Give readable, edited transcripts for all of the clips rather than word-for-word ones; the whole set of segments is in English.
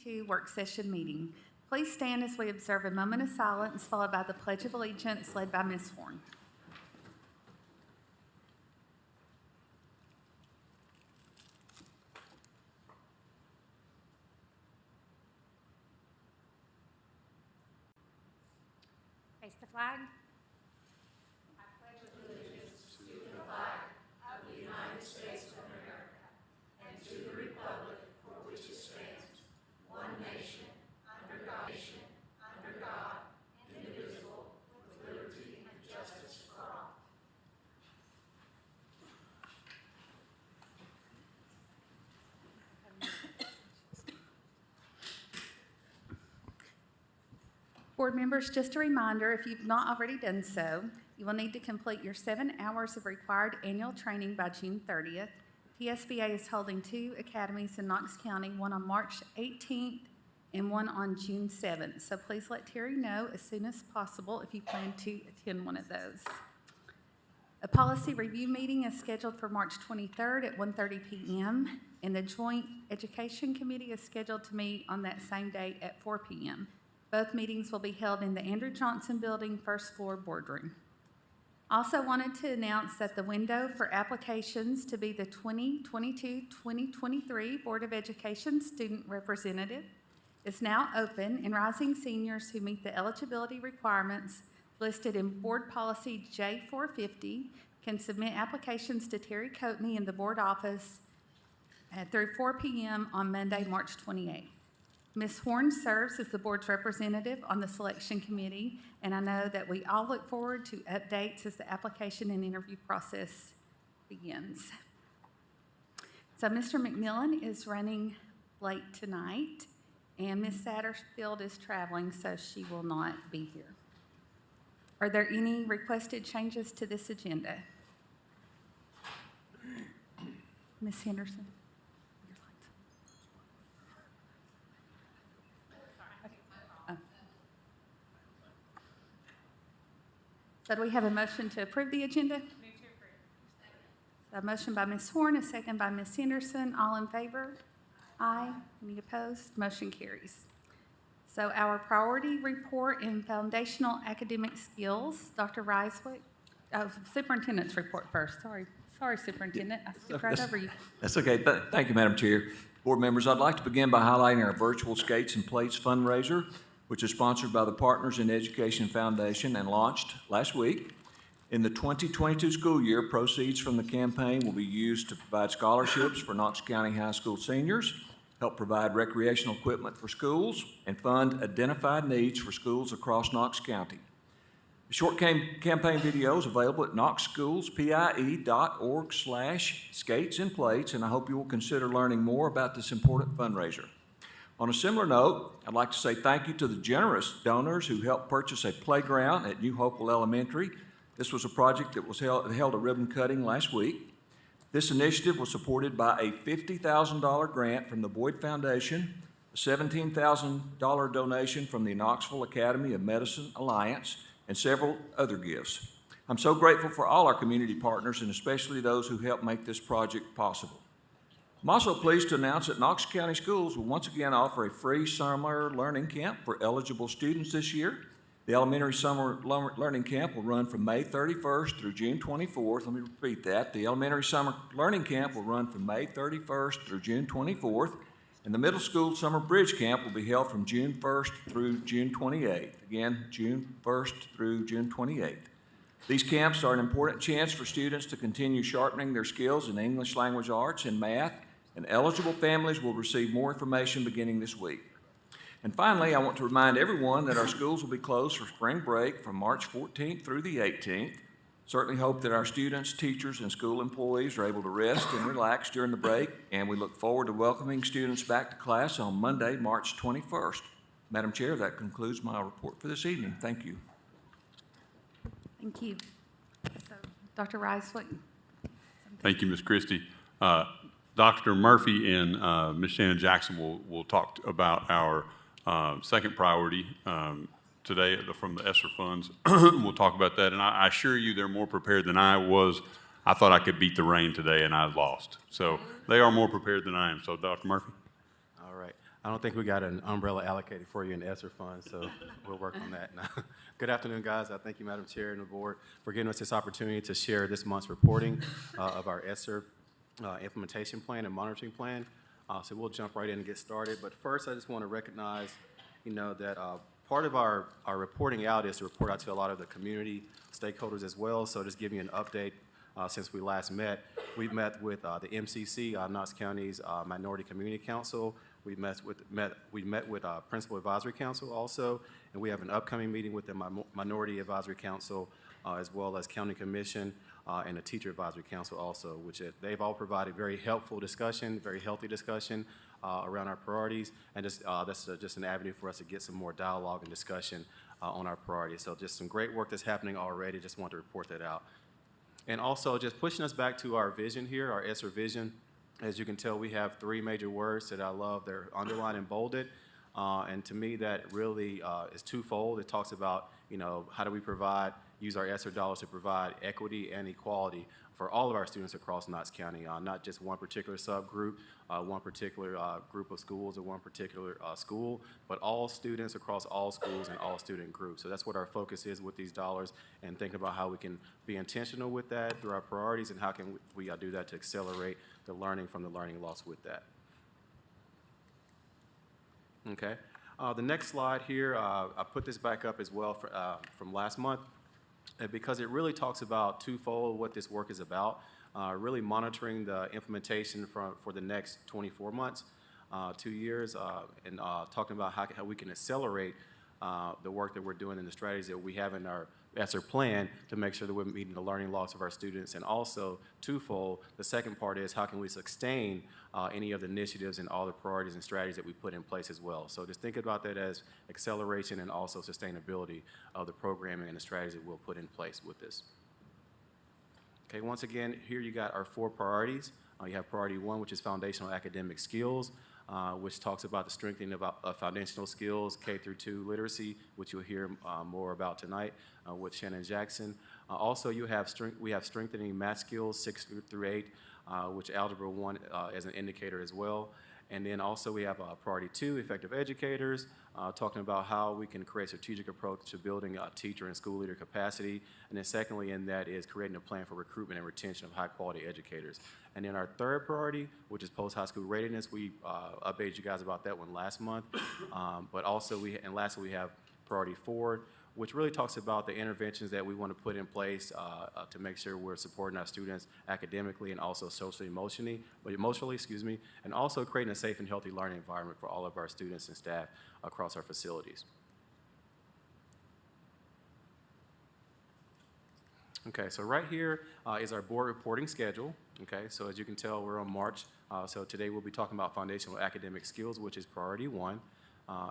2022 Work Session meeting. Please stand as we observe a moment of silence followed by the Pledge of Allegiance led by Ms. Horn. Face the flag. Board members, just a reminder, if you've not already done so, you will need to complete your 7 hours of required annual training by June 30th. TSBA is holding 2 academies in Knox County, one on March 18th and one on June 7th. So please let Terry know as soon as possible if you plan to attend one of those. A policy review meeting is scheduled for March 23rd at 1:30 p.m. and the Joint Education Committee is scheduled to meet on that same day at 4 p.m. Both meetings will be held in the Andrew Johnson Building, first floor boardroom. Also wanted to announce that the window for applications to be the 2022-2023 Board of Education Student Representative is now open, and rising seniors who meet the eligibility requirements listed in Board Policy J450 can submit applications to Terry Coatney in the board office through 4 p.m. on Monday, March 28th. Ms. Horn serves as the board's representative on the selection committee, and I know that we all look forward to updates as the application and interview process begins. So Mr. McMillan is running late tonight, and Ms. Satterfield is traveling, so she will not be here. Are there any requested changes to this agenda? Ms. Henderson? So do we have a motion to approve the agenda? Move to approve. So a motion by Ms. Horn, a second by Ms. Henderson. All in favor? Aye. Any opposed? Motion carries. So our priority report in foundational academic skills, Dr. Reiswick. Oh, superintendent's report first. Sorry, Superintendent. I skipped right over you. That's okay. Thank you, Madam Chair. Board members, I'd like to begin by highlighting our virtual Skates and Plates fundraiser, which is sponsored by the Partners in Education Foundation and launched last week. In the 2022 school year, proceeds from the campaign will be used to provide scholarships for Knox County High School seniors, help provide recreational equipment for schools, and fund identified needs for schools across Knox County. The short campaign video is available at knoxschoolspie.org/skates and plates, and I hope you will consider learning more about this important fundraiser. On a similar note, I'd like to say thank you to the generous donors who helped purchase a playground at New Hopewell Elementary. This was a project that held a ribbon cutting last week. This initiative was supported by a $50,000 grant from the Boyd Foundation, a $17,000 donation from the Knoxville Academy of Medicine Alliance, and several other gifts. I'm so grateful for all our community partners and especially those who helped make this project possible. I'm also pleased to announce that Knox County Schools will once again offer a free summer learning camp for eligible students this year. The elementary summer learning camp will run from May 31st through June 24th. Let me repeat that. The elementary summer learning camp will run from May 31st through June 24th, and the middle school summer bridge camp will be held from June 1st through June 28th. Again, June 1st through June 28th. These camps are an important chance for students to continue sharpening their skills in English language arts and math, and eligible families will receive more information beginning this week. And finally, I want to remind everyone that our schools will be closed for spring break from March 14th through the 18th. Certainly hope that our students, teachers, and school employees are able to rest and relax during the break, and we look forward to welcoming students back to class on Monday, March 21st. Madam Chair, that concludes my report for this evening. Thank you. Thank you. So, Dr. Reiswick. Thank you, Ms. Christie. Dr. Murphy and Ms. Shannon Jackson will talk about our second priority today from the ESSER funds. We'll talk about that, and I assure you they're more prepared than I was. I thought I could beat the rain today, and I lost. So they are more prepared than I am. So, Dr. Murphy. All right. I don't think we got an umbrella allocated for you in the ESSER fund, so we'll work on that now. Good afternoon, guys. Thank you, Madam Chair and the board, for giving us this opportunity to share this month's reporting of our ESSER implementation plan and monitoring plan. So we'll jump right in and get started. But first, I just want to recognize, that part of our reporting out is to report out to a lot of the community stakeholders as well. So just give you an update. Since we last met, we've met with the MCC, Knox County's Minority Community Council. We met with Principal Advisory Council also, and we have an upcoming meeting with the Minority Advisory Council, as well as County Commission and the Teacher Advisory Council also, which they've all provided very helpful discussion, very healthy discussion around our priorities, and that's just an avenue for us to get some more dialogue and discussion on our priorities. So just some great work that's happening already. Just want to report that out. And also just pushing us back to our vision here, our ESSER vision. As you can tell, we have three major words that I love. They're underlined and bolded. And to me, that really is twofold. It talks about, how do we use our ESSER dollars to provide equity and equality for all of our students across Knox County, not just one particular subgroup, one particular group of schools or one particular school, but all students across all schools and all student groups. So that's what our focus is with these dollars, and think about how we can be intentional with that through our priorities, and how can we do that to accelerate the learning from the learning loss with that. Okay. The next slide here, I put this back up as well from last month, because it really talks about twofold what this work is about. Really monitoring the implementation for the next 24 months, 2 years, and talking about how we can accelerate the work that we're doing and the strategies that we have in our ESSER plan to make sure that we're meeting the learning loss of our students. And also, twofold, the second part is how can we sustain any of the initiatives and all the priorities and strategies that we put in place as well. So just think about that as acceleration and also sustainability of the programming and the strategies that we'll put in place with this. Okay, once again, here you got our 4 priorities. You have priority 1, which is foundational academic skills, which talks about the strengthening of foundational skills, K through 2 literacy, which you'll hear more about tonight with Shannon Jackson. Also, we have strengthening math skills, 6 through 8, which Algebra 1 as an indicator as well. And then also we have priority 2, effective educators, talking about how we can create a strategic approach to building a teacher and school leader capacity. And then secondly in that is creating a plan for recruitment and retention of high quality educators. And then our third priority, which is post-high school readiness, we updated you guys about that one last month. But also lastly we have priority 4, which really talks about the interventions that we want to put in place to make sure we're supporting our students academically and also socially, emotionally, and also creating a safe and healthy learning environment for all of our students and staff across our facilities. Okay, so right here is our board reporting schedule. Okay, so as you can tell, we're on March. So today we'll be talking about foundational academic skills, which is priority 1.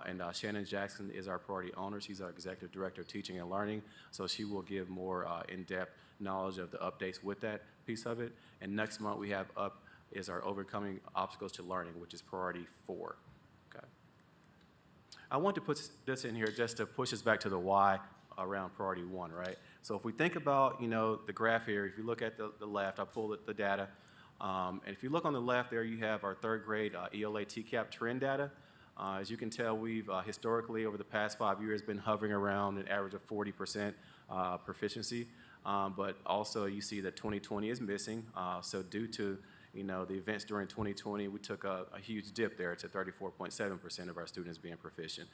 And Shannon Jackson is our priority owner. She's our Executive Director of Teaching and Learning, so she will give more in-depth knowledge of the updates with that piece of it. And next month we have up is our Overcoming Obstacles to Learning, which is priority 4. Okay. I want to put this in here just to push us back to the why around priority 1, right? So if we think about, the graph here, if you look at the left, I pulled the data. And if you look on the left there, you have our 3rd grade ELA TCAP trend data. As you can tell, we've historically, over the past 5 years, been hovering around an average of 40% proficiency. But also, you see that 2020 is missing. So due to the events during 2020, we took a huge dip there to 34.7% of our students being proficient.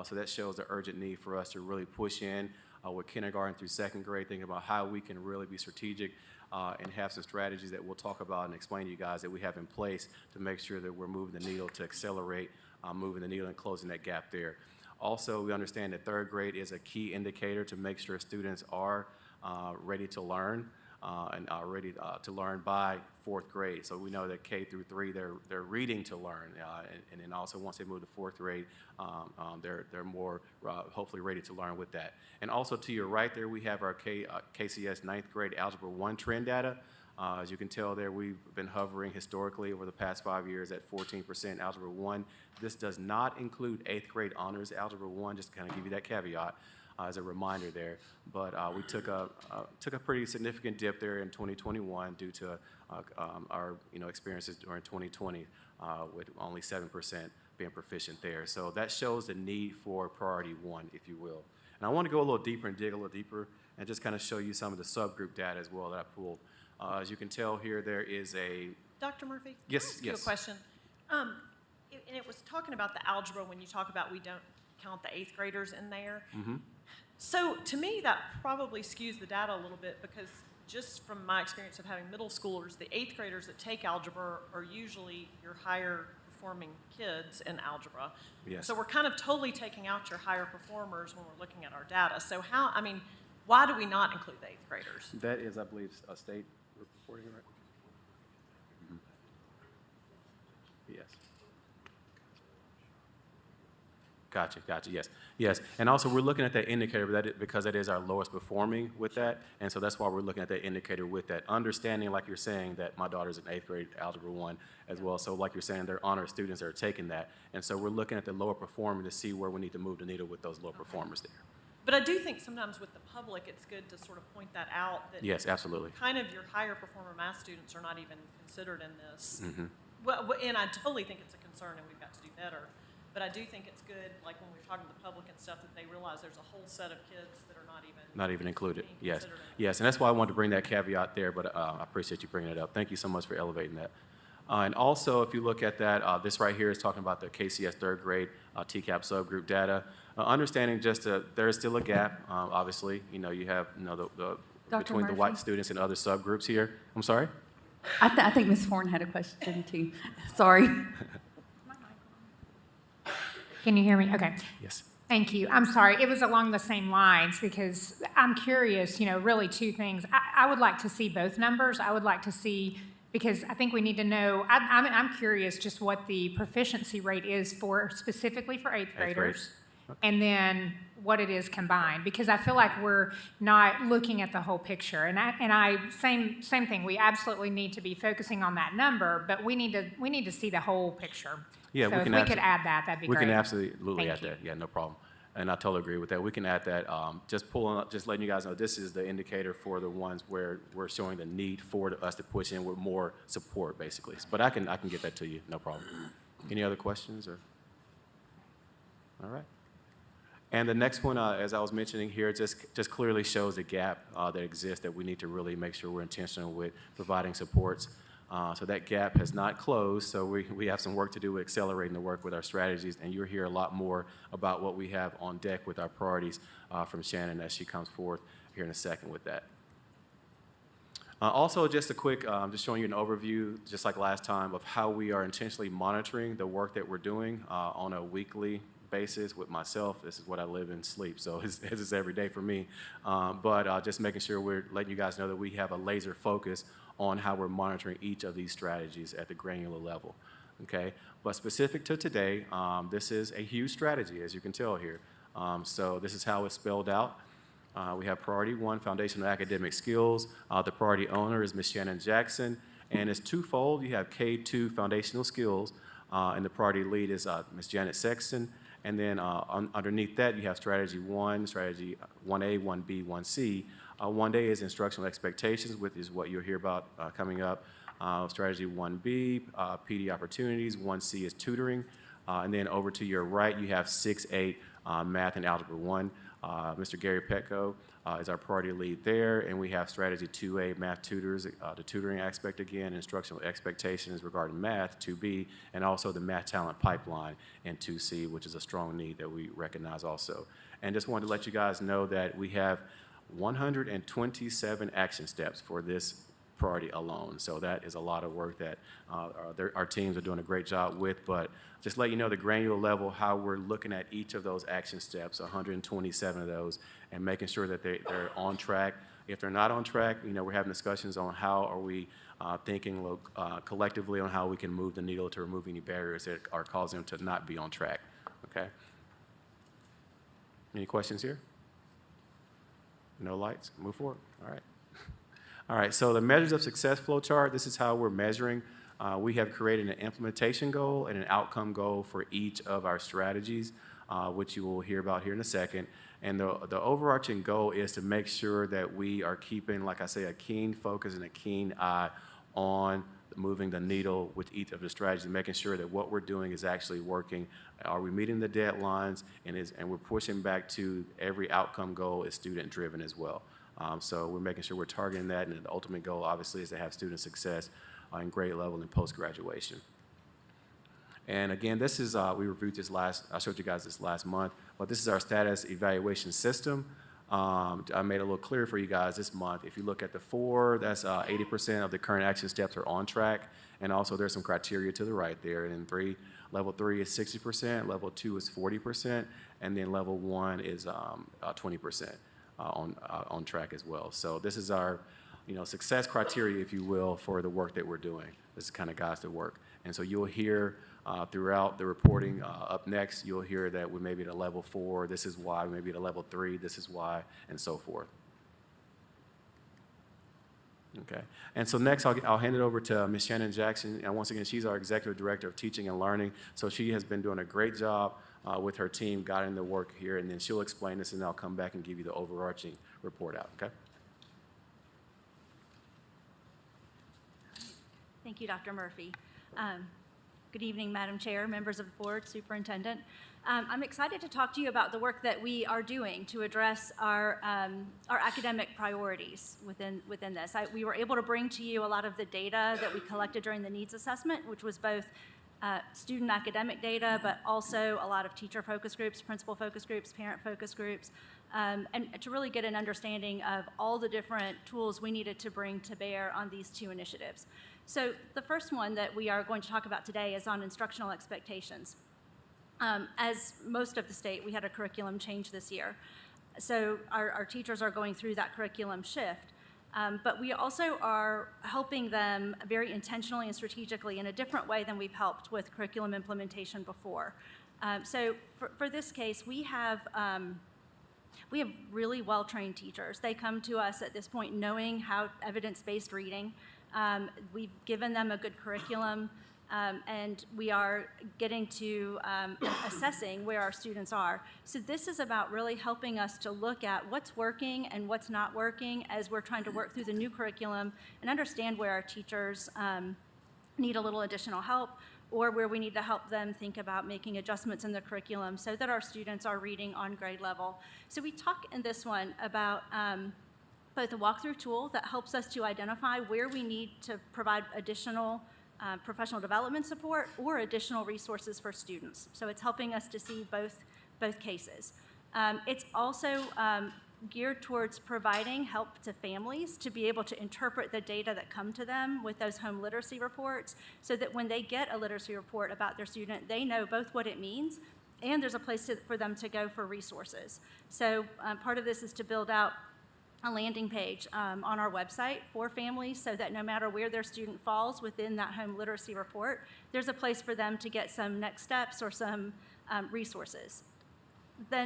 So that shows the urgent need for us to really push in with kindergarten through 2nd grade, thinking about how we can really be strategic and have some strategies that we'll talk about and explain to you guys that we have in place to make sure that we're moving the needle to accelerate moving the needle and closing that gap there. Also, we understand that 3rd grade is a key indicator to make sure students are ready to learn and are ready to learn by 4th grade. So we know that K through 3, they're reading to learn, and then also once they move to 4th grade, they're more hopefully ready to learn with that. And also to your right there, we have our KCS 9th grade Algebra 1 trend data. As you can tell there, we've been hovering historically over the past 5 years at 14% Algebra 1. This does not include 8th grade honors Algebra 1, just to kind of give you that caveat as a reminder there. But we took a pretty significant dip there in 2021 due to our experiences during 2020 with only 7% being proficient there. So that shows the need for priority one, if you will. And I want to go a little deeper and dig a little deeper and just kind of show you some of the subgroup data as well that I pulled. As you can tell here, there is a... Dr. Murphy? Yes, Can I ask you yes. a question? And it was talking about the algebra when you talk about we don't count the 8th graders in there. So to me, that probably skews the data a little bit because just from my experience of having middle schoolers, the 8th graders that take algebra are usually your higher performing kids in algebra. Yes. So we're kind of totally taking out your higher performers when we're looking at our data. So how, I mean, why do we not include the 8th graders? That is, I believe, a state reporting, right? Yes. Gotcha, yes. Yes, and also we're looking at that indicator because that is our lowest performing with that, and so that's why we're looking at that indicator with that. Understanding, like you're saying, that my daughter's in 8th grade Algebra 1 as well, so like you're saying, they're honor students that are taking that, and so we're looking at the lower performer to see where we need to move the needle with those lower performers there. But I do think sometimes with the public, it's good to sort of point that out, that Yes, absolutely. kind of your higher performer math students are not even considered in this. Well, and I totally think it's a concern and we've got to do better. But I do think it's good, like when we're talking to the public and stuff, that they realize there's a whole set of kids that are Not even included, being yes. considered in it. Yes, and that's why I wanted to bring that caveat there, but I appreciate you bringing it up. Thank you so much for elevating that. And also, if you look at that, this right here is talking about the KCS 3rd grade TCAP subgroup data. Understanding just there is still a gap, obviously. You know, you have, you know, the Dr. between the white Murphy? students and other subgroups here. I'm sorry? I think Ms. Horn had a question too. Sorry. Can you hear me? Okay. Yes. Thank you. I'm sorry. It was along the same lines because I'm curious, you know, really two things. I would like to see both numbers. I would like to see, because I think we need to know, I'm curious just what the proficiency rate is for, specifically for 8th grade. graders. And then what it is combined, because I feel like we're not looking at the whole picture. And same thing. We absolutely need to be focusing on that number, but we need to see the whole picture. Yeah, so we if can we could add that, that'd be We great. can absolutely Thank add you. that. Yeah, no problem. And I totally agree with that. We can add that. Just letting you guys know, this is the indicator for the ones where we're showing the need for us to push in with more support, basically. But I can get that to you, no problem. Any other questions? Or? All right. And the next one, as I was mentioning here, just clearly shows the gap that exists that we need to really make sure we're intentional with providing supports. So that gap has not closed, so we have some work to do with accelerating the work with our strategies, and you'll hear a lot more about what we have on deck with our priorities from Shannon as she comes forth here in a second with that. Also, just a quick, just showing you an overview, just like last time, of how we are intentionally monitoring the work that we're doing on a weekly basis with myself. This is what I live and sleep, so this is every day for me. But just making sure we're letting you guys know that we have a laser focus on how we're monitoring each of these strategies at the granular level, okay? But specific to today, this is a huge strategy, as you can tell here. So this is how it's spelled out. We have priority 1, foundational academic skills. The priority owner is Ms. Shannon Jackson, and it's twofold. You have K2 foundational skills, and the priority lead is Ms. Janet Sexton. And then underneath that, you have strategy 1, strategy 1A, 1B, 1C. 1A is instructional expectations, which is what you'll hear about coming up. Strategy 1B, PD opportunities. 1C is tutoring. And then over to your right, you have 6-8 math and algebra 1. Mr. Gary Petco is our priority lead there. And we have strategy 2A, math tutors, the tutoring aspect again, instructional expectations regarding math, 2B, and also the math talent pipeline in 2C, which is a strong need that we recognize also. And just wanted to let you guys know that we have 127 action steps for this priority alone. So that is a lot of work that our teams are doing a great job with, but just let you know the granular level, how we're looking at each of those action steps, 127 of those, and making sure that they're on track. If they're not on track, you know, we're having discussions on how are we thinking collectively on how we can move the needle to remove any barriers that are causing them to not be on track, okay? Any questions here? No lights? Move forward. All right. All right, so the measures of success flow chart, this is how we're measuring. We have created an implementation goal and an outcome goal for each of our strategies, which you will hear about here in a second. And the overarching goal is to make sure that we are keeping, like I say, a keen focus and a keen eye on moving the needle with each of the strategies, and making sure that what we're doing is actually working. Are we meeting the deadlines? And we're pushing back to every outcome goal is student-driven as well. So we're making sure we're targeting that, and the ultimate goal, obviously, is to have student success in grade level and post-graduation. And again, this is, we reviewed this I showed you guys this last month, but this is our status evaluation system. I made it a little clearer for you guys this month. If you look at the 4, that's 80% of the current action steps are on track, and also there's some criteria to the right there. And then 3, level 3 is 60%, level 2 is 40%, and then level 1 is 20% on track as well. So this is our, success criteria, if you will, for the work that we're doing. This is kind of guides the work. And so you'll hear throughout the reporting, up next, you'll hear that we may be at a level 4, this is why, we may be at a level 3, this is why, and so forth. Okay, and so next I'll hand it over to Ms. Shannon Jackson, and once again, she's our Executive Director of Teaching and Learning, so she has been doing a great job with her team guiding the work here, and then she'll explain this, and I'll come back and give you the overarching report out, okay? Thank you, Dr. Murphy. Good evening, Madam Chair, members of the board, superintendent. I'm excited to talk to you about the work that we are doing to address our academic priorities within this. We were able to bring to you a lot of the data that we collected during the needs assessment, which was both student academic data, but also a lot of teacher focus groups, principal focus groups, parent focus groups, and to really get an understanding of all the different tools we needed to bring to bear on these 2 initiatives. So the first one that we are going to talk about today is on instructional expectations. As most of the state, we had a curriculum change this year. So our teachers are going through that curriculum shift. But we also are helping them very intentionally and strategically in a different way than we've helped with curriculum implementation before. So for this case, we have really well-trained teachers. They come to us at this point knowing how evidence-based reading. We've given them a good curriculum, and we are getting to assessing where our students are. So this is about really helping us to look at what's working and what's not working as we're trying to work through the new curriculum and understand where our teachers need a little additional help, or where we need to help them think about making adjustments in the curriculum so that our students are reading on grade level. So we talk in this one about both a walkthrough tool that helps us to identify where we need to provide additional professional development support or additional resources for students. So it's helping us to see both cases. It's also geared towards providing help to families to be able to interpret the data that come to them with those home literacy reports, so that when they get a literacy report about their student, they know both what it means and there's a place for them to go for resources. So part of this is to build out a landing page on our website for families, so that no matter where their student falls within that home literacy report, there's a place for them to get some next steps or some resources.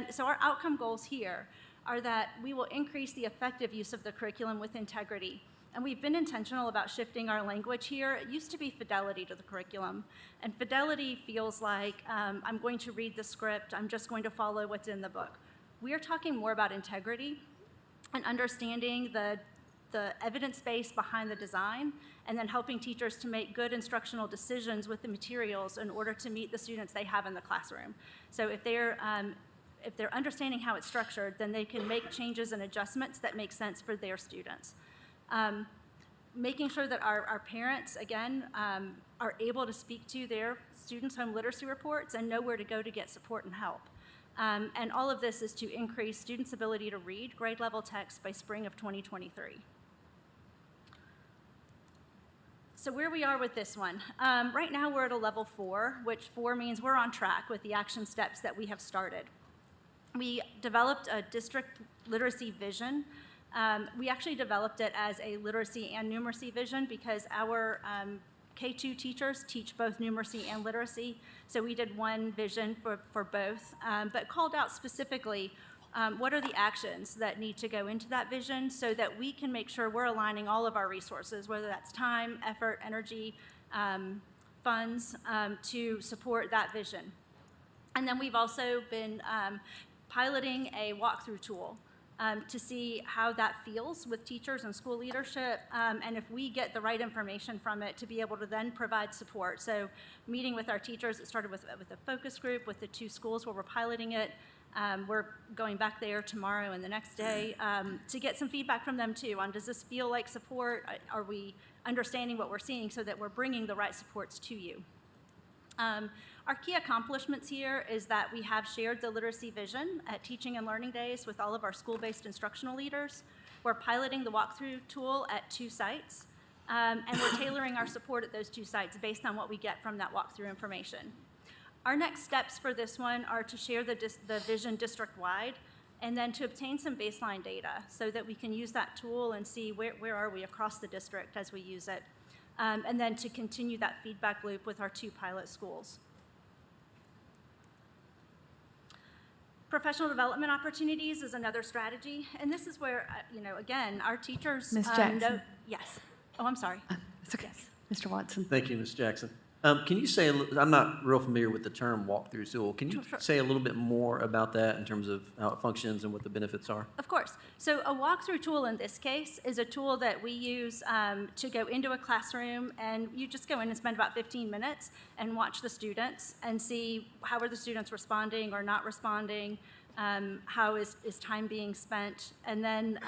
So our outcome goals here are that we will increase the effective use of the curriculum with integrity. And we've been intentional about shifting our language here. It used to be fidelity to the curriculum. And fidelity feels like I'm going to read the script, I'm just going to follow what's in the book. We are talking more about integrity and understanding the evidence base behind the design, and then helping teachers to make good instructional decisions with the materials in order to meet the students they have in the classroom. So if they're understanding how it's structured, then they can make changes and adjustments that make sense for their students. Making sure that our parents, again, are able to speak to their students' home literacy reports and know where to go to get support and help. And all of this is to increase students' ability to read grade level text by spring of 2023. So where we are with this one. Right now we're at a level 4, which 4 means we're on track with the action steps that we have started. We developed a district literacy vision. We actually developed it as a literacy and numeracy vision because our K2 teachers teach both numeracy and literacy, so we did one vision for both, but called out specifically what are the actions that need to go into that vision so that we can make sure we're aligning all of our resources, whether that's time, effort, energy, funds, to support that vision. And then we've also been piloting a walkthrough tool to see how that feels with teachers and school leadership, and if we get the right information from it to be able to then provide support. So meeting with our teachers, it started with a focus group with the 2 schools where we're piloting it. We're going back there tomorrow and the next day to get some feedback from them too on, does this feel like support? Are we understanding what we're seeing so that we're bringing the right supports to you? Our key accomplishments here is that we have shared the literacy vision at Teaching and Learning Days with all of our school-based instructional leaders. We're piloting the walkthrough tool at 2 sites, and we're tailoring our support at those 2 sites based on what we get from that walkthrough information. Our next steps for this one are to share the vision district-wide, and then to obtain some baseline data so that we can use that tool and see where are we across the district as we use it, and then to continue that feedback loop with our 2 pilot schools. Professional development opportunities is another strategy, and this is where, again, our teachers Ms. Jackson. know. Yes. Oh, I'm sorry. It's okay. Yes. Mr. Watson. Thank you, Ms. Jackson. Can you say, I'm not real familiar with the term walkthrough tool. Can you Sure. say a little bit more about that in terms of how it functions and what the benefits are? Of course. So a walkthrough tool in this case is a tool that we use to go into a classroom, and you just go in and spend about 15 minutes and watch the students and see how are the students responding or not responding, how is time being spent, and then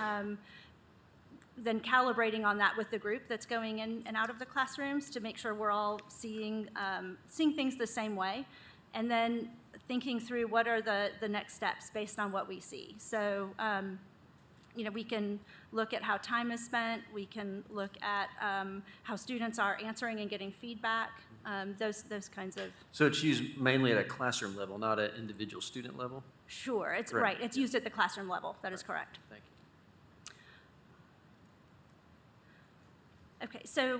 calibrating on that with the group that's going in and out of the classrooms to make sure we're all seeing things the same way, and then thinking through what are the next steps based on what we see. So, we can look at how time is spent, we can look at how students are answering and getting feedback, those kinds of. So it's used mainly at a classroom level, not at individual student level? Sure, it's Correct. right, it's used at the classroom level, that is correct. Thank you. Okay, so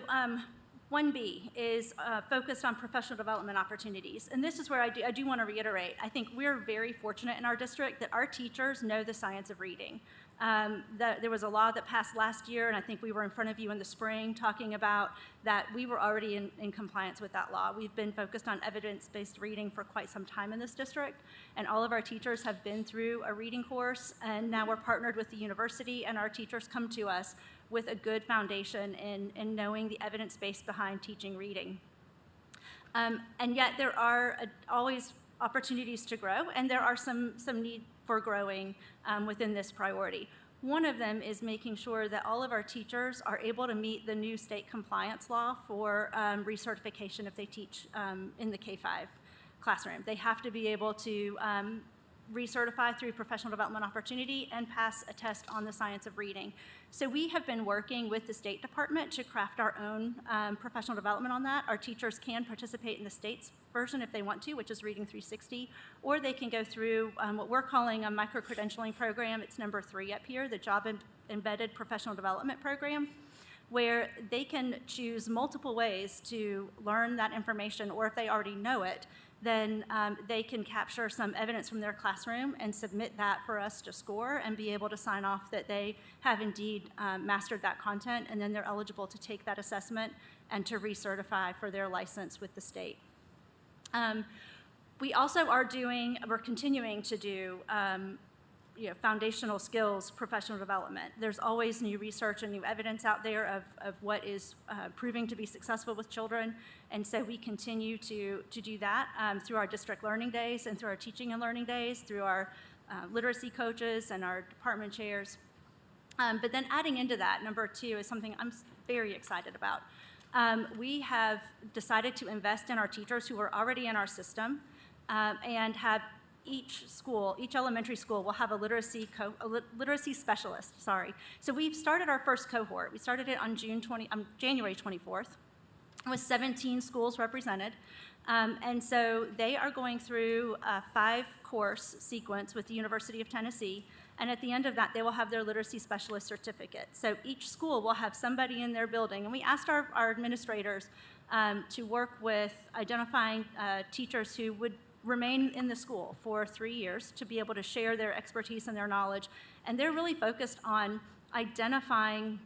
1B is focused on professional development opportunities. And this is where I do want to reiterate, I think we're very fortunate in our district that our teachers know the science of reading. There was a law that passed last year, and I think we were in front of you in the spring talking about that we were already in compliance with that law. We've been focused on evidence-based reading for quite some time in this district, and all of our teachers have been through a reading course, and now we're partnered with the university, and our teachers come to us with a good foundation in knowing the evidence base behind teaching reading. And yet there are always opportunities to grow, and there are some need for growing within this priority. One of them is making sure that all of our teachers are able to meet the new state compliance law for recertification if they teach in the K-5 classroom. They have to be able to recertify through professional development opportunity and pass a test on the science of reading. So we have been working with the State Department to craft our own professional development on that. Our teachers can participate in the state's version if they want to, which is Reading 360, or they can go through what we're calling a micro-credentialing program. It's number 3 up here, the Job Embedded Professional Development Program, where they can choose multiple ways to learn that information, or if they already know it, then they can capture some evidence from their classroom and submit that for us to score and be able to sign off that they have indeed mastered that content, and then they're eligible to take that assessment and to recertify for their license with the state. We also we're continuing to do foundational skills professional development. There's always new research and new evidence out there of what is proving to be successful with children, and so we continue to do that through our district learning days and through our teaching and learning days, through our literacy coaches and our department chairs. But then adding into that, number 2 is something I'm very excited about. We have decided to invest in our teachers who are already in our system and have each elementary school will have a literacy specialist, So we've started our first cohort. We started it on January 24th, with 17 schools represented. And so they are going through a 5-course sequence with the University of Tennessee, and at the end of that, they will have their literacy specialist certificate. So each school will have somebody in their building, and we asked our administrators to work with identifying teachers who would remain in the school for 3 years to be able to share their expertise and their knowledge. And they're really focused on identifying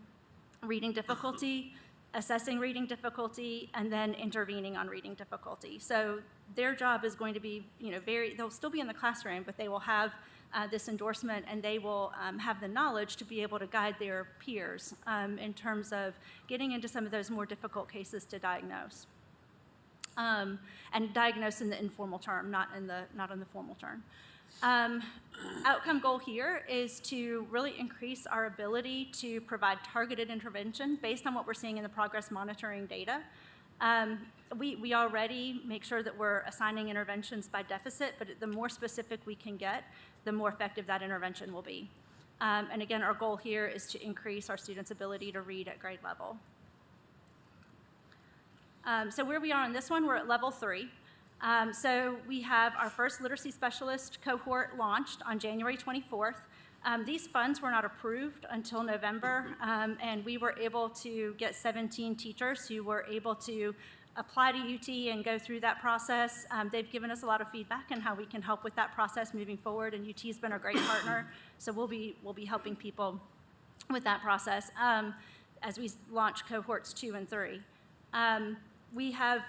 reading difficulty, assessing reading difficulty, and then intervening on reading difficulty. So their job is going to be, they'll still be in the classroom, but they will have this endorsement, and they will have the knowledge to be able to guide their peers in terms of getting into some of those more difficult cases to diagnose. And diagnose in the informal term, not in the formal term. Outcome goal here is to really increase our ability to provide targeted intervention based on what we're seeing in the progress monitoring data. We already make sure that we're assigning interventions by deficit, but the more specific we can get, the more effective that intervention will be. And again, our goal here is to increase our students' ability to read at grade level. So where we are on this one, we're at level 3. So we have our first literacy specialist cohort launched on January 24th. These funds were not approved until November, and we were able to get 17 teachers who were able to apply to UT and go through that process. They've given us a lot of feedback on how we can help with that process moving forward, and UT's been a great partner, so we'll be helping people with that process as we launch cohorts 2 and 3. We have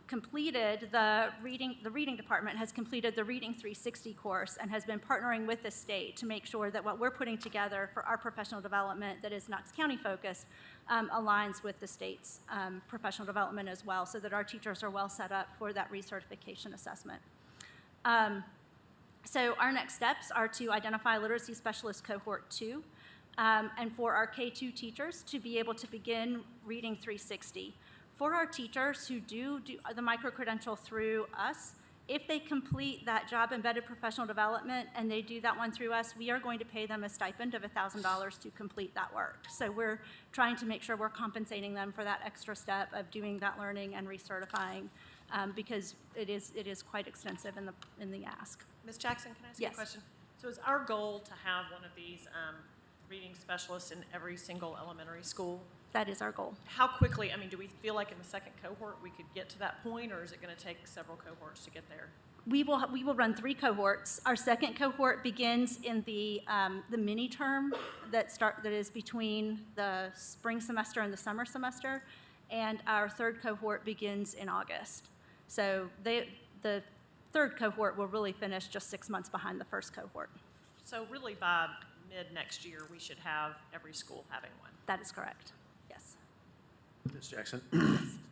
completed the reading department has completed the Reading 360 course and has been partnering with the state to make sure that what we're putting together for our professional development that is Knox County focused aligns with the state's professional development as well, so that our teachers are well set up for that recertification assessment. So our next steps are to identify literacy specialist cohort 2 and for our K2 teachers to be able to begin Reading 360. For our teachers who do the micro-credential through us, if they complete that job-embedded professional development and they do that one through us, we are going to pay them a stipend of $1,000 to complete that work. So we're trying to make sure we're compensating them for that extra step of doing that learning and recertifying because it is quite extensive in the ask. Ms. Jackson, can I ask you a Yes. question? So is our goal to have one of these reading specialists in every single elementary school? That is our goal. How quickly, do we feel like in the second cohort we could get to that point, or is it going to take several cohorts to get there? We will run 3 cohorts. Our second cohort begins in the mini term that is between the spring semester and the summer semester, and our third cohort begins in August. So the third cohort will really finish just 6 months behind the first cohort. So really by mid next year, we should have every school having one. That is correct. Yes. Ms. Jackson,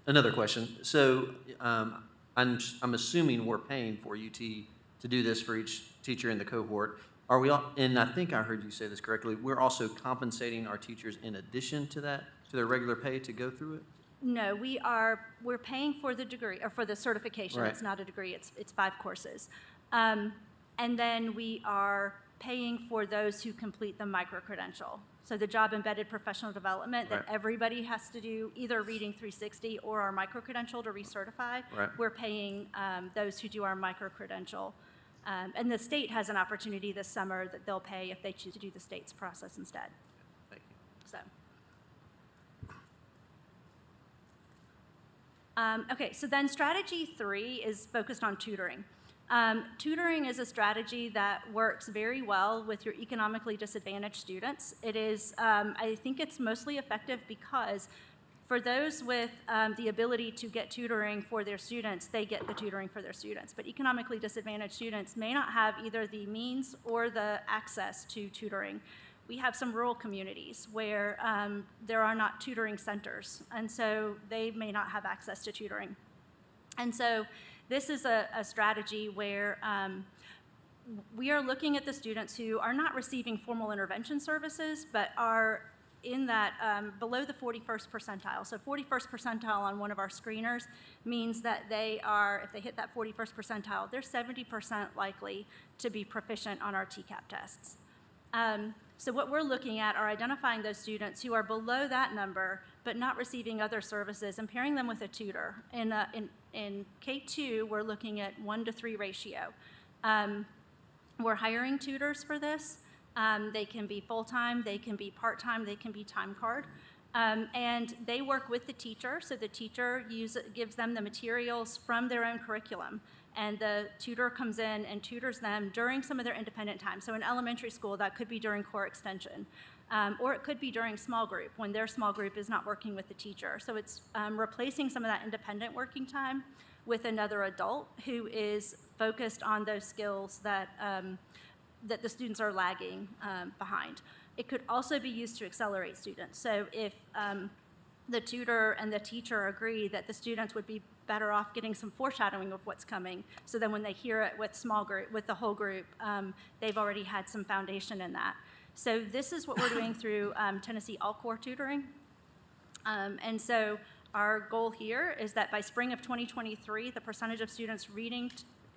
another question. So I'm assuming we're paying for UT to do this for each teacher in the cohort. Are we all, and I think I heard you say this correctly, we're also compensating our teachers in addition to that, to their regular pay to go through it? No, we're paying for the degree, or for the certification. Right. It's not a degree, it's 5 courses. And then we are paying for those who complete the micro-credential. So the job-embedded professional development that Right. everybody has to do, either Reading 360 or our micro-credential to recertify. Right. We're paying those who do our micro-credential. And the state has an opportunity this summer that they'll pay if they choose to do the state's process instead. Thank you. So. Okay, so then strategy 3 is focused on tutoring. Tutoring is a strategy that works very well with your economically disadvantaged students. It is, I think it's mostly effective because for those with the ability to get tutoring for their students, they get the tutoring for their students. But economically disadvantaged students may not have either the means or the access to tutoring. We have some rural communities where there are not tutoring centers, and so they may not have access to tutoring. And so this is a strategy where we are looking at the students who are not receiving formal intervention services, but are in that below the 41st percentile. So 41st percentile on one of our screeners means that they are, if they hit that 41st percentile, they're 70% likely to be proficient on our TCAP tests. So what we're looking at are identifying those students who are below that number but not receiving other services and pairing them with a tutor. In K2, we're looking at 1-to-3 ratio. We're hiring tutors for this. They can be full-time, they can be part-time, they can be time card. And they work with the teacher, so the teacher gives them the materials from their own curriculum. and the tutor comes in and tutors them during some of their independent time. So in elementary school, that could be during core extension, or it could be during small group when their small group is not working with the teacher. So it's replacing some of that independent working time with another adult who is focused on those skills that that the students are lagging behind. It could also be used to accelerate students. So if the tutor and the teacher agree that the students would be better off getting some foreshadowing of what's coming, so then when they hear it with small group, with the whole group, they've already had some foundation in that. So this is what we're doing through Tennessee All-Core Tutoring. And so our goal here is that by spring of 2023, the percentage of students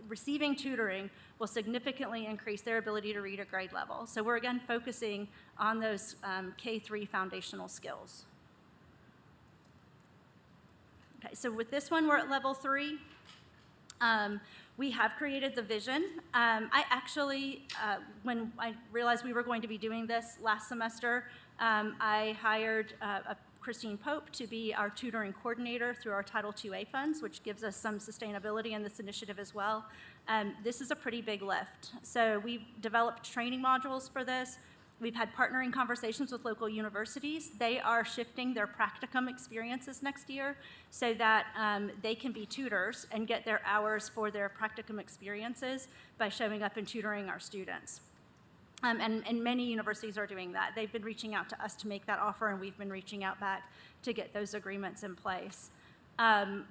receiving tutoring will significantly increase their ability to read at grade level. So we're again focusing on those K-3 foundational skills. Okay, so with this one, we're at level 3. We have created the vision. I actually, when I realized we were going to be doing this last semester, I hired Christine Pope to be our tutoring coordinator through our Title IIA funds, which gives us some sustainability in this initiative as well. This is a pretty big lift. So we've developed training modules for this. We've had partnering conversations with local universities. They are shifting their practicum experiences next year so that they can be tutors and get their hours for their practicum experiences by showing up and tutoring our students. And many universities are doing that. They've been reaching out to us to make that offer, and we've been reaching out back to get those agreements in place. And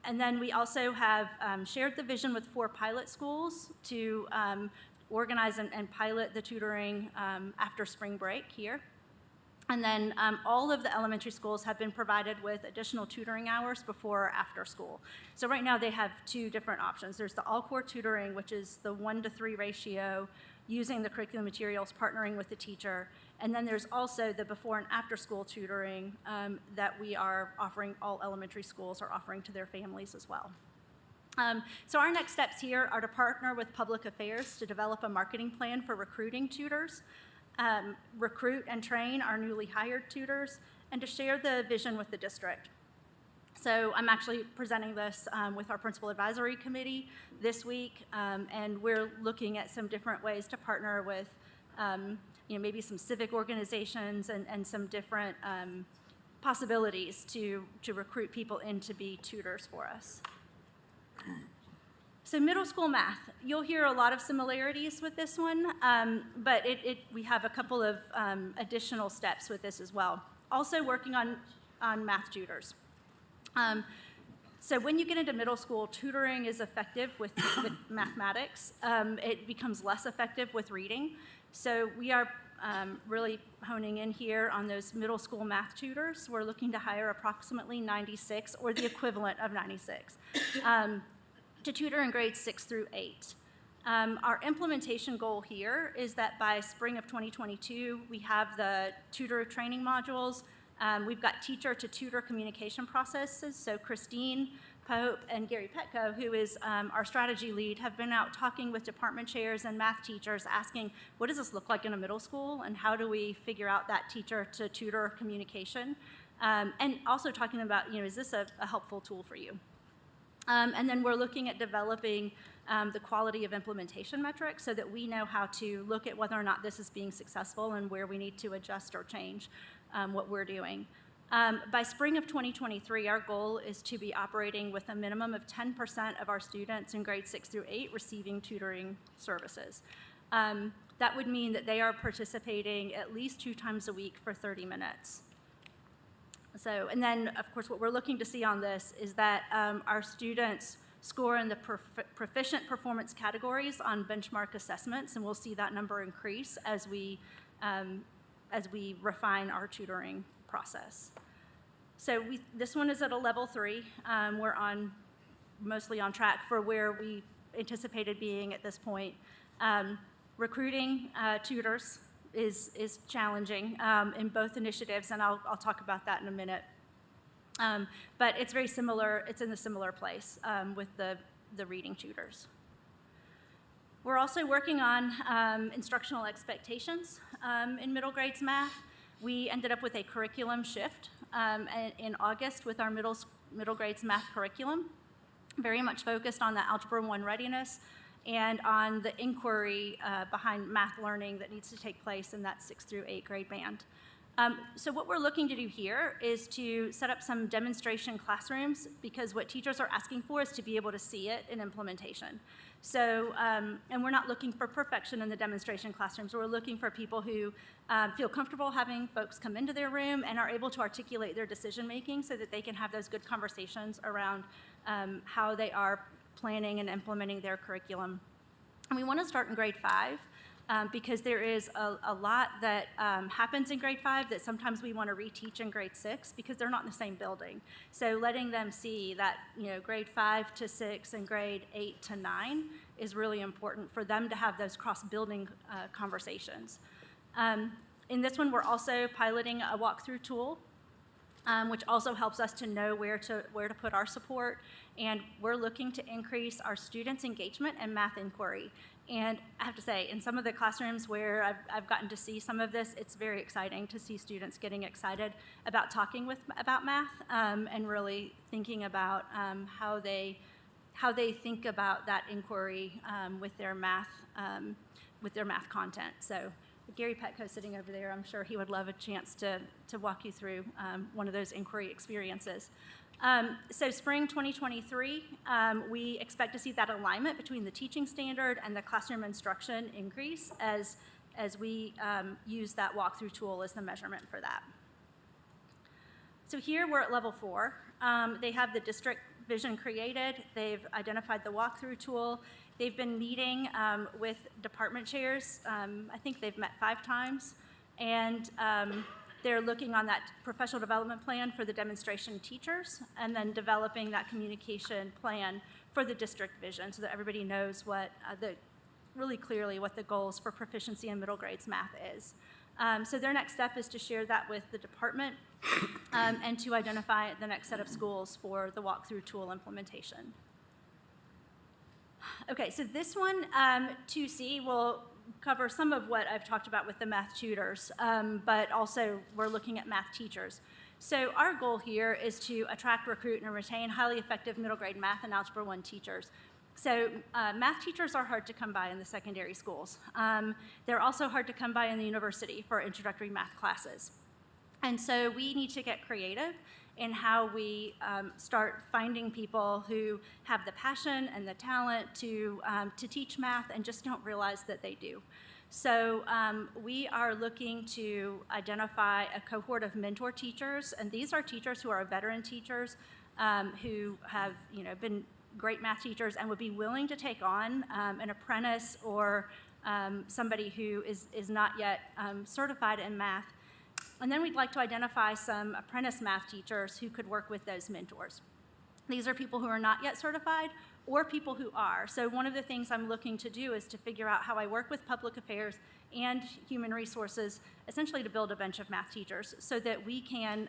then we also have shared the vision with 4 pilot schools to organize and pilot the tutoring after spring break here. And then all of the elementary schools have been provided with additional tutoring hours before or after school. So right now they have 2 different options. There's the all-core tutoring, which is the 1-to-3 ratio, using the curriculum materials, partnering with the teacher. And then there's also the before and after school tutoring that we are offering, all elementary schools are offering to their families as well. So our next steps here are to partner with public affairs to develop a marketing plan for recruiting tutors, recruit and train our newly hired tutors, and to share the vision with the district. So I'm actually presenting this with our Principal Advisory Committee this week, and we're looking at some different ways to partner with, maybe some civic organizations and some different possibilities to recruit people in to be tutors for us. So middle school math, you'll hear a lot of similarities with this one, but we have a couple of additional steps with this as well. Also working on math tutors. So when you get into middle school, tutoring is effective with mathematics. It becomes less effective with reading. So we are really honing in here on those middle school math tutors. We're looking to hire approximately 96 or the equivalent of 96 to tutor in grades 6 through 8. Our implementation goal here is that by spring of 2022, we have the tutor training modules. We've got teacher-to-tutor communication processes. So Christine Pope and Gary Petco, who is our strategy lead, have been out talking with department chairs and math teachers asking, what does this look like in a middle school, and how do we figure out that teacher-to-tutor communication? And also talking about, is this a helpful tool for you? And then we're looking at developing the quality of implementation metrics so that we know how to look at whether or not this is being successful and where we need to adjust or change what we're doing. By spring of 2023, our goal is to be operating with a minimum of 10% of our students in grades 6 through 8 receiving tutoring services. That would mean that they are participating at least 2 times a week for 30 minutes. So, and then, of course, what we're looking to see on this is that our students score in the proficient performance categories on benchmark assessments, and we'll see that number increase as we refine our tutoring process. So this one is at a level 3. We're mostly on track for where we anticipated being at this point. Recruiting tutors is challenging in both initiatives, and I'll talk about that in a minute. But it's very similar, it's in a similar place with the reading tutors. We're also working on instructional expectations in middle grades math. We ended up with a curriculum shift in August with our middle grades math curriculum. very much focused on the Algebra 1 readiness and on the inquiry behind math learning that needs to take place in that 6th through 8th grade band. So what we're looking to do here is to set up some demonstration classrooms, because what teachers are asking for is to be able to see it in implementation. So, and we're not looking for perfection in the demonstration classrooms. We're looking for people who feel comfortable having folks come into their room and are able to articulate their decision-making so that they can have those good conversations around how they are planning and implementing their curriculum. And we want to start in grade 5. Because there is a lot that happens in grade 5 that sometimes we want to reteach in grade 6 because they're not in the same building. So letting them see that, grade 5 to 6 and grade 8 to 9 is really important for them to have those cross-building conversations. In this one, we're also piloting a walkthrough tool, which also helps us to know where to put our support. And we're looking to increase our students' engagement and math inquiry. And I have to say, in some of the classrooms where I've gotten to see some of this, it's very exciting to see students getting excited about talking about math and really thinking about how they think about that inquiry with their math content. So Gary Petco sitting over there, I'm sure he would love a chance to walk you through one of those inquiry experiences. So spring 2023, we expect to see that alignment between the teaching standard and the classroom instruction increase as we use that walkthrough tool as the measurement for that. So here we're at level 4. They have the district vision created. They've identified the walkthrough tool. They've been meeting with department chairs. I think they've met 5 times. And they're looking on that professional development plan for the demonstration teachers and then developing that communication plan for the district vision so that everybody knows what really clearly what the goals for proficiency in middle grades math is. So their next step is to share that with the department and to identify the next set of schools for the walkthrough tool implementation. Okay, so this one, 2C, will cover some of what I've talked about with the math tutors, but also we're looking at math teachers. So our goal here is to attract, recruit, and retain highly effective middle grade math and Algebra 1 teachers. So math teachers are hard to come by in the secondary schools. They're also hard to come by in the university for introductory math classes. And so we need to get creative in how we start finding people who have the passion and the talent to teach math and just don't realize that they do. So we are looking to identify a cohort of mentor teachers, and these are teachers who are veteran teachers who have been great math teachers and would be willing to take on an apprentice or somebody who is not yet certified in math. And then we'd like to identify some apprentice math teachers who could work with those mentors. These are people who are not yet certified or people who are. So one of the things I'm looking to do is to figure out how I work with public affairs and human resources, essentially to build a bench of math teachers so that we can,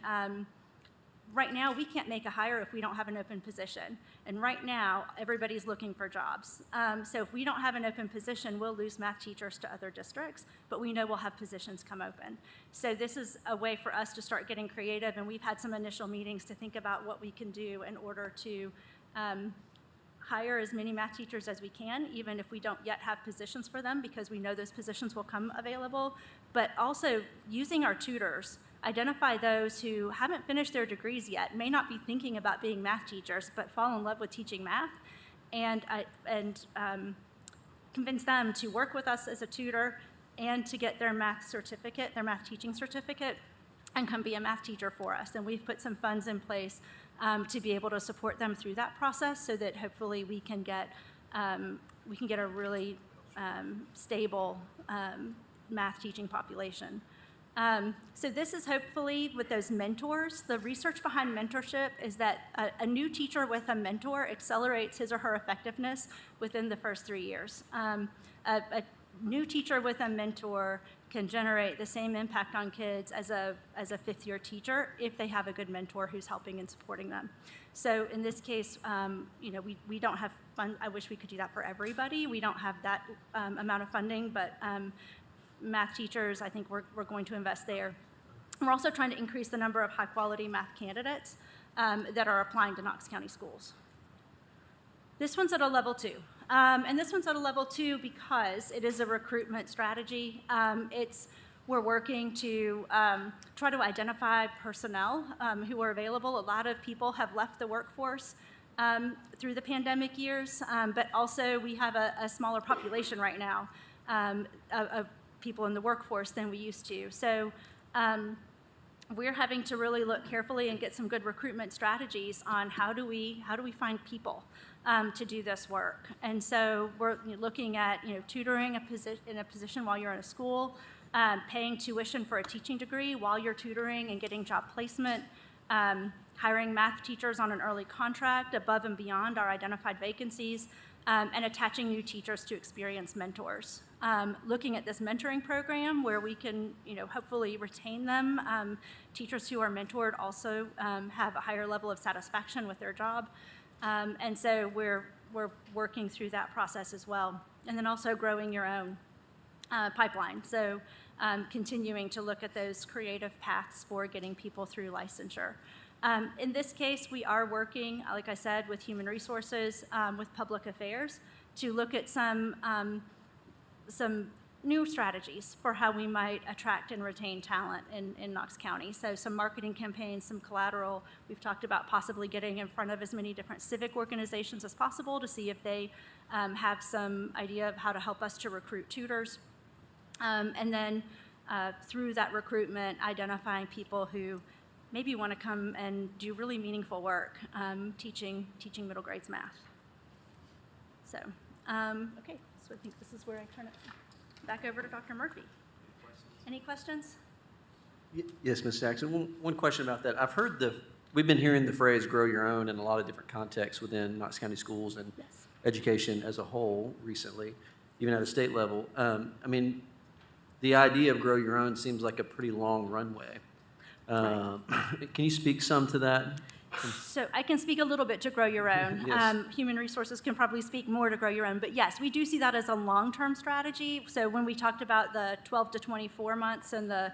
right now we can't make a hire if we don't have an open position. And right now, everybody's looking for jobs. So if we don't have an open position, we'll lose math teachers to other districts, but we know we'll have positions come open. So this is a way for us to start getting creative, and we've had some initial meetings to think about what we can do in order to hire as many math teachers as we can, even if we don't yet have positions for them, because we know those positions will come available, but also using our tutors. Identify those who haven't finished their degrees yet, may not be thinking about being math teachers, but fall in love with teaching math, and convince them to work with us as a tutor and to get their math certificate, their math teaching certificate, and come be a math teacher for us. And we've put some funds in place to be able to support them through that process so that hopefully we can get a really stable math teaching population. So this is hopefully with those mentors. The research behind mentorship is that a new teacher with a mentor accelerates his or her effectiveness within the first 3 years. A new teacher with a mentor can generate the same impact on kids as a 5th-year teacher if they have a good mentor who's helping and supporting them. So in this case, we don't have fund. I wish we could do that for everybody. We don't have that amount of funding, but math teachers, I think we're going to invest there. We're also trying to increase the number of high-quality math candidates that are applying to Knox County schools. This one's at a level 2. And this one's at a level 2 because it is a recruitment strategy. We're working to try to identify personnel who are available. A lot of people have left the workforce through the pandemic years, but also we have a smaller population right now of people in the workforce than we used to. So we're having to really look carefully and get some good recruitment strategies on how do we find people to do this work. And so we're looking at tutoring in a position while you're in a school, paying tuition for a teaching degree while you're tutoring and getting job placement, hiring math teachers on an early contract above and beyond our identified vacancies, and attaching new teachers to experienced mentors. Looking at this mentoring program where we can, hopefully retain them. Teachers who are mentored also have a higher level of satisfaction with their job. And so we're working through that process as well. And then also growing your own pipeline. So continuing to look at those creative paths for getting people through licensure. In this case, we are working, like I said, with human resources, with public affairs, to look at some new strategies for how we might attract and retain talent in Knox County. So some marketing campaigns, some collateral. We've talked about possibly getting in front of as many different civic organizations as possible to see if they have some idea of how to help us to recruit tutors. And then through that recruitment, identifying people who maybe want to come and do really meaningful work teaching middle grades math. So, okay, so I think this is where I turn it back over to Dr. Murphy. Any questions? Yes, Ms. Jackson. One question about that. I've heard we've been hearing the phrase grow your own in a lot of different contexts within Knox County schools and Yes. education as a whole recently, even at a state level. The idea of grow your own seems like a pretty long runway. Can you speak some to that? So I can speak a little bit to grow your own. Yes. Human resources can probably speak more to grow your own. But yes, we do see that as a long-term strategy. So when we talked about the 12 to 24 months and then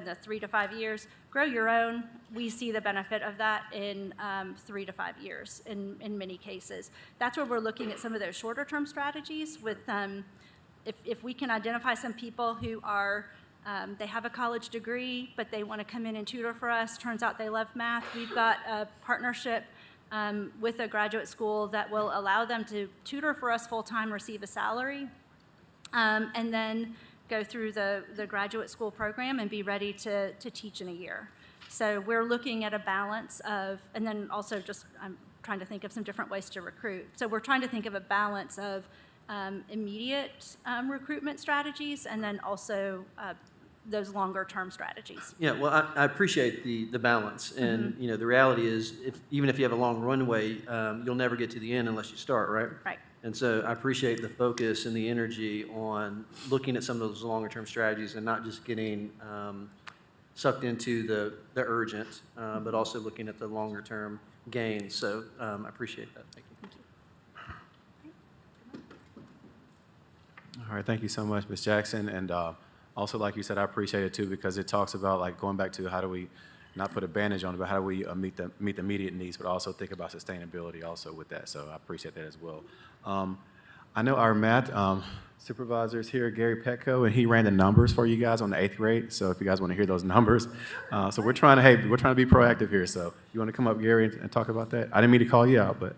the 3 to 5 years, grow your own, we see the benefit of that in 3 to 5 years in many cases. That's where we're looking at some of those shorter-term strategies with if we can identify some people who are they have a college degree, but they want to come in and tutor for us. Turns out they love math. We've got a partnership with a graduate school that will allow them to tutor for us full-time, receive a salary, and then go through the graduate school program and be ready to teach in a year. So we're looking at a balance of, and then also just I'm trying to think of some different ways to recruit. So we're trying to think of a balance of immediate recruitment strategies and then also those longer-term strategies. Yeah, well, I appreciate the balance, and the reality is, even if you have a long runway, you'll never get to the end unless you start, right? Right. And so I appreciate the focus and the energy on looking at some of those longer-term strategies and not just getting sucked into the urgent, but also looking at the longer-term gains. So I appreciate that. Thank you. All right, thank you so much, Ms. Jackson. And also, like you said, I appreciate it too because it talks about like going back to how do we not put a bandage on it, but how do we meet the immediate needs, but also think about sustainability also with that. So I appreciate that as well. I know our math supervisor is here, Gary Petco, and he ran the numbers for you guys on the 8th grade. So if you guys want to hear those numbers, so we're trying to be proactive here. So you want to come up, Gary, and talk about that? I didn't mean to call you out, but.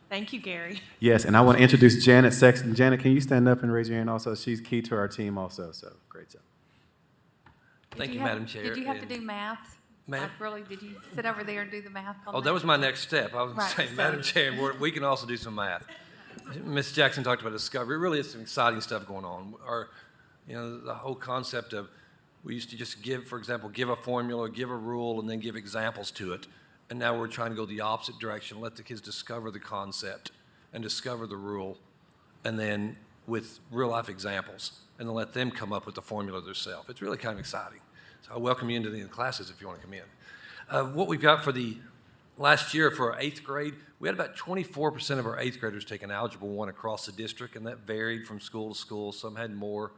Thank you, Gary. Yes, and I want to introduce Janet Sexton. Janet, can you stand up and raise your hand also? She's key to our team also, so great job. Thank you, Madam Chair. Did you have to do math? Ma'am? Like really, did you sit over there and do the math? Oh, that was my next step. I was Right, saying, so- Madam Chair, we can also do some math. Ms. Jackson talked about discovery. It really is some exciting stuff going on. The whole concept of, we used to just give a formula, give a rule, and then give examples to it. And now we're trying to go the opposite direction, let the kids discover the concept and discover the rule, and then with real-life examples, and then let them come up with the formula themselves. It's really kind of exciting. So I welcome you into the classes if you want to come in. What we've got for the last year for our 8th grade, we had about 24% of our 8th graders taking Algebra 1 across the district, and that varied from school to school. Some had more,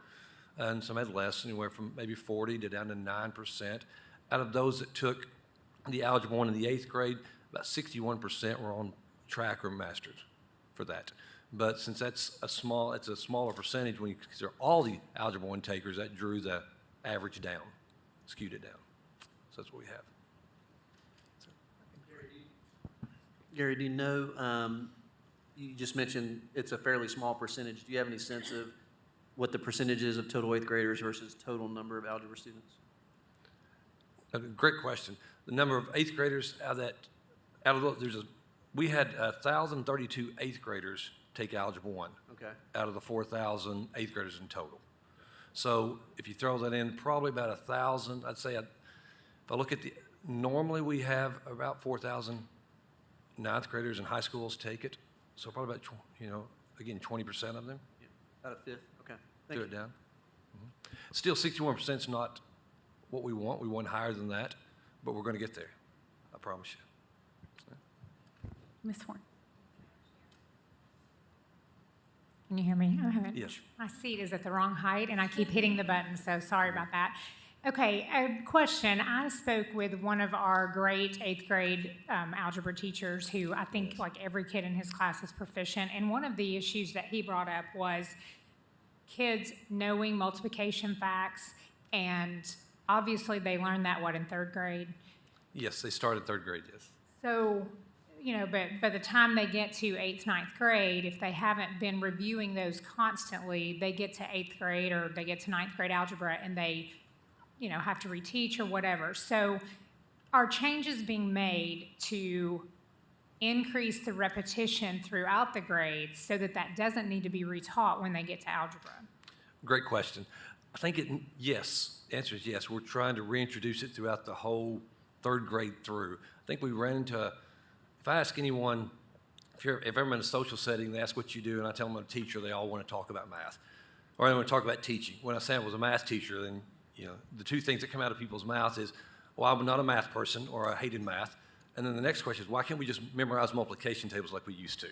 and some had less, anywhere from maybe 40 to down to 9%. Out of those that took the Algebra 1 in the 8th grade, about 61% were on track or mastered for that. But since it's a smaller percentage when you consider all the Algebra 1 takers, that drew the average down, skewed it down. So that's what we have. Gary, do you know, you just mentioned it's a fairly small percentage. Do you have any sense of what the percentage is of total eighth graders versus total number of algebra students? Great question. The number of eighth graders we had 1,032 eighth graders take Algebra 1. Okay. Out of the 4,000 eighth graders in total. So if you throw that in, probably about 1,000, I'd say, if I look at normally we have about 4,000 ninth graders in high schools take it. So probably about, again, 20% of them. Yeah. About a fifth. Okay. Do it down. Still, 61% is not what we want. We want higher than that, but we're going to get there. I promise you. Ms. Horn. Can you hear me? I haven't. Yes. My seat is at the wrong height, and I keep hitting the button, so sorry about that. Okay, a question. I spoke with one of our great eighth grade algebra teachers who I think like every kid in his class is proficient, and one of the issues that he brought up was kids knowing multiplication facts, and obviously they learned that, in third grade? Yes, they started third grade, yes. So, but by the time they get to 8th, 9th grade, if they haven't been reviewing those constantly, they get to 8th grade or they get to 9th grade algebra and they, have to reteach or whatever. So are changes being made to increase the repetition throughout the grades so that doesn't need to be retaught when they get to algebra? Great question. I think yes. The answer is yes. We're trying to reintroduce it throughout the whole third grade through. I think we ran into, if I ask anyone, if I'm in a social setting, they ask what you do, and I tell them I'm a teacher, they all want to talk about math. Or they want to talk about teaching. When I say I was a math teacher, then, the two things that come out of people's mouths is, well, I'm not a math person, or I hated math. And then the next question is, why can't we just memorize multiplication tables like we used to?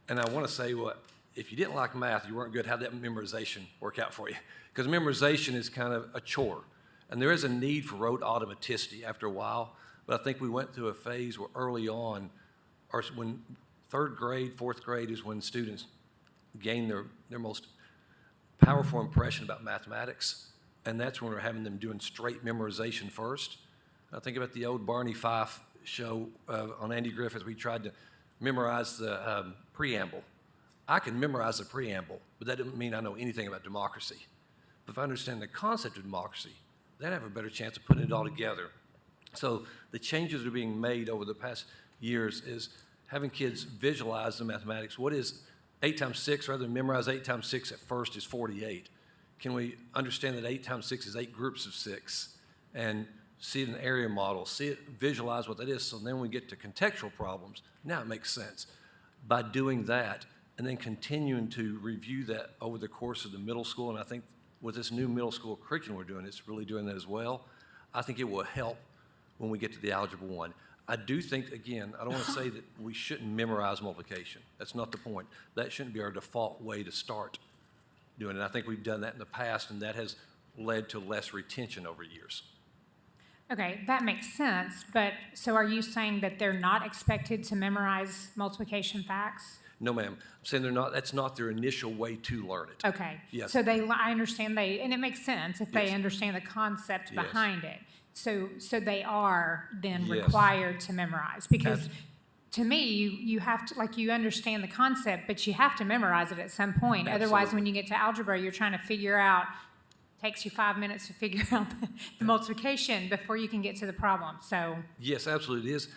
And I want to say, well, if you didn't like math, you weren't good, how'd that memorization work out for you? Because memorization is kind of a chore. And there is a need for rote automaticity after a while, but I think we went through a phase where early on, or when third grade, fourth grade is when students gain their most powerful impression about mathematics, and that's when we're having them doing straight memorization first. I think about the old Barney Fife show on Andy Griffith. We tried to memorize the preamble. I can memorize the preamble, but that doesn't mean I know anything about democracy. But if I understand the concept of democracy, then I have a better chance of putting it all together. So the changes that are being made over the past years is having kids visualize the mathematics. What is 8 times 6, rather than memorize 8 times 6 at first is 48. Can we understand that 8 times 6 is 8 groups of 6 and see it in an area model, see it, visualize what that is, so then when we get to contextual problems, now it makes sense. By doing that and then continuing to review that over the course of the middle school, and I think with this new middle school curriculum we're doing, it's really doing that as well. I think it will help when we get to the Algebra 1. I do think, again, I don't want to say that we shouldn't memorize multiplication. That's not the point. That shouldn't be our default way to start doing it. I think we've done that in the past, and that has led to less retention over years. Okay, that makes sense, but so are you saying that they're not expected to memorize multiplication facts? No, ma'am. I'm saying that's not their initial way to learn it. Okay. Yes. So I understand and it makes sense if they Yes. understand the concept Yes. behind it. So they are then Yes. required to memorize because Abs- to me, you have to, you understand the concept, but you have to memorize it at some point. Otherwise, when you get to algebra, you're trying to figure out, takes you 5 minutes to figure out the multiplication before you can get to the problem. So, Yes, absolutely it is.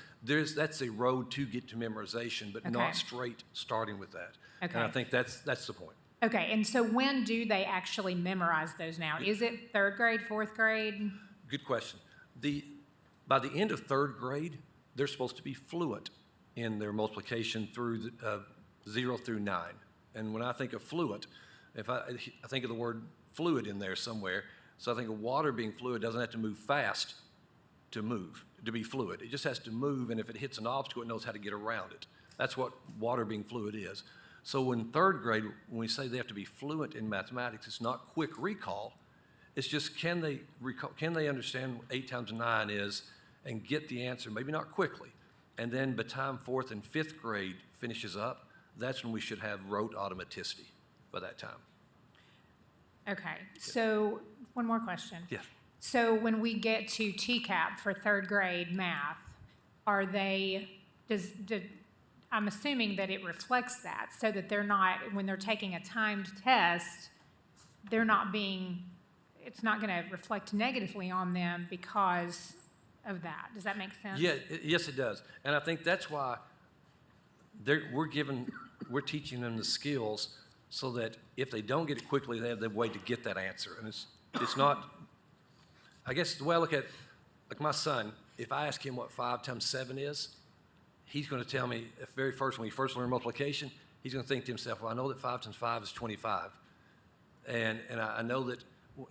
That's a road to get to memorization, but Okay. not straight starting with that. And I Okay. think that's the point. okay, and so when do they actually memorize those now? Is it third grade, fourth grade? Good question. By the end of third grade, they're supposed to be fluent in their multiplication through 0 through 9. And when I think of fluent, if I think of the word fluid in there somewhere, so I think of water being fluid doesn't have to move fast to be fluid. It just has to move, and if it hits an obstacle, it knows how to get around it. That's what water being fluid is. So in third grade, when we say they have to be fluent in mathematics, it's not quick recall. It's just can they understand what 8 times 9 is and get the answer, maybe not quickly. And then by the time 4th and 5th grade finishes up, that's when we should have rote automaticity by that time. Okay, so one more question. Yes. So when we get to TCAP for 3rd grade math, are they, I'm assuming that it reflects that, so that they're not, when they're taking a timed test, they're not being, it's not going to reflect negatively on them because of that. Does that make sense? Yeah, yes, it does. And I think that's why we're teaching them the skills so that if they don't get it quickly, they have the way to get that answer. And it's not, I guess the way I look at, like my son, if I ask him what 5 times 7 is, he's going to tell me, when he first learned multiplication, he's going to think to himself, well, I know that 5 times 5 is 25. And I know that,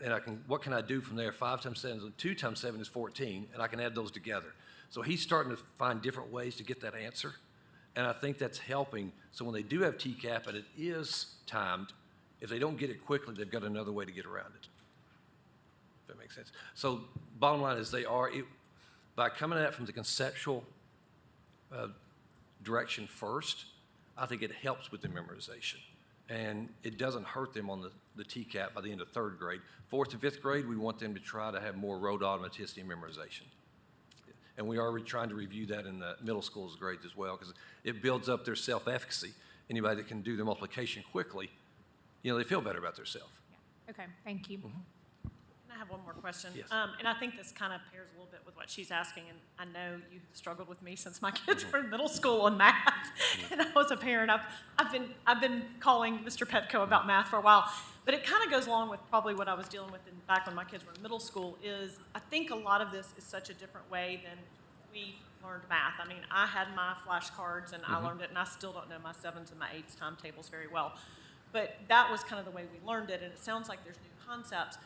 and what can I do from there? 5 times 7 is 2 times 7 is 14, and I can add those together. So he's starting to find different ways to get that answer. And I think that's helping. So when they do have TCAP and it is timed, if they don't get it quickly, they've got another way to get around it. If that makes sense. So bottom line is by coming at it from the conceptual direction first, I think it helps with the memorization. And it doesn't hurt them on the TCAP by the end of 3rd grade. 4th and 5th grade, we want them to try to have more rote automaticity and memorization. And we are trying to review that in the middle school's grades as well, because it builds up their self-efficacy. Anybody that can do their multiplication quickly, they feel better about themselves. Yeah. Okay, thank you. I have one more question. Yes. And I think this kind of pairs a little bit with what she's asking, and I know you've struggled with me since my kids were in middle school on math, and I was a parent. I've been calling Mr. Petco about math for a while, but it kind of goes along with probably what I was dealing with back when my kids were in middle school. Is I think a lot of this is such a different way than we learned math. I mean, I had my flashcards and I learned it, and I still don't know my 7s and my 8s timetables very well, but that was kind of the way we learned it, and it sounds like there's new concepts.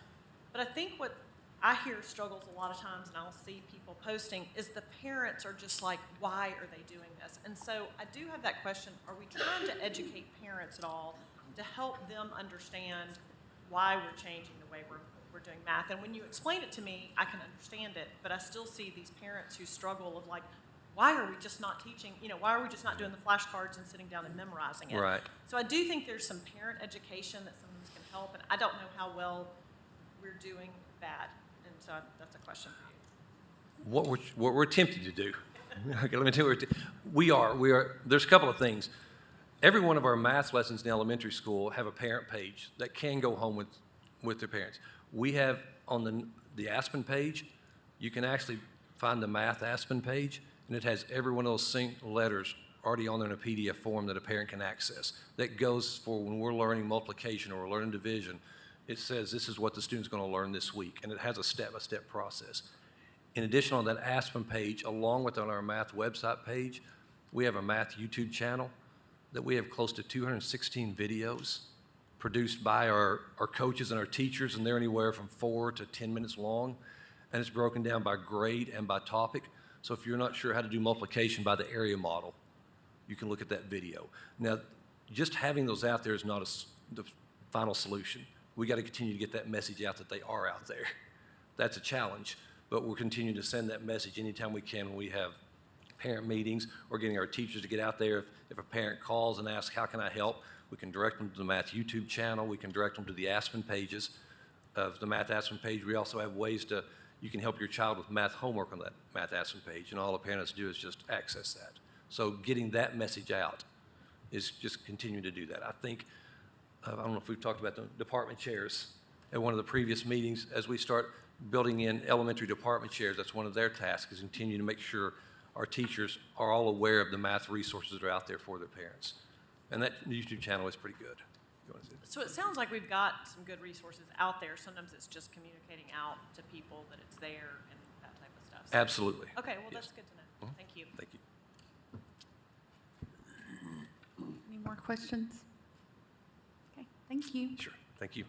But I think what I hear struggles a lot of times, and I'll see people posting, is the parents are just like, why are they doing this? And so I do have that question, are we trying to educate parents at all to help them understand why we're changing the way we're doing math? And when you explain it to me, I can understand it, but I still see these parents who struggle of like, why are we just not teaching, why are we just not doing the flashcards and sitting down and memorizing it? Right. So I do think there's some parent education that sometimes can help, and I don't know how well we're doing that, and so that's a question for you. What we're attempting to do. Okay, let me tell you, we are. There's a couple of things. Every one of our math lessons in elementary school have a parent page that can go home with their parents. We have on the Aspen page, you can actually find the math Aspen page, and it has every one of those synced letters already on there in a PDF form that a parent can access. That goes for when we're learning multiplication or we're learning division. It says this is what the student's going to learn this week, and it has a step-by-step process. In addition, on that Aspen page, along with on our math website page, we have a math YouTube channel that we have close to 216 videos produced by our coaches and our teachers, and they're anywhere from 4 to 10 minutes long, and it's broken down by grade and by topic. So if you're not sure how to do multiplication by the area model, you can look at that video. Now, just having those out there is not the final solution. We got to continue to get that message out that they are out there. That's a challenge, but we'll continue to send that message anytime we can when we have parent meetings or getting our teachers to get out there. If a parent calls and asks, how can I help? We can direct them to the Math YouTube channel. We can direct them to the Aspen pages of the Math Aspen page. We also have ways you can help your child with math homework on that Math Aspen page, and all the parents do is just access that. So getting that message out is just continuing to do that. I think, I don't know if we've talked about the department chairs at one of the previous meetings. As we start building in elementary department chairs, that's one of their tasks, is continue to make sure our teachers are all aware of the math resources that are out there for their parents. And that YouTube channel is pretty good. You want to say that? So it sounds like we've got some good resources out there. Sometimes it's just communicating out to people that it's there and that type of stuff. So- Absolutely. Okay, well, Yes. that's good to know. Thank you. Thank you. Any more questions? Okay, thank you. Sure. Thank you.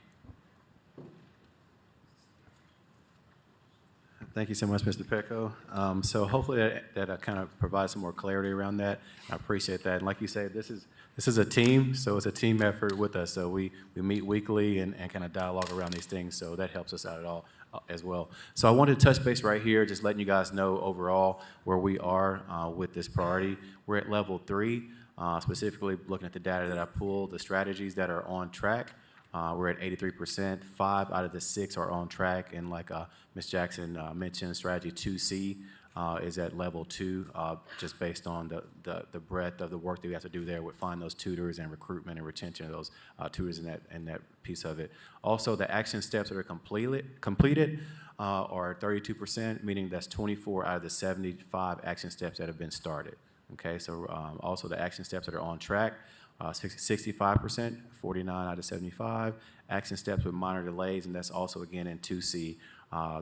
Thank you so much, Mr. Pecco. So hopefully that kind of provides some more clarity around that. I appreciate that. And like you said, this is a team, so it's a team effort with us. So we meet weekly and kind of dialogue around these things, so that helps us out at all as well. So I wanted to touch base right here, just letting you guys know overall where we are with this priority. We're at level 3, specifically looking at the data that I pulled, the strategies that are on track. We're at 83%. 5 out of the 6 are on track, and like Ms. Jackson mentioned, strategy 2C is at level 2, just based on the breadth of the work that we have to do there with finding those tutors and recruitment and retention of those tutors in that piece of it. Also, the action steps that are completed are 32%, meaning that's 24 out of the 75 action steps that have been started. Okay, so also the action steps that are on track, 65%, 49 out of 75. Action steps with minor delays, and that's also again in 2C.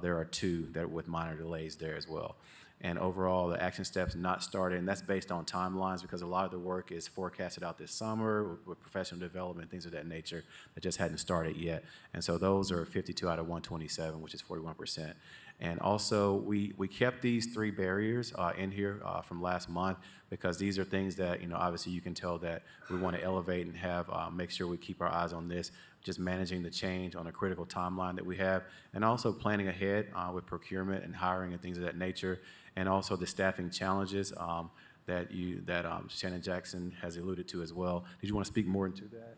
There are 2 that are with minor delays there as well. And overall, the action steps not started, and that's based on timelines because a lot of the work is forecasted out this summer with professional development, things of that nature that just hadn't started yet. And so those are 52 out of 127, which is 41%. And also, we kept these 3 barriers in here from last month because these are things that, obviously you can tell that we want to elevate and have, make sure we keep our eyes on this, just managing the change on a critical timeline that we have, and also planning ahead with procurement and hiring and things of that nature, and also the staffing challenges that Shannon Jackson has alluded to as well. Did you want to speak more into that?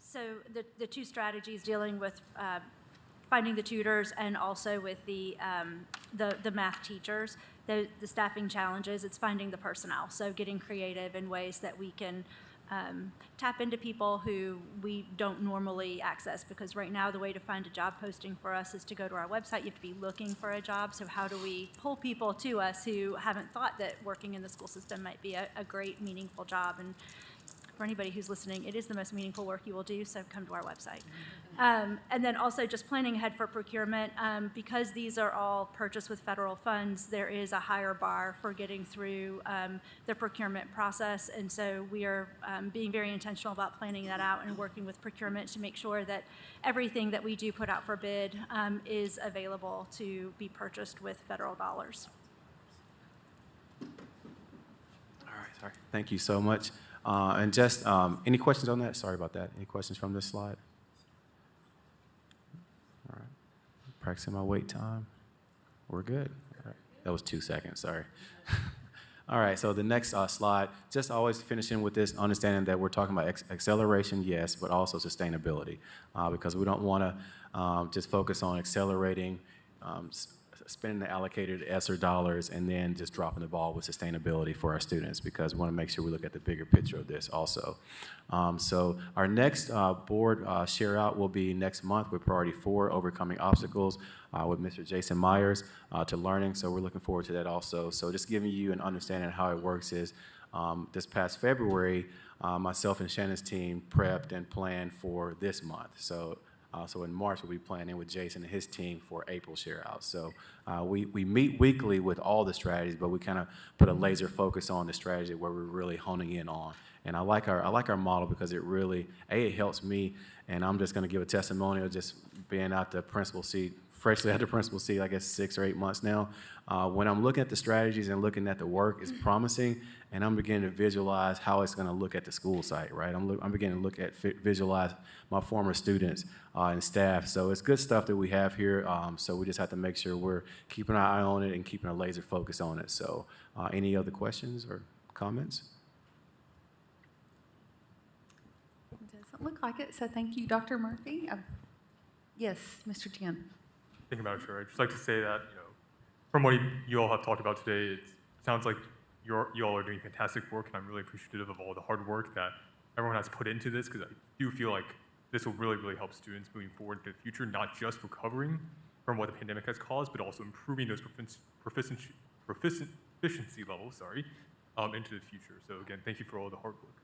So the 2 strategies dealing with finding the tutors and also with the math teachers, the staffing challenges, it's finding the personnel. So getting creative in ways that we can tap into people who we don't normally access, because right now the way to find a job posting for us is to go to our website. You have to be looking for a job. So how do we pull people to us who haven't thought that working in the school system might be a great, meaningful job? And for anybody who's listening, it is the most meaningful work you will do, so come to our website. And then also just planning ahead for procurement. Because these are all purchased with federal funds, there is a higher bar for getting through the procurement process. And so we are being very intentional about planning that out and working with procurement to make sure that everything that we do put out for bid is available to be purchased with federal dollars. All right, sorry. Thank you so much. And just any questions on that? Sorry about that. Any questions from this slide? All right. Practicing my wait time. We're good. All right. That was 2 seconds. Sorry. All right. So the next slide, just always finishing with this understanding that we're talking about acceleration, yes, but also sustainability, because we don't want to just focus on accelerating, spending the allocated ESSER dollars and then just dropping the ball with sustainability for our students, because we want to make sure we look at the bigger picture of this also. So our next board share out will be next month with priority 4, overcoming obstacles, with Mr. Jason Myers to learning. So we're looking forward to that also. So just giving you an understanding of how it works is this past February, myself and Shannon's team prepped and planned for this month. So in March, we'll be planning with Jason and his team for April share out. So we meet weekly with all the strategies, but we kind of put a laser focus on the strategy where we're really honing in on. And I like our model because it really, it helps me, and I'm just going to give a testimonial just being out the principal seat, freshly out the principal seat, I guess 6 or 8 months now. When I'm looking at the strategies and looking at the work, it's promising, and I'm beginning to visualize how it's going to look at the school site, right? I'm beginning to look at, visualize my former students and staff. So it's good stuff that we have here. So we just have to make sure we're keeping our eye on it and keeping a laser focus on it. So any other questions or comments? Doesn't look like it, so thank you, Dr. Murphy. Yes, Mr. Chen. Thank you, Madam Chair. I'd just like to say that, from what you all have talked about today, it sounds like you all are doing fantastic work, and I'm really appreciative of all the hard work that everyone has put into this, because I do feel like this will really, really help students moving forward into the future, not just recovering from what the pandemic has caused, but also improving those proficiency levels, into the future. So again, thank you for all the hard work.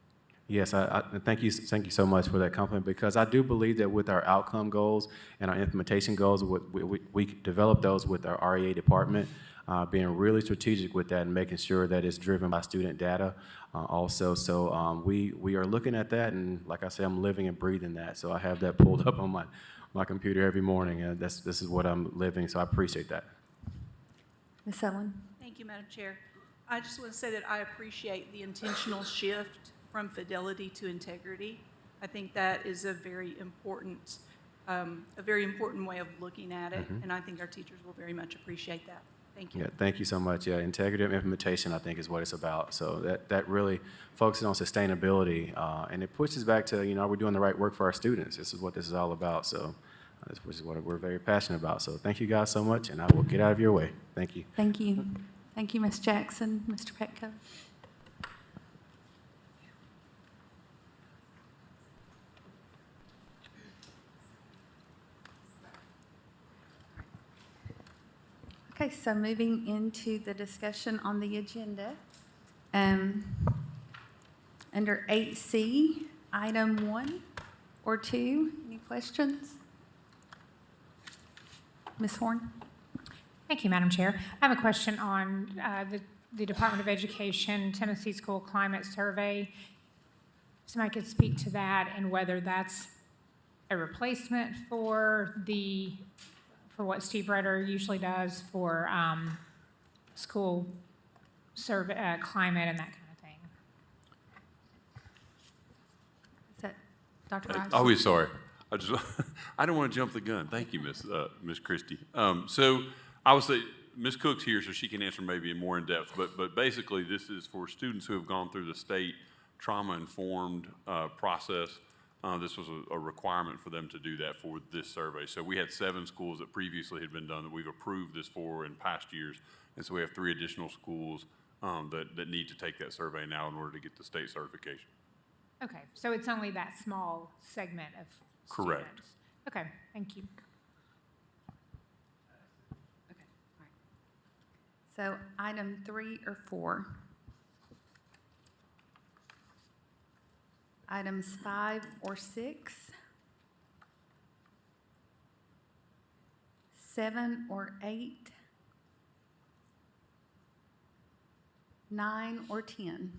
Yes, I thank you so much for that compliment, because I do believe that with our outcome goals and our implementation goals, we develop those with our REA department. being really strategic with that and making sure that it's driven by student data also. So we are looking at that, and like I said, I'm living and breathing that. So I have that pulled up on my computer every morning, and this is what I'm living, so I appreciate that. Ms. Owen? Thank you, Madam Chair. I just want to say that I appreciate the intentional shift from fidelity to integrity. I think that is a very important way of looking at it, and I think our teachers will very much appreciate that. Thank you. Yeah, thank you so much. Yeah, integrity of implementation, I think, is what it's about. So that really focuses on sustainability, and it pushes back to, are we doing the right work for our students? This is what this is all about. So this is what we're very passionate about. So thank you guys so much, and I will get out of your way. Thank you. Thank you. Thank you, Ms. Jackson. Mr. Petco? Okay, so moving into the discussion on the agenda. Under 8C, item 1 or 2, any questions? Ms. Horn? Thank you, Madam Chair. I have a question on the Department of Education Tennessee School Climate Survey. Somebody could speak to that and whether that's a replacement for what Steve Rutter usually does for school survey, climate and that kind of thing. Is that Dr. Rice? Oh, sorry. I don't want to jump the gun. Thank you, Miss Christie. So I would say Ms. Cook's here, so she can answer maybe more in depth. But basically, this is for students who have gone through the state trauma-informed process. This was a requirement for them to do that for this survey. So we had 7 schools that previously had been done that we've approved this for in past years, and so we have 3 additional schools that need to take that survey now in order to get the state certification. Okay, so it's only that small segment of Correct. students. Okay, thank you. Okay, all right. So item 3 or 4? Items 5 or 6? 7 or 8? 9 or 10?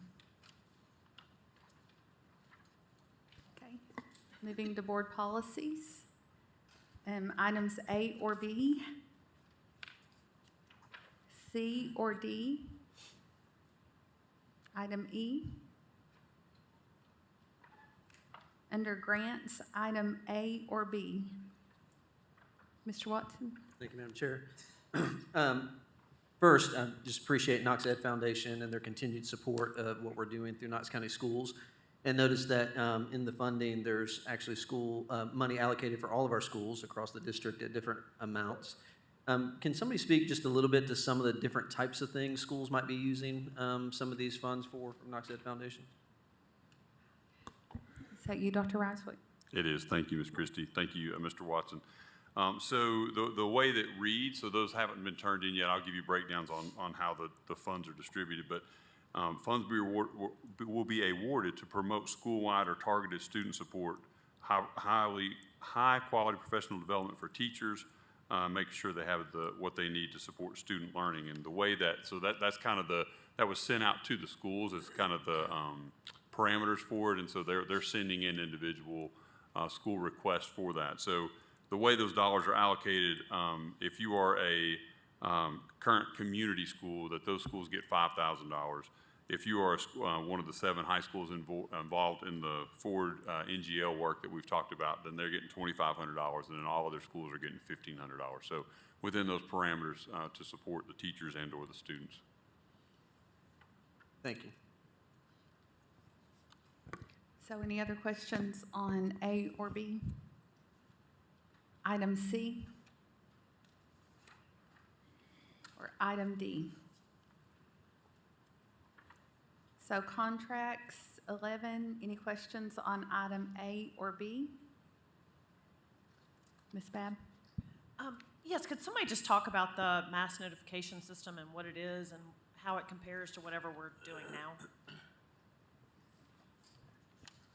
Okay, moving to board policies. Items A or B? C or D? Item E? Under grants, item A or B? Mr. Watson? Thank you, Madam Chair. First, I just appreciate Knox Ed Foundation and their continued support of what we're doing through Knox County Schools. And notice that in the funding, there's actually school money allocated for all of our schools across the district at different amounts. Can somebody speak just a little bit to some of the different types of things schools might be using some of these funds for from Knox Ed Foundation? Is that you, Dr. Riswick? It is. Thank you, Ms. Christie. Thank you, Mr. Watson. So the way that reads, so those haven't been turned in yet. I'll give you breakdowns on how the funds are distributed, but funds will be awarded to promote school-wide or targeted student support, high-quality professional development for teachers, making sure they have what they need to support student learning. And the way that's kind of that was sent out to the schools as kind of the parameters for it, and so they're sending in individual school requests for that. So the way those dollars are allocated, if you are a current community school, that those schools get $5,000. If you are one of the 7 high schools involved in the Ford NGL work that we've talked about, then they're getting $2,500, and then all other schools are getting $1,500. So within those parameters to support the teachers and or the students. Thank you. So any other questions on A or B? Item C? Or item D? So contracts, 11, any questions on item A or B? Ms. Babb? Yes, could somebody just talk about the mass notification system and what it is and how it compares to whatever we're doing now?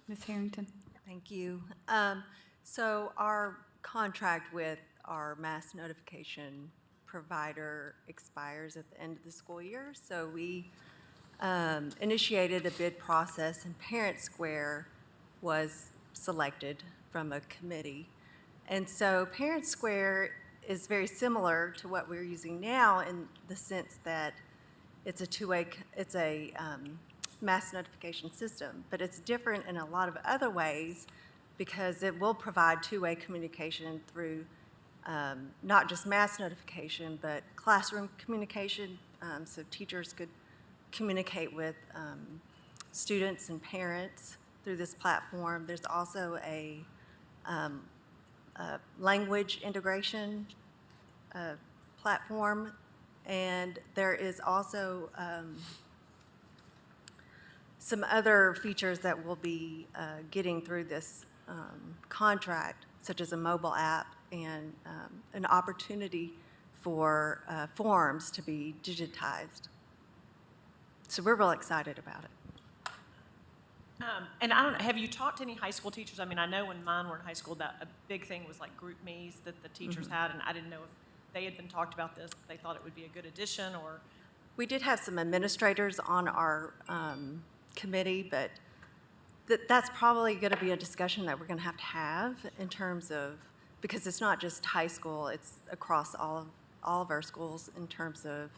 Ms. Harrington? Thank you. So our contract with our mass notification provider expires at the end of the school year. So we initiated a bid process, and Parent Square was selected from a committee. And so Parent Square is very similar to what we're using now in the sense that it's a two-way, it's a mass notification system, but it's different in a lot of other ways because it will provide two-way communication through not just mass notification, but classroom communication, so teachers could communicate with students and parents through this platform. There's also a language integration platform, and there is also some other features that we'll be getting through this contract, such as a mobile app and an opportunity for forms to be digitized. So we're real excited about it. And I don't know, have you talked to any high school teachers? I mean, I know when mine were in high school, that a big thing was like group me's that the teachers had, and I didn't know if they had been talked about this, if they thought it would be a good addition, or? We did have some administrators on our committee, but that's probably going to be a discussion that we're going to have in terms of, because it's not just high school, it's across all of our schools in terms of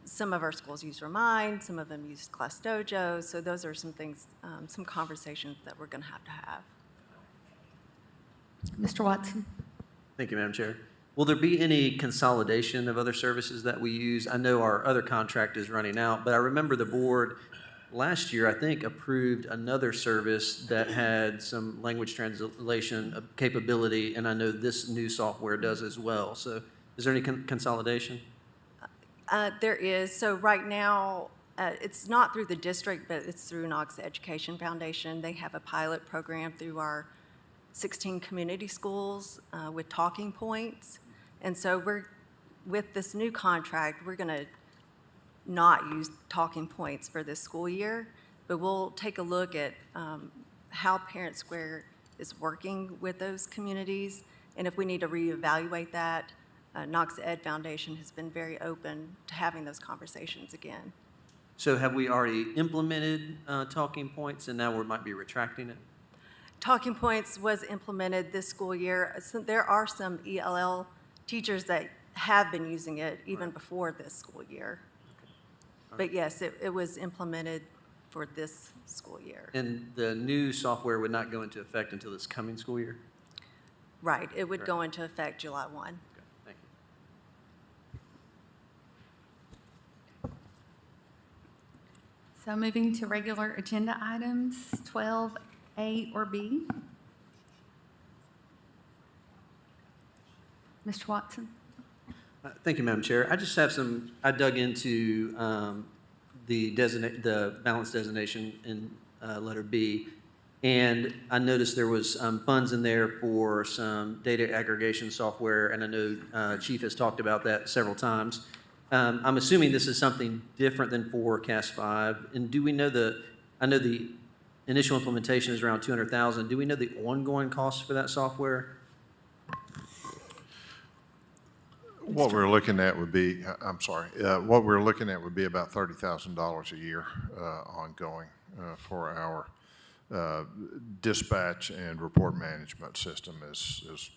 some of our schools use Remind, some of them use Class Dojo, so those are some things, some conversations that we're going to have. Mr. Watson? Thank you, Madam Chair. Will there be any consolidation of other services that we use? I know our other contract is running out, but I remember the board last year, I think, approved another service that had some language translation capability, and I know this new software does as well. So is there any consolidation? There is. So right now, it's not through the district, but it's through Knox Education Foundation. They have a pilot program through our 16 community schools with talking points. And so with this new contract, we're going to not use talking points for this school year, but we'll take a look at how Parent Square is working with those communities. And if we need to reevaluate that, Knox Ed Foundation has been very open to having those conversations again. So have we already implemented talking points and now we might be retracting it? Talking Points was implemented this school year. So there are some ELL teachers that have been using it even before this school year. But yes, it was implemented for this school year. And the new software would not go into effect until this coming school year? Right, it would go into effect July 1. Okay, thank you. So moving to regular agenda items, 12A or B. Mr. Watson? Thank you, Madam Chair. I just have I dug into the balance designation in letter B, and I noticed there was funds in there for some data aggregation software, and I know Chief has talked about that several times. I'm assuming this is something different than for CAS 5, and do we know I know the initial implementation is around $200,000. Do we know the ongoing costs for that software? What we're looking at would be, what we're looking at would be about $30,000 a year ongoing for our dispatch and report management system is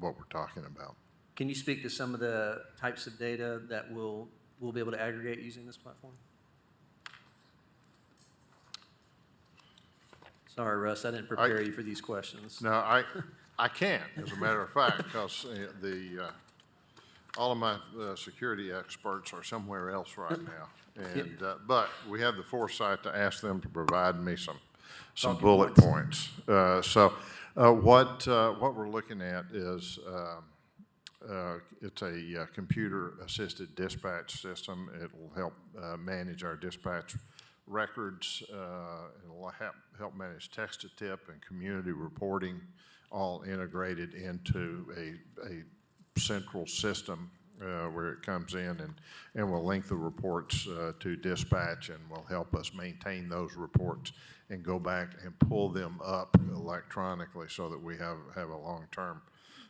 what we're talking about. Can you speak to some of the types of data that we'll be able to aggregate using this platform? Sorry, Russ, I didn't prepare you for these questions. No, I can't, as a matter of fact, because all of my security experts are somewhere else right now. And, but we have the foresight to ask them to provide me some bullet points. What we're looking at is it's a computer-assisted dispatch system. It will help manage our dispatch records. It'll help manage text-to-tip and community reporting, all integrated into a central system where it comes in and will link the reports to dispatch and will help us maintain those reports and go back and pull them up electronically so that we have a long-term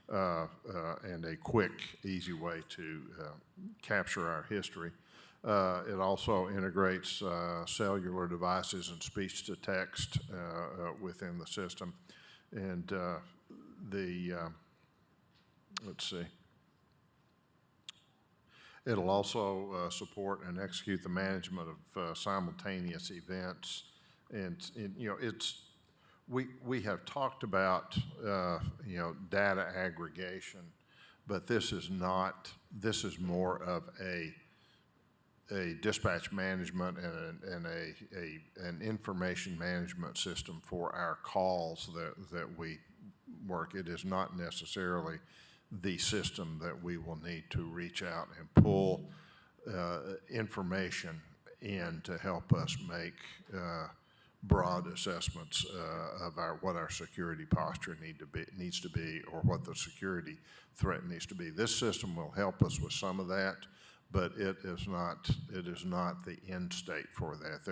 and a quick, easy way to capture our history. It also integrates cellular devices and speech-to-text within the system. And let's see. It'll also support and execute the management of simultaneous events. And you know, we have talked about, you know, data aggregation, but this is more of a dispatch management and an information management system for our calls that we work. It is not necessarily the system that we will need to reach out and pull information in to help us make broad assessments of what our security posture needs to be, or what the security threat needs to be. This system will help us with some of that, but it is not the end state for that.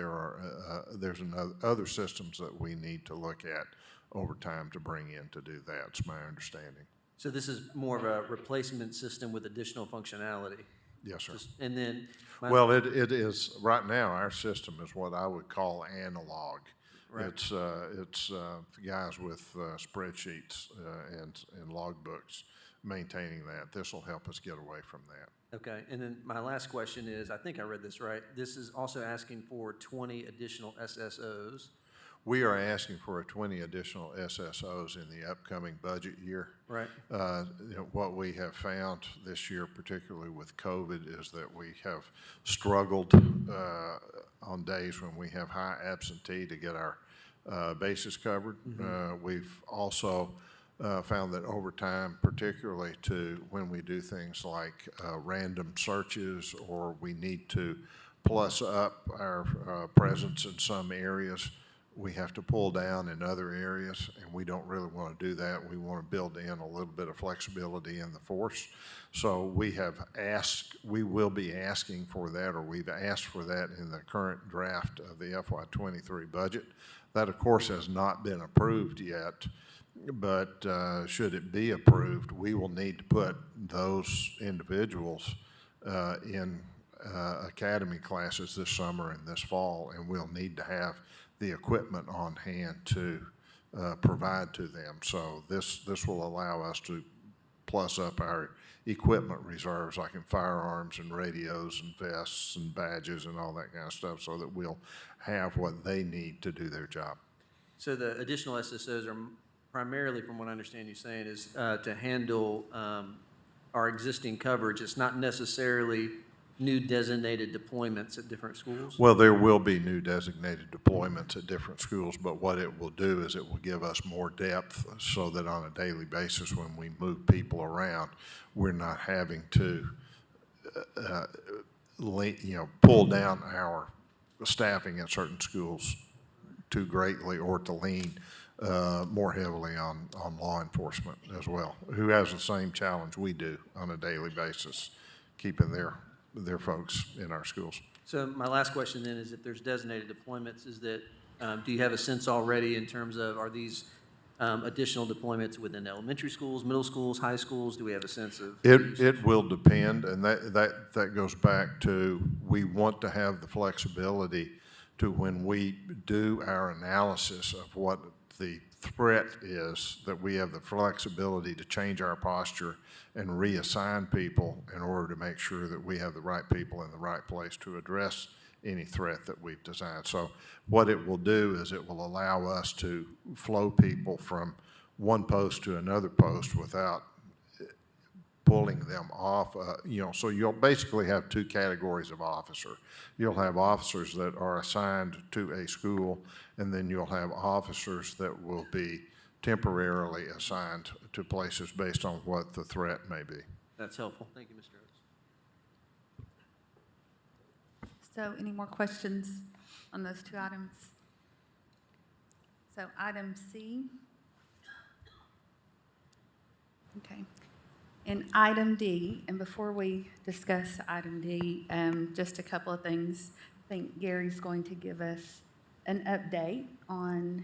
There's other systems that we need to look at over time to bring in to do that. It's my understanding. So this is more of a replacement system with additional functionality? Yes, sir. And then. Well, it is, right now, our system is what I would call analog. Right. It's guys with spreadsheets and logbooks maintaining that. This will help us get away from that. Okay, and then my last question is, I think I read this right, this is also asking for 20 additional SSOs. We are asking for 20 additional SSOs in the upcoming budget year. Right. You know, what we have found this year, particularly with COVID, is that we have struggled on days when we have high absentee to get our bases covered. Mm-hmm. We've also found that over time, particularly to when we do things like random searches, or we need to plus up our presence in some areas, we have to pull down in other areas, and we don't really want to do that. We want to build in a little bit of flexibility in the force. So we will be asking for that, or we've asked for that in the current draft of the FY23 budget. That, of course, has not been approved yet, but should it be approved, we will need to put those individuals in academy classes this summer and this fall, and we'll need to have the equipment on hand to provide to them. So this will allow us to plus up our equipment reserves, like in firearms and radios and vests and badges and all that kind of stuff, so that we'll have what they need to do their job. So the additional SSOs are primarily, from what I understand you saying, is to handle our existing coverage. It's not necessarily new designated deployments at different schools? Well, there will be new designated deployments at different schools, but what it will do is it will give us more depth, so that on a daily basis, when we move people around, we're not having to pull down our staffing at certain schools too greatly, or to lean more heavily on law enforcement as well, who has the same challenge we do on a daily basis, keeping their folks in our schools. So my last question then is, if there's designated deployments, is that, do you have a sense already in terms of, are these additional deployments within elementary schools, middle schools, high schools? Do we have a sense of? It will depend, and that goes back to, we want to have the flexibility to, when we do our analysis of what the threat is, that we have the flexibility to change our posture and reassign people in order to make sure that we have the right people in the right place to address any threat that we've designed. So what it will do is it will allow us to flow people from one post to another post without pulling them off. So you'll basically have two categories of officer. You'll have officers that are assigned to a school, and then you'll have officers that will be temporarily assigned to places based on what the threat may be. That's helpful. Thank you, Mr. Oates. So any more questions on those two items? So item C. Okay. And item D, and before we discuss item D, just a couple of things. I think Gary's going to give us an update on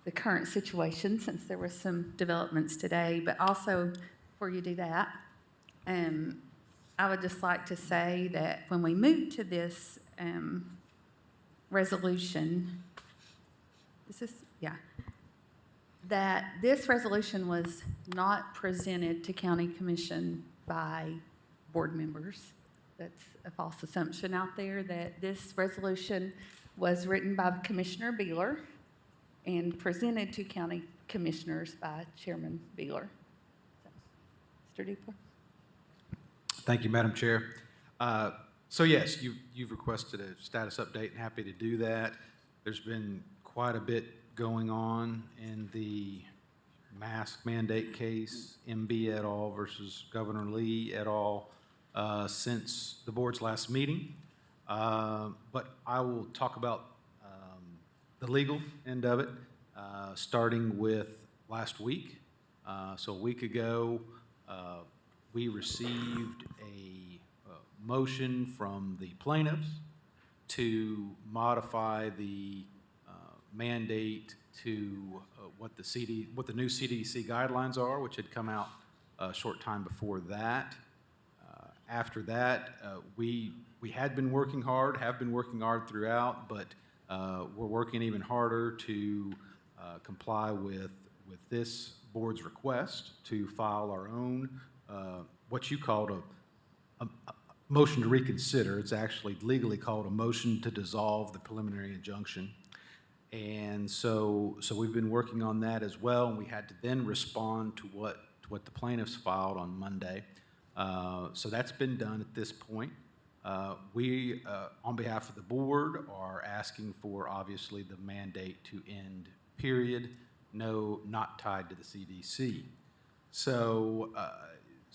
the current situation, since there were some developments today, but also, before you do that, I would just like to say that when we moved to this resolution, that this resolution was not presented to county commission by board members. That's a false assumption out there, that this resolution was written by Commissioner Beeler and presented to county commissioners by Chairman Beeler. Mr. Dupler? Thank you, Madam Chair. So yes, you've requested a status update, and happy to do that. There's been quite a bit going on in the mask mandate case, MB et al. Versus Governor Lee et al. Since the board's last meeting. But I will talk about the legal end of it, starting with last week. So a week ago, we received a motion from the plaintiffs to modify the mandate to what the new CDC guidelines are, which had come out a short time before that. After that, we had been working hard, have been working hard throughout, but we're working even harder to comply with this board's request to file our own, what you called a motion to reconsider. It's actually legally called a motion to dissolve the preliminary injunction. And so we've been working on that as well, and we had to then respond to what the plaintiffs filed on Monday. So that's been done at this point. We, on behalf of the board, are asking for, obviously, the mandate to end, period, not tied to the CDC. So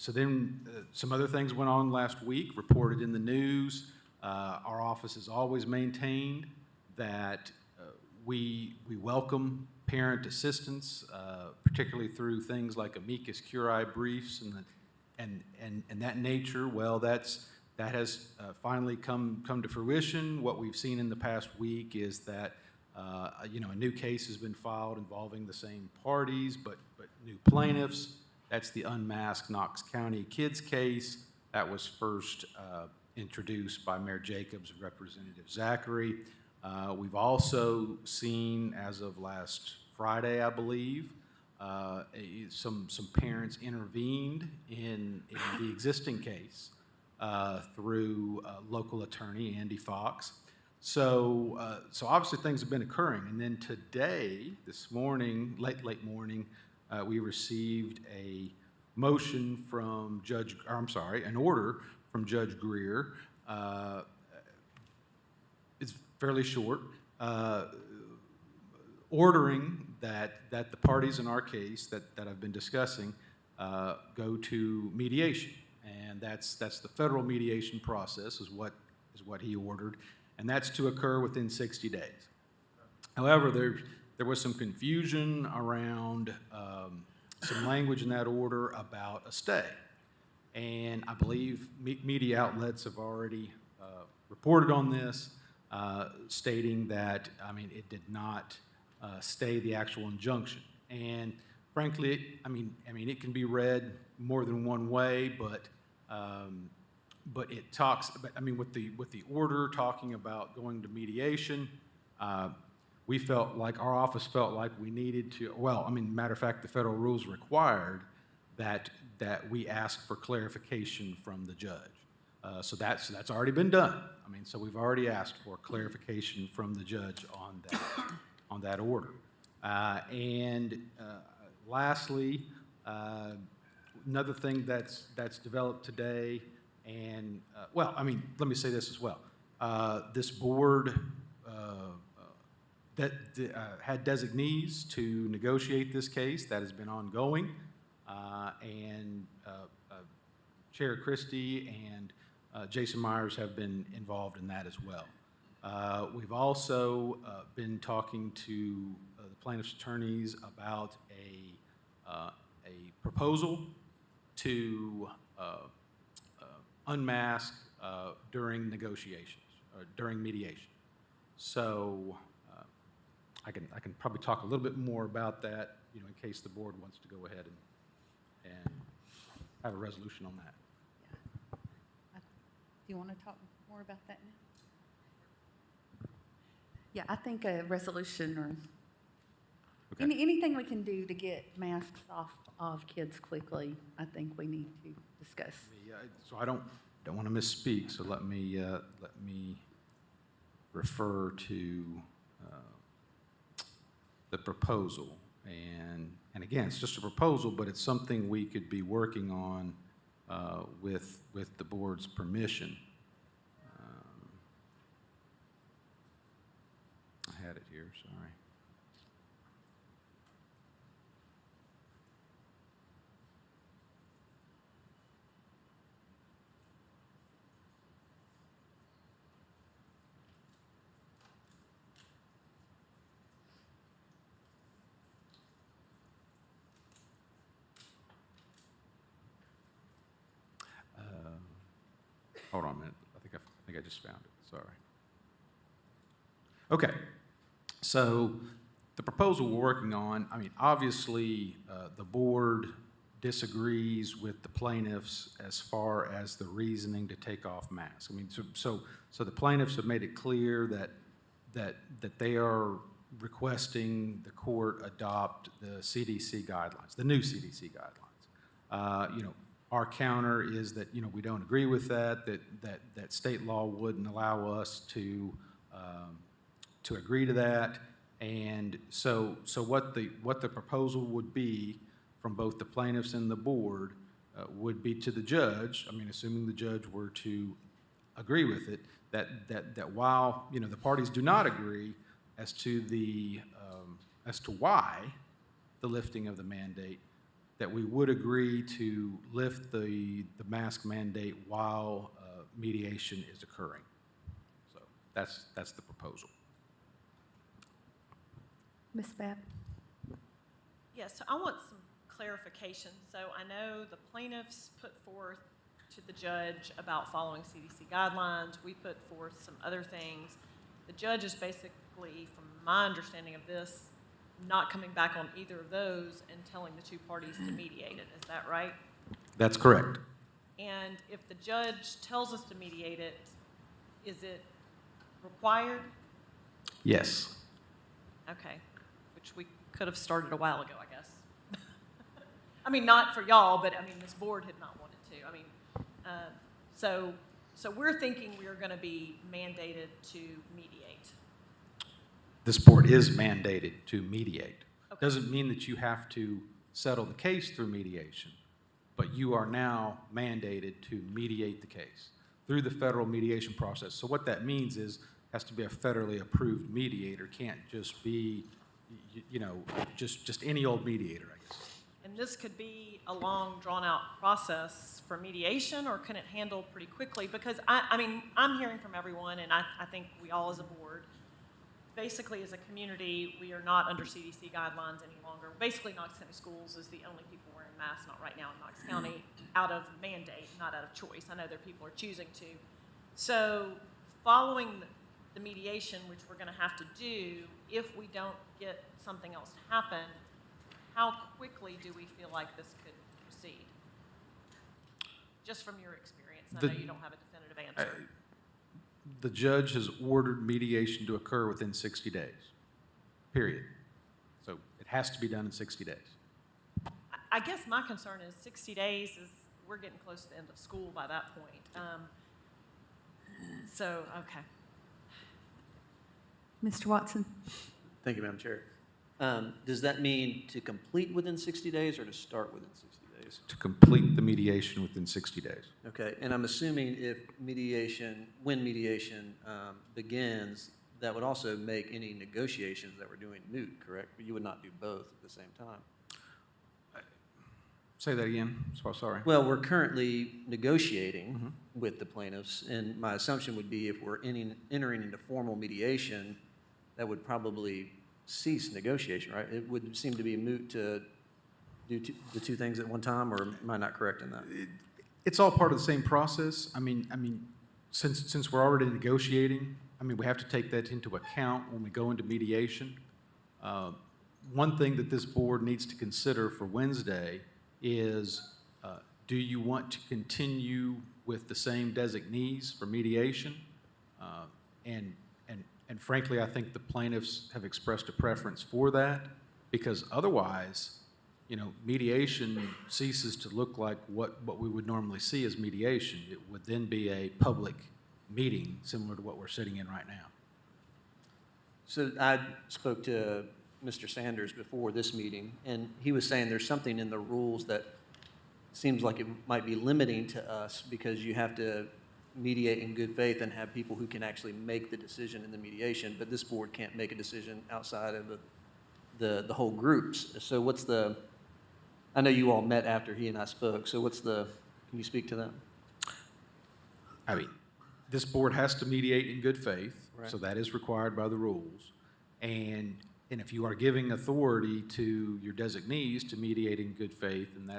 then some other things went on last week, reported in the news. Our office has always maintained that we welcome parent assistance, particularly through things like amicus curiae briefs and that nature. Well, that has finally come to fruition. What we've seen in the past week is that a new case has been filed involving the same parties, but new plaintiffs. That's the unmasked Knox County kids case. That was first introduced by Mayor Jacobs and Representative Zachary. We've also seen, as of last Friday, I believe, some parents intervened in the existing case through local attorney Andy Fox. So obviously things have been occurring. And then today, this morning, late morning, we received a motion from an order from Judge Greer. It's fairly short, ordering that the parties in our case that I've been discussing go to mediation. And that's the federal mediation process is what he ordered, and that's to occur within 60 days. However, there was some confusion around some language in that order about a stay. And I believe media outlets have already reported on this, stating that, it did not stay the actual injunction. And frankly, it can be read more than one way, but it talks, with the order talking about going to mediation, we felt like, our office felt like we needed to, matter of fact, the federal rules required that we ask for clarification from the judge. So that's already been done. So we've already asked for clarification from the judge on that order. Lastly, another thing that's developed today, and let me say this as well. This board that had designees to negotiate this case. That has been ongoing, and Chair Christie and Jason Myers have been involved in that as well. We've also been talking to the plaintiff's attorneys about a proposal to unmask during negotiations, or during mediation. So I can probably talk a little bit more about that, you know, in case the board wants to go ahead and have a resolution on that. Do you want to talk more about that now? Yeah, I think a resolution or Okay. anything we can do to get masks off of kids quickly, I think we need to discuss. Yeah, so I don't want to misspeak, so let me refer to the proposal. And again, it's just a proposal, but it's something we could be working on with the board's permission. I had it here, sorry. Hold on a minute. I think I just found it. Sorry. Okay. So the proposal we're working on, I mean, obviously, the board disagrees with the plaintiffs as far as the reasoning to take off masks. I mean, so the plaintiffs have made it clear that they are requesting the court adopt the CDC guidelines, the new CDC guidelines. You know, our counter is that, you know, we don't agree with that state law wouldn't allow us to agree to that. And so what the proposal would be from both the plaintiffs and the board would be to the judge, I mean, assuming the judge were to agree with it, that while, you know, the parties do not agree as to why the lifting of the mandate, that we would agree to lift the mask mandate while mediation is occurring. So that's the proposal. Ms. Babb? Yes, so I want some clarification. So I know the plaintiffs put forth to the judge about following CDC guidelines. We put forth some other things. The judge is basically, from my understanding of this, not coming back on either of those and telling the two parties to mediate it. Is that right? That's correct. And if the judge tells us to mediate it, is it required? Yes. Okay, which we could have started a while ago, I guess. I mean, not for y'all, but I mean, this board had not wanted to. I mean, so we're thinking we are going to be mandated to mediate. This board is mandated to mediate. Okay. Doesn't mean that you have to settle the case through mediation, but you are now mandated to mediate the case through the federal mediation process. So what that means is, has to be a federally approved mediator, can't just be, you know, just any old mediator, I guess. And this could be a long, drawn-out process for mediation, or can it handle pretty quickly? Because, I mean, I'm hearing from everyone, and I think we all as a board, basically as a community, we are not under CDC guidelines any longer. Basically, Knox County Schools is the only people wearing masks, not right now in Knox County, out of mandate, not out of choice. I know there are people who are choosing to. So following the mediation, which we're going to have to do, if we don't get something else to happen, how quickly do we feel like this could proceed? Just from your experience. I know you don't have a definitive answer. The judge has ordered mediation to occur within 60 days, period. So it has to be done in 60 days. I guess my concern is 60 days is, we're getting close to the end of school by that point. So, okay. Mr. Watson? Thank you, Madam Chair. Does that mean to complete within 60 days or to start within 60 days? To complete the mediation within 60 days. Okay, and I'm assuming when mediation begins, that would also make any negotiations that we're doing moot, correct? But you would not do both at the same time. Say that again, sorry. Well, we're currently negotiating with the plaintiffs, and my assumption would be if we're entering into formal mediation, that would probably cease negotiation, right? It would seem to be moot to do the two things at one time, or am I not correct in that? It's all part of the same process. I mean, since we're already negotiating, I mean, we have to take that into account when we go into mediation. One thing that this board needs to consider for Wednesday is, do you want to continue with the same designees for mediation? And frankly, I think the plaintiffs have expressed a preference for that, because otherwise, mediation ceases to look like what we would normally see as mediation. It would then be a public meeting, similar to what we're sitting in right now. So I spoke to Mr. Sanders before this meeting, and he was saying there's something in the rules that seems like it might be limiting to us, because you have to mediate in good faith and have people who can actually make the decision in the mediation, but this board can't make a decision outside of the whole groups. So I know you all met after he and I spoke, so can you speak to that? I mean, this board has to mediate in good faith, Right. so that is required by the rules. And if you are giving authority to your designees to mediate in good faith, and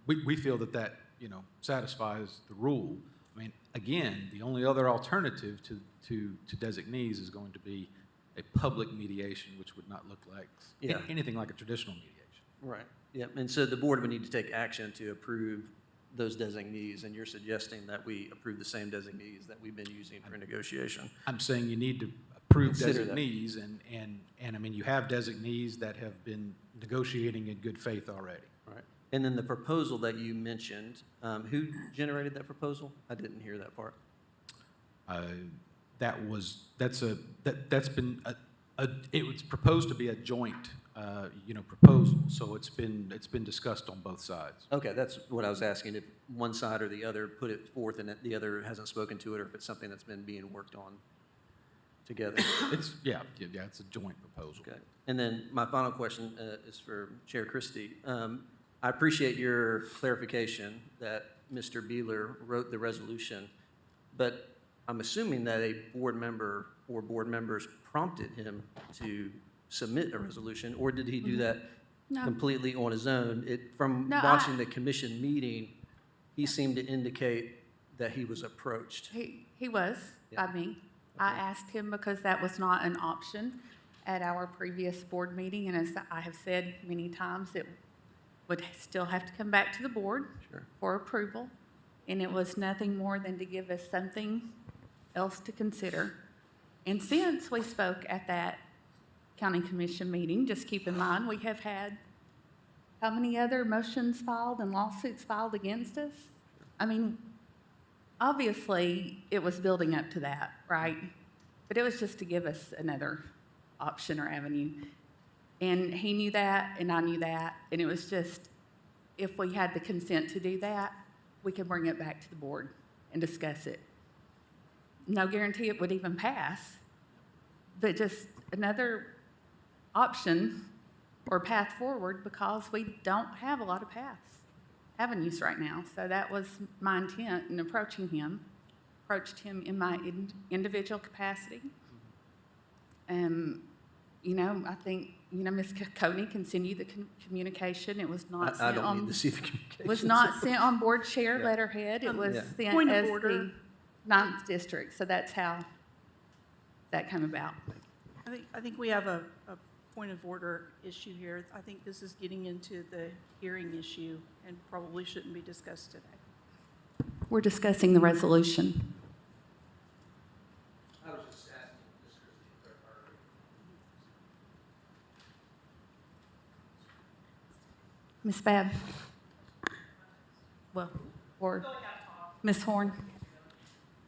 we feel that satisfies the rule. I mean, again, the only other alternative to designees is going to be a public mediation, which would not look like anything like a traditional mediation. Right, yeah, and so the board would need to take action to approve those designees, and you're suggesting that we approve the same designees that we've been using for negotiation. I'm saying you need to approve Consider that. designees, and I mean, you have designees that have been negotiating in good faith already. Right. And then the proposal that you mentioned, who generated that proposal? I didn't hear that part. It was proposed to be a joint, proposal, so it's been discussed on both sides. Okay, that's what I was asking, if one side or the other put it forth and the other hasn't spoken to it, or if it's something that's been being worked on together. It's a joint proposal. Okay. And then my final question is for Chair Christie. I appreciate your clarification that Mr. Beeler wrote the resolution, but I'm assuming that a board member or board members prompted him to submit a resolution, or did he do that No. completely on his own? From No, watching the commission meeting, he seemed to indicate that he was approached. He was by me. I asked him because that was not an option at our previous board meeting, and as I have said many times, it would still have to come back to the board Sure. for approval, and it was nothing more than to give us something else to consider. And since we spoke at that county commission meeting, just keep in mind, we have had how many other motions filed and lawsuits filed against us? I mean, obviously, it was building up to that, right? But it was just to give us another option or avenue. And he knew that, and I knew that, and it was just, if we had the consent to do that, we could bring it back to the board and discuss it. No guarantee it would even pass, but just another option or path forward, because we don't have a lot of avenues right now. So that was my intent in approaching him. Approached him in my individual capacity. I think, Ms. Coney continued the communication. It was not I sent don't on, need to see the communication. was not sent on board chair Yeah. letterhead. It was Yeah. sent Point of as order. the 9th district. So that's how that came about. I think we have a point of order issue here. I think this is getting into the hearing issue and probably shouldn't be discussed today. We're discussing the resolution. I was just asking Ms. Christie to clarify. Ms. Babb? Or Ms. Horn?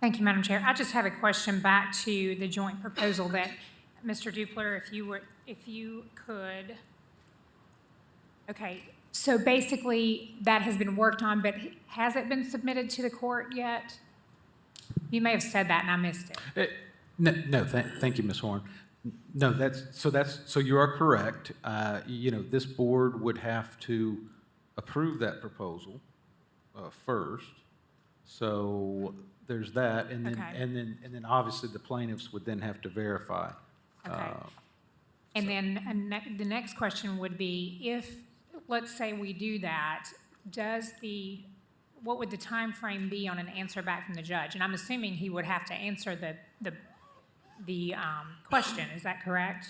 Thank you, Madam Chair. I just have a question back to the joint proposal that, Mr. Dupler, if you could. Okay, so basically that has been worked on, but has it been submitted to the court yet? You may have said that and I missed it. Thank you, Ms. Horn. No, so you are correct. This board would have to approve that proposal first. So there's that, and then, Okay. and then obviously the plaintiffs would then have to verify. Okay. And then the next question would be, if, let's say we do that, what would the time frame be on an answer back from the judge? And I'm assuming he would have to answer the question, is that correct?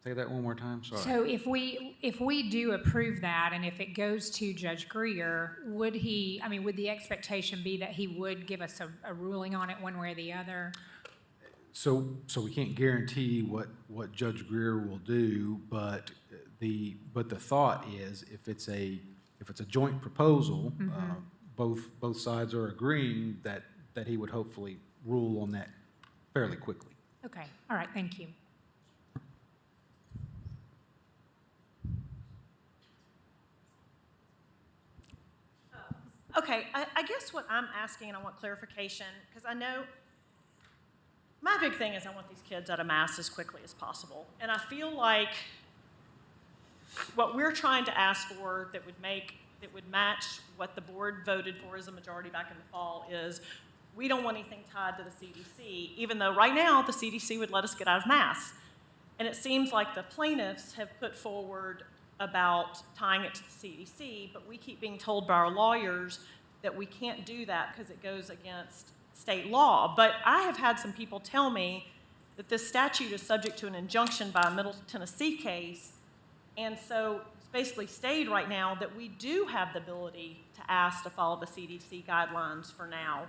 Say that one more time, sorry. So if we do approve that, and if it goes to Judge Greer, would the expectation be that he would give us a ruling on it one way or the other? So we can't guarantee what Judge Greer will do, but the thought is if it's a joint proposal, both sides are agreeing that he would hopefully rule on that fairly quickly. Okay, all right, thank you. Okay, I guess what I'm asking, and I want clarification, because I know my big thing is I want these kids out of mass as quickly as possible. And I feel like what we're trying to ask for that would match what the board voted for as a majority back in the fall is we don't want anything tied to the CDC, even though right now the CDC would let us get out of mass. And it seems like the plaintiffs have put forward about tying it to the CDC, but we keep being told by our lawyers that we can't do that because it goes against state law. But I have had some people tell me that this statute is subject to an injunction by a Middle Tennessee case, and so it's basically stayed right now that we do have the ability to ask to follow the CDC guidelines for now,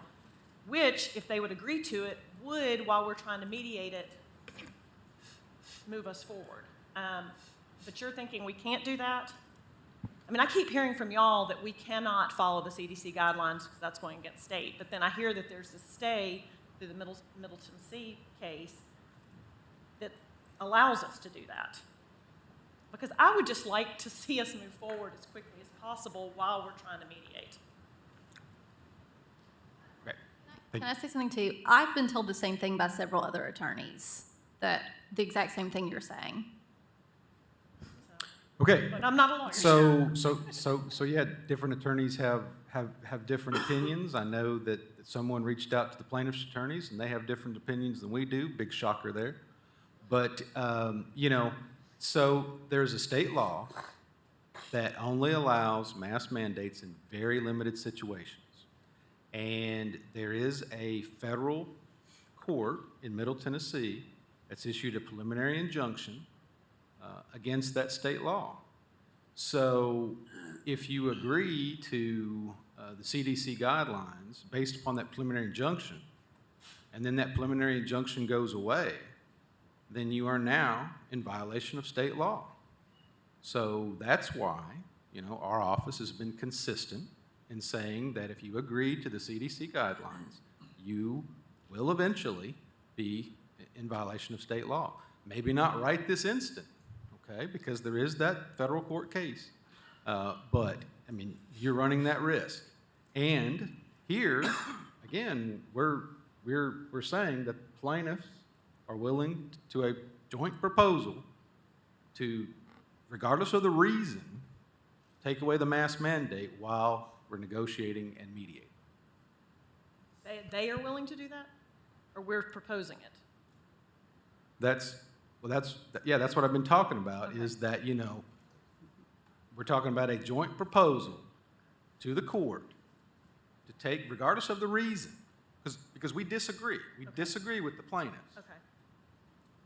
which, if they would agree to it, would, while we're trying to mediate it, move us forward. But you're thinking we can't do that? I mean, I keep hearing from y'all that we cannot follow the CDC guidelines because that's going against state. But then I hear that there's a stay through the Middle Tennessee case that allows us to do that. Because I would just like to see us move forward as quickly as possible while we're trying to mediate. Can I say something too? I've been told the same thing by several other attorneys, that the exact same thing you're saying. Okay. But I'm not a lawyer. So yeah, different attorneys have different opinions. I know that someone reached out to the plaintiff's attorneys and they have different opinions than we do. Big shocker there. But, so there's a state law that only allows mask mandates in very limited situations. And there is a federal court in Middle Tennessee that's issued a preliminary injunction against that state law. So if you agree to the CDC guidelines based upon that preliminary injunction, and then that preliminary injunction goes away, then you are now in violation of state law. So that's why, our office has been consistent in saying that if you agree to the CDC guidelines, you will eventually be in violation of state law. Maybe not right this instant, okay, because there is that federal court case. But, you're running that risk. And here, again, we're saying that plaintiffs are willing to a joint proposal to, regardless of the reason, take away the mask mandate while we're negotiating and mediating. They are willing to do that? Or we're proposing it? That's what I've been talking about, okay. Is that, we're talking about a joint proposal to the court to take, regardless of the reason, because we disagree. We disagree with the plaintiffs. Okay.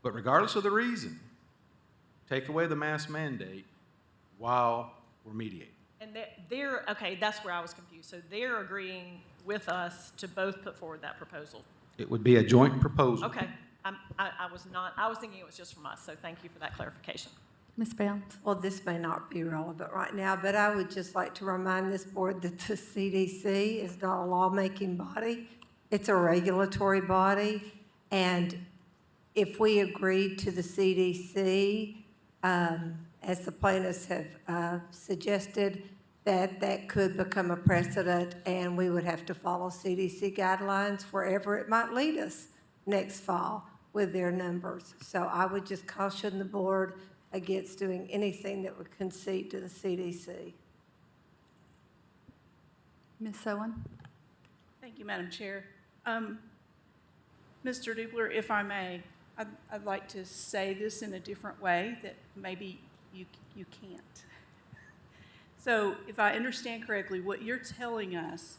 But regardless of the reason, take away the mask mandate while we're mediating. And okay, that's where I was confused. So they're agreeing with us to both put forward that proposal? It would be a joint proposal. Okay. I was thinking it was just from us, so thank you for that clarification. Ms. Bounds? Well, this may not be relevant right now, but I would just like to remind this board that the CDC is not a lawmaking body. It's a regulatory body. And if we agreed to the CDC, as the plaintiffs have suggested, that could become a precedent and we would have to follow CDC guidelines wherever it might lead us next fall with their numbers. So I would just caution the board against doing anything that would concede to the CDC. Ms. Owen? Thank you, Madam Chair. Mr. Dubler, if I may, I'd like to say this in a different way that maybe you can't. So if I understand correctly, what you're telling us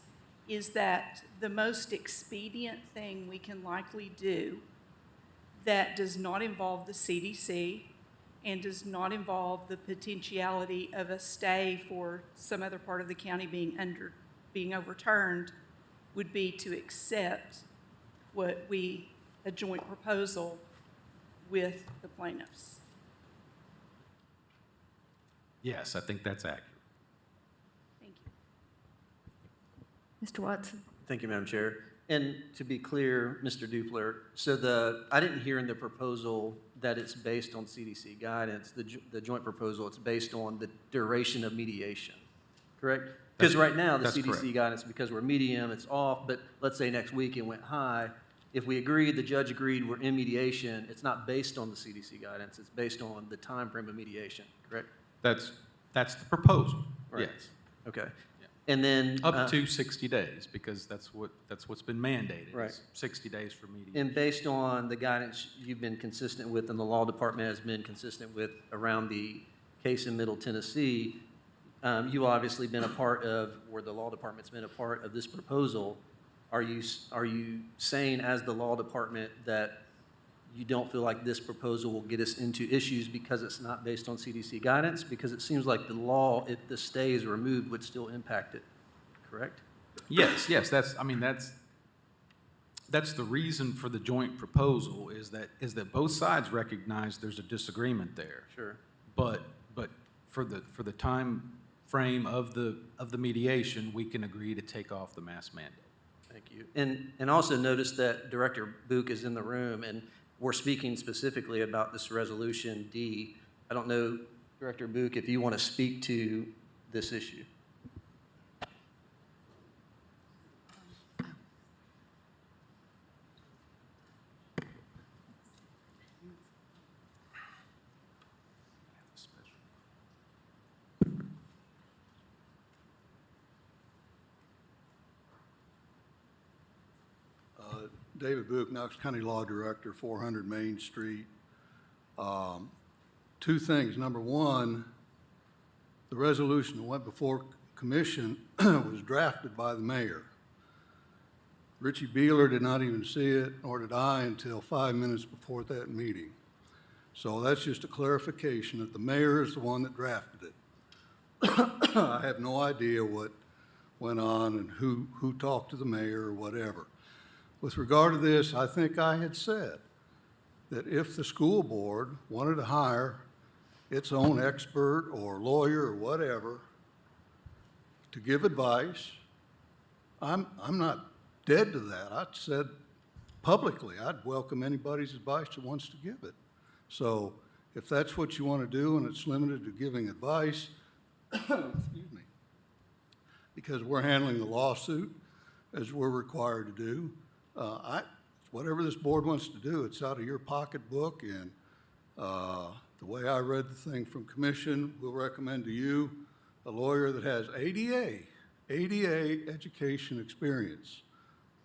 is that the most expedient thing we can likely do that does not involve the CDC and does not involve the potentiality of a stay for some other part of the county being overturned, would be to accept a joint proposal with the plaintiffs. Yes, I think that's accurate. Thank you. Mr. Watson? Thank you, Madam Chair. And to be clear, Mr. Dupler, so I didn't hear in the proposal that it's based on CDC guidance, the joint proposal, it's based on the duration of mediation, correct? Because right now, the That's CDC correct. guidance, because we're medium, it's off, but let's say next week it went high. If we agreed, the judge agreed, we're in mediation, it's not based on the CDC guidance, it's based on the time frame of mediation, correct? That's the proposal, Right. yes. Okay. And then. Up to 60 days, because that's what's been mandated. Right. is 60 days for mediation. And based on the guidance you've been consistent with and the law department has been consistent with around the case in Middle Tennessee, you obviously been a part of, or the law department's been a part of this proposal. Are you saying as the law department that you don't feel like this proposal will get us into issues because it's not based on CDC guidance? Because it seems like the law, if the stay is removed, would still impact it, correct? Yes, that's the reason for the joint proposal is that both sides recognize there's a disagreement there. Sure. But for the time frame of the mediation, we can agree to take off the mask mandate. Thank you. And also notice that Director Book is in the room, and we're speaking specifically about this Resolution D. I don't know, Director Book, if you want to speak to this issue. David Book, Knox County Law Director, 400 Main Street. Two things. Number one, the resolution that went before commission was drafted by the mayor. Richie Beeler did not even see it, nor did I until 5 minutes before that meeting. So that's just a clarification that the mayor is the one that drafted it. I have no idea what went on and who talked to the mayor or whatever. With regard to this, I think I had said that if the school board wanted to hire its own expert or lawyer or whatever to give advice, I'm not dead to that. I said publicly, I'd welcome anybody's advice that wants to give it. So if that's what you want to do and it's limited to giving advice, excuse me, because we're handling the lawsuit as we're required to do, whatever this board wants to do, it's out of your pocketbook, and the way I read the thing from commission, we'll recommend to you a lawyer that has ADA education experience,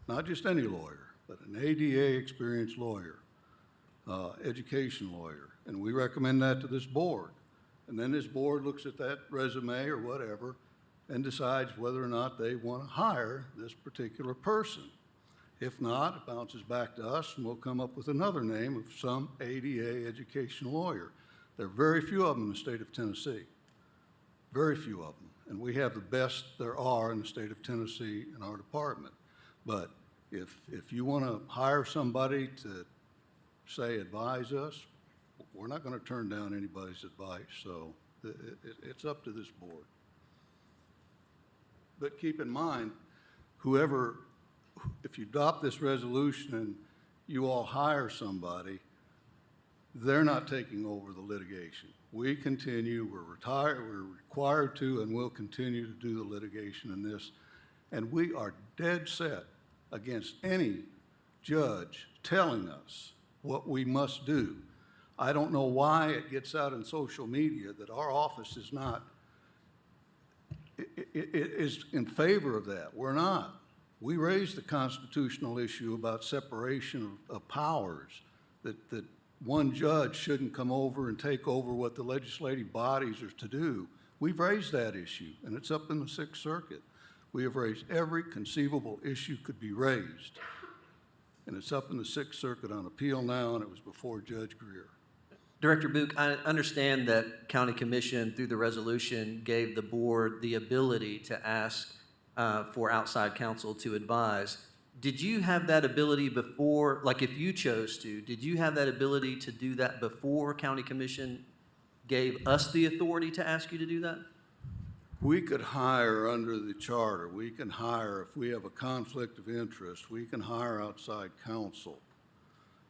not just any lawyer, but an ADA experienced lawyer, education lawyer, and we recommend that to this board. And then this board looks at that resume or whatever and decides whether or not they want to hire this particular person. If not, it bounces back to us, and we'll come up with another name of some ADA education lawyer. There are very few of them in the state of Tennessee, very few of them. And we have the best there are in the state of Tennessee in our department. But if you want to hire somebody to, say, advise us, we're not going to turn down anybody's advice. So it's up to this board. But keep in mind, if you adopt this resolution and you all hire somebody, they're not taking over the litigation. We continue, we're required to, and will continue to do the litigation in this. And we are dead set against any judge telling us what we must do. I don't know why it gets out in social media that our office is not, is in favor of that. We're not. We raised the constitutional issue about separation of powers, that one judge shouldn't come over and take over what the legislative bodies are to do. We've raised that issue, and it's up in the Sixth Circuit. We have raised every conceivable issue could be raised, and it's up in the Sixth Circuit on appeal now, and it was before Judge Greer. Director Book, I understand that County Commission, through the resolution, gave the board the ability to ask for outside counsel to advise. Did you have that ability before, like if you chose to, did you have that ability to do that before County Commission gave us the authority to ask you to do that? We could hire under the charter. We can hire, if we have a conflict of interest, we can hire outside counsel.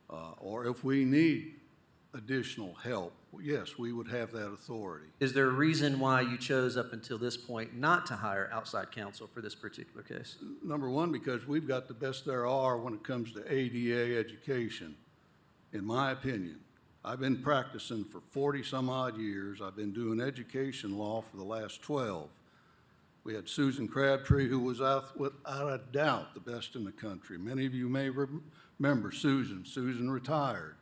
Or if we need additional help, yes, we would have that authority. Is there a reason why you chose up until this point not to hire outside counsel for this particular case? Number one, because we've got the best there are when it comes to ADA education, in my opinion. I've been practicing for 40-some-odd years. I've been doing education law for the last 12. We had Susan Crabtree, who was without a doubt the best in the country. Many of you may remember Susan. Susan retired.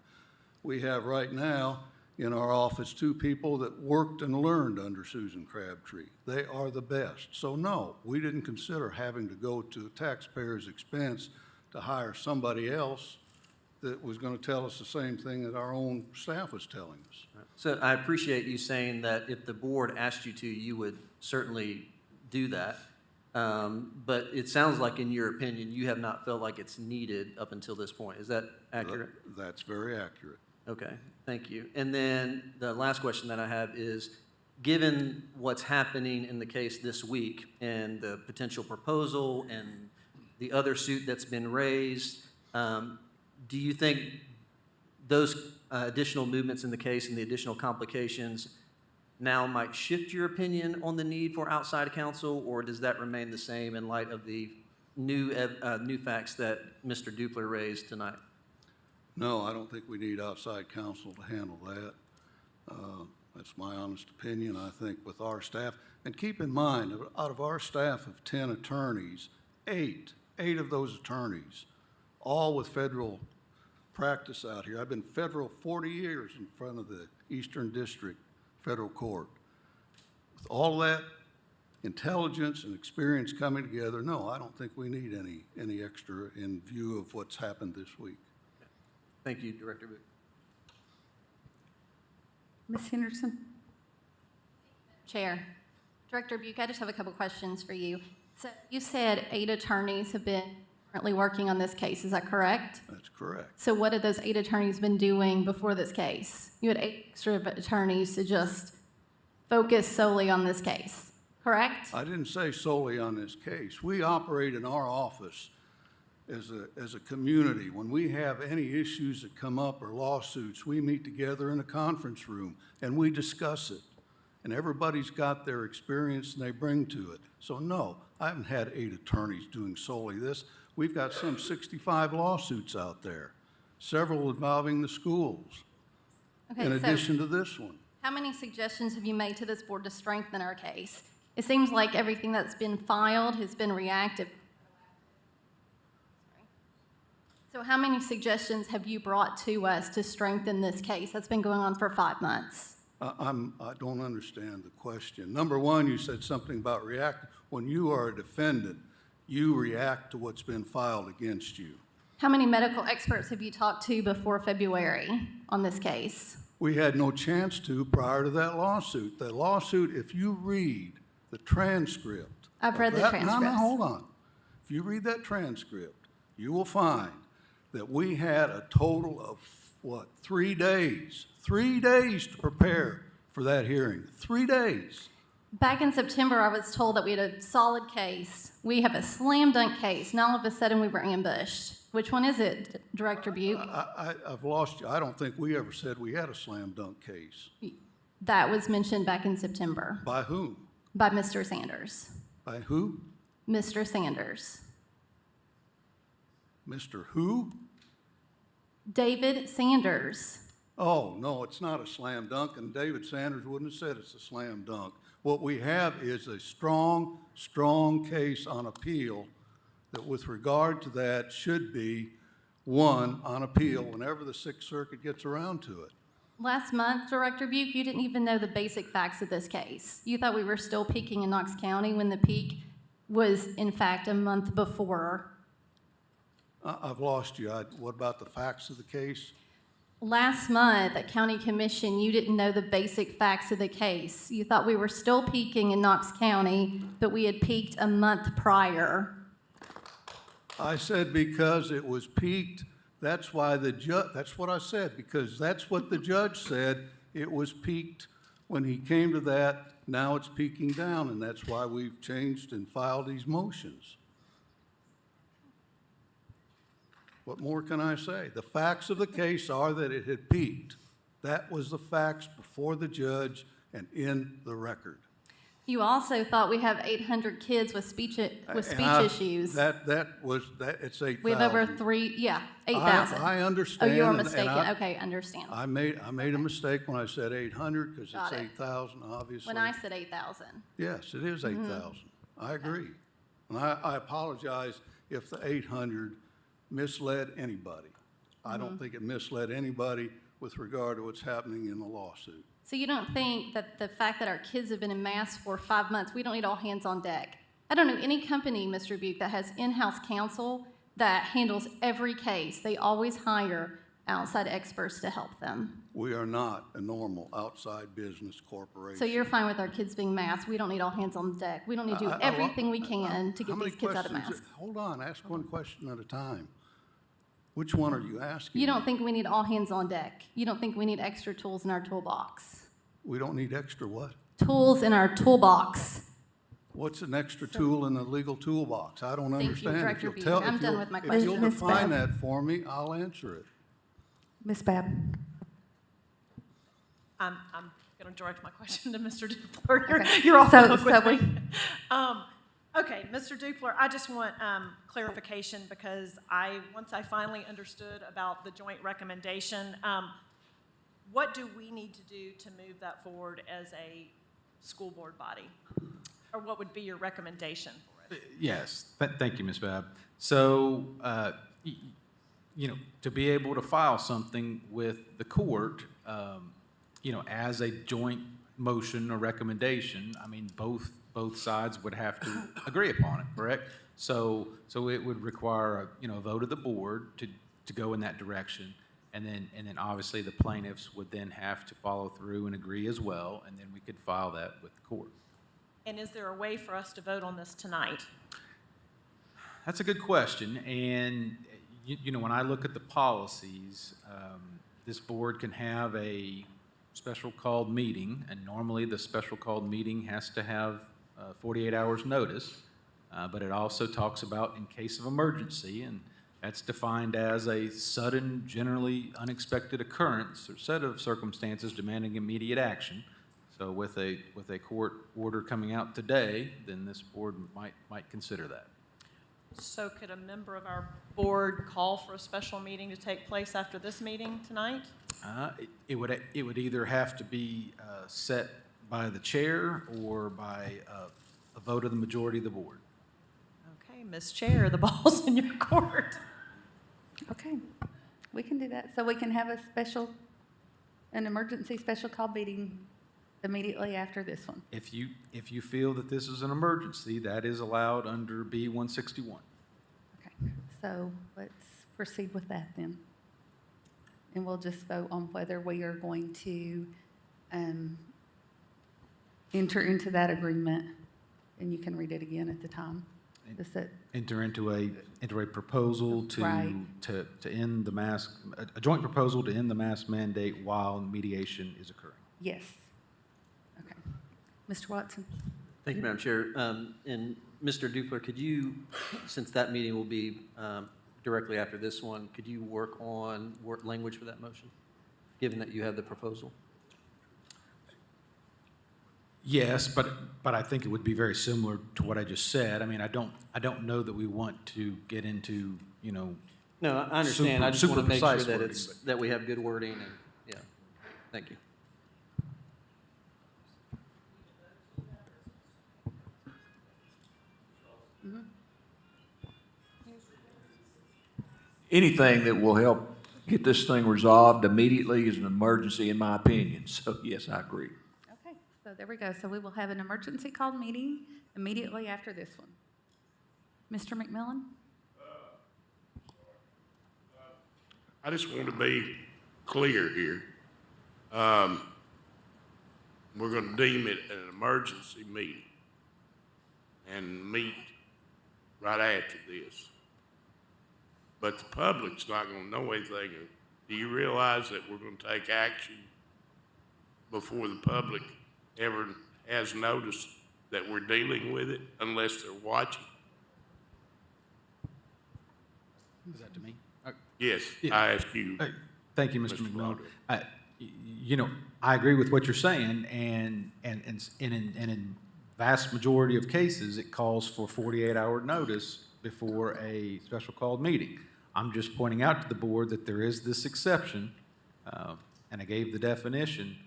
We have right now in our office 2 people that worked and learned under Susan Crabtree. They are the best. So no, we didn't consider having to go to the taxpayer's expense to hire somebody else that was going to tell us the same thing that our own staff was telling us. So I appreciate you saying that if the board asked you to, you would certainly do that. But it sounds like, in your opinion, you have not felt like it's needed up until this point. Is that accurate? That's very accurate. Okay, thank you. And then the last question that I have is, given what's happening in the case this week and the potential proposal and the other suit that's been raised, do you think those additional movements in the case and the additional complications now might shift your opinion on the need for outside counsel, or does that remain the same in light of the new facts that Mr. Dupler raised tonight? No, I don't think we need outside counsel to handle that. That's my honest opinion. I think with our staff, and keep in mind, out of our staff of 10 attorneys, 8 of those attorneys, all with federal practice out here. I've been federal 40 years in front of the Eastern District Federal Court. With all that intelligence and experience coming together, no, I don't think we need any extra in view of what's happened this week. Thank you, Director Book. Ms. Henderson? Chair. Director Buke, I just have a couple questions for you. So you said 8 attorneys have been currently working on this case, is that correct? That's correct. So what have those 8 attorneys been doing before this case? You had 8 extra attorneys to just focus solely on this case, correct? I didn't say solely on this case. We operate in our office as a community. When we have any issues that come up or lawsuits, we meet together in a conference room and we discuss it. And everybody's got their experience and they bring to it. So no, I haven't had 8 attorneys doing solely this. We've got some 65 lawsuits out there, several involving the schools, Okay, in so addition to this one. how many suggestions have you made to this board to strengthen our case? It seems like everything that's been filed has been reactive. So how many suggestions have you brought to us to strengthen this case that's been going on for 5 months? I don't understand the question. Number one, you said something about react. When you are a defendant, you react to what's been filed against you. How many medical experts have you talked to before February on this case? We had no chance to prior to that lawsuit. The lawsuit, if you read the transcript. I've read the transcripts. No, hold on. If you read that transcript, you will find that we had a total of, 3 days? 3 days to prepare for that hearing. 3 days. Back in September, I was told that we had a solid case. We have a slam dunk case. Now all of a sudden we were ambushed. Which one is it, Director Buke? I've lost you. I don't think we ever said we had a slam dunk case. That was mentioned back in September. By whom? By Mr. Sanders. By who? Mr. Sanders. Mr. Who? David Sanders. Oh, no, it's not a slam dunk, and David Sanders wouldn't have said it's a slam dunk. What we have is a strong, strong case on appeal that with regard to that should be won on appeal whenever the Sixth Circuit gets around to it. Last month, Director Buke, you didn't even know the basic facts of this case. You thought we were still peaking in Knox County when the peak was, in fact, a month before. I've lost you. What about the facts of the case? last month at County Commission, you didn't know the basic facts of the case. You thought we were still peaking in Knox County, but we had peaked a month prior. I said because it was peaked, that's why that's what I said, because that's what the judge said. It was peaked when he came to that. Now it's peaking down, and that's why we've changed and filed these motions. What more can I say? The facts of the case are that it had peaked. That was the facts before the judge and in the record. You also thought we have 800 kids with speech issues. It's 8,000. We have over 8,000. I understand. Oh, you were mistaken. Okay, understand. I made a mistake when I said 800 because it's 8,000, obviously. When I said 8,000. Yes, it is 8,000. I agree. And I apologize if the 800 misled anybody. I don't think it misled anybody with regard to what's happening in the lawsuit. So you don't think that the fact that our kids have been in mass for 5 months, we don't need all hands on deck? I don't know any company, Mr. Buke, that has in-house counsel that handles every case. They always hire outside experts to help them. We are not a normal outside business corporation. So you're fine with our kids being masked? We don't need all hands on deck? We don't need to do everything we can to get these kids out of mask? Hold on, ask one question at a time. Which one are you asking? You don't think we need all hands on deck? You don't think we need extra tools in our toolbox? We don't need extra what? Tools in our toolbox. What's an extra tool in the legal toolbox? I don't Thank you, understand. Director Buke. I'm done with my If question. you'll define that for me, I'll answer it. Ms. Babb? I'm going to direct my question to Mr. Dupler. Okay. You're off the hook So with we- me. Okay, Mr. Dupler, I just want clarification because once I finally understood about the joint recommendation, what do we need to do to move that forward as a school board body? Or what would be your recommendation for it? Yes, thank you, Ms. Babb. So, to be able to file something with the court, as a joint motion or recommendation, I mean, both sides would have to agree upon it, correct? So it would require a vote of the board to go in that direction. And then obviously the plaintiffs would then have to follow through and agree as well, and then we could file that with the court. And is there a way for us to vote on this tonight? That's a good question, and when I look at the policies, this board can have a special called meeting, and normally the special called meeting has to have 48 hours notice, but it also talks about in case of emergency, and that's defined as a sudden, generally unexpected occurrence or set of circumstances demanding immediate action. So with a court order coming out today, then this board might consider that. So could a member of our board call for a special meeting to take place after this meeting tonight? It would either have to be set by the chair or by a vote of the majority of the board. Okay, Ms. Chair, the ball's in your court. Okay, we can do that. So we can have an emergency special call meeting immediately after this one. If you feel that this is an emergency, that is allowed under B 161. Okay, so let's proceed with that then. And we'll just vote on whether we are going to enter into that agreement. And you can read it again at the time. Enter into a proposal Right. to end the mask, a joint proposal to end the mask mandate while mediation is occurring. Yes. Okay. Mr. Watson? Thank you, Madam Chair. And Mr. Dupler, could you, since that meeting will be directly after this one, could you work on language for that motion, given that you have the proposal? Yes, but I think it would be very similar to what I just said. I mean, I don't know that we want to get into, No, I understand. I just want to make sure precise that wording, that we have good wording and, yeah. Thank you. Anything that will help get this thing resolved immediately is an emergency, in my opinion. So, yes, I agree. Okay, so there we go. So we will have an emergency called meeting immediately after this one. Mr. McMillan? I just want to be clear here. We're gonna deem it an emergency meeting and meet right after this. But the public's not gonna know anything. Do you realize that we're gonna take action before the public ever has noticed that we're dealing with it unless they're watching? Is that to me? Yes, Yeah. I ask you. Thank you, Mr. Mr. McMillan. Broderick. You know, I agree with what you're saying, and in vast majority of cases, it calls for 48-hour notice before a special called meeting. I'm just pointing out to the board that there is this exception, and I gave the definition,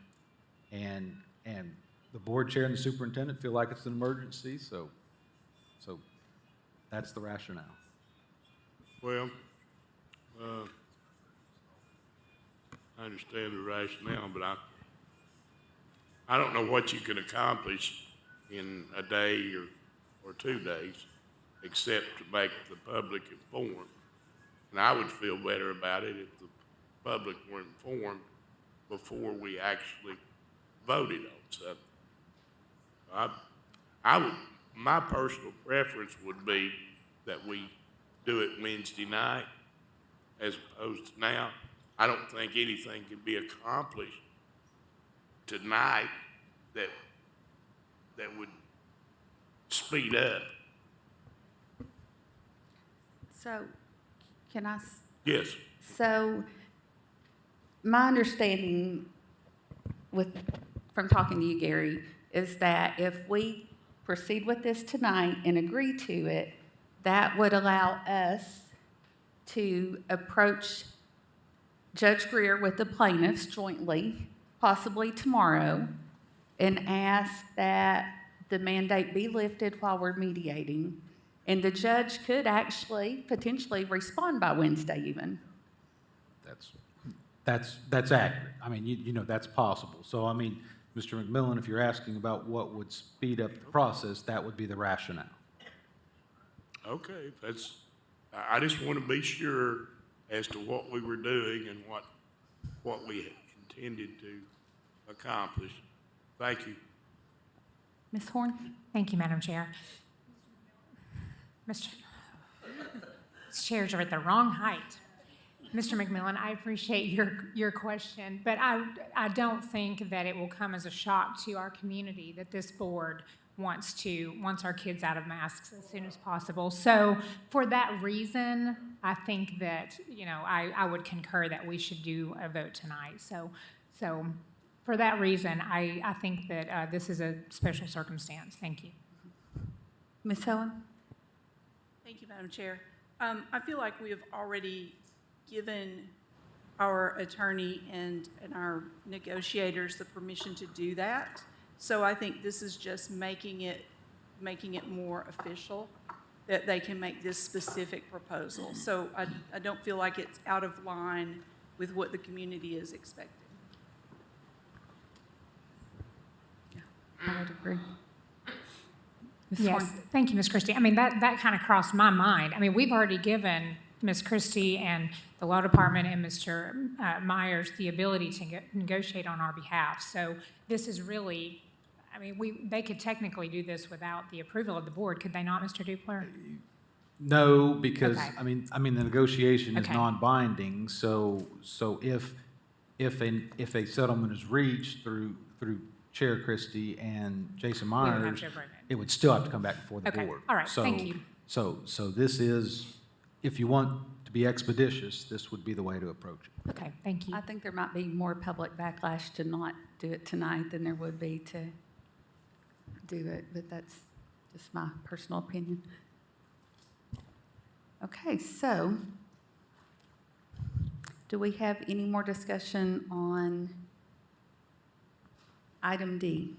and the board chair and the superintendent feel like it's an emergency, so that's the rationale. Well, I understand the rationale, but I don't know what you can accomplish in a day or 2 days, except to make the public informed. And I would feel better about it if the public were informed before we actually voted on something. My personal preference would be that we do it Wednesday night as opposed to now. I don't think anything can be accomplished tonight that would speed up. So, can I? Yes. So, my understanding from talking to you, Gary, is that if we proceed with this tonight and agree to it, that would allow us to approach Judge Greer with the plaintiffs jointly, possibly tomorrow, and ask that the mandate be lifted while we're mediating. And the judge could actually potentially respond by Wednesday even. That's accurate. I mean, you know, that's possible. So, I mean, Mr. McMillan, if you're asking about what would speed up the process, that would be the rationale. Okay, I just want to be sure as to what we were doing and what we intended to accomplish. Thank you. Ms. Horn? Thank you, Madam Chair. Mr. These chairs are at the wrong height. Mr. McMillan, I appreciate your question, but I don't think that it will come as a shock to our community that this board wants our kids out of masks as soon as possible. So for that reason, I think that, you know, I would concur that we should do a vote tonight. So for that reason, I think that this is a special circumstance. Thank you. Ms. Owen? Thank you, Madam Chair. I feel like we have already given our attorney and our negotiators the permission to do that. So I think this is just making it more official that they can make this specific proposal. So I don't feel like it's out of line with what the community is expecting. I would agree. Ms. Yes, Horn? thank you, Ms. Christie. I mean, that kind of crossed my mind. I mean, we've already given Ms. Christie and the law department and Mr. Myers the ability to negotiate on our behalf. So this is really, I mean, they could technically do this without the approval of the board, could they not, Mr. Dupler? No, because, Okay. I mean, the negotiation is Okay. non-binding, so if a settlement is reached through Chair Christie and Jason We would have Myers, to approve it. it would still have to come back before the Okay, board. all right, thank you. So this is, if you want to be expeditious, this would be the way to approach it. Okay, thank you. I think there might be more public backlash to not do it tonight than there would be to do it, but that's just my personal opinion. Okay, so do we have any more discussion on item D?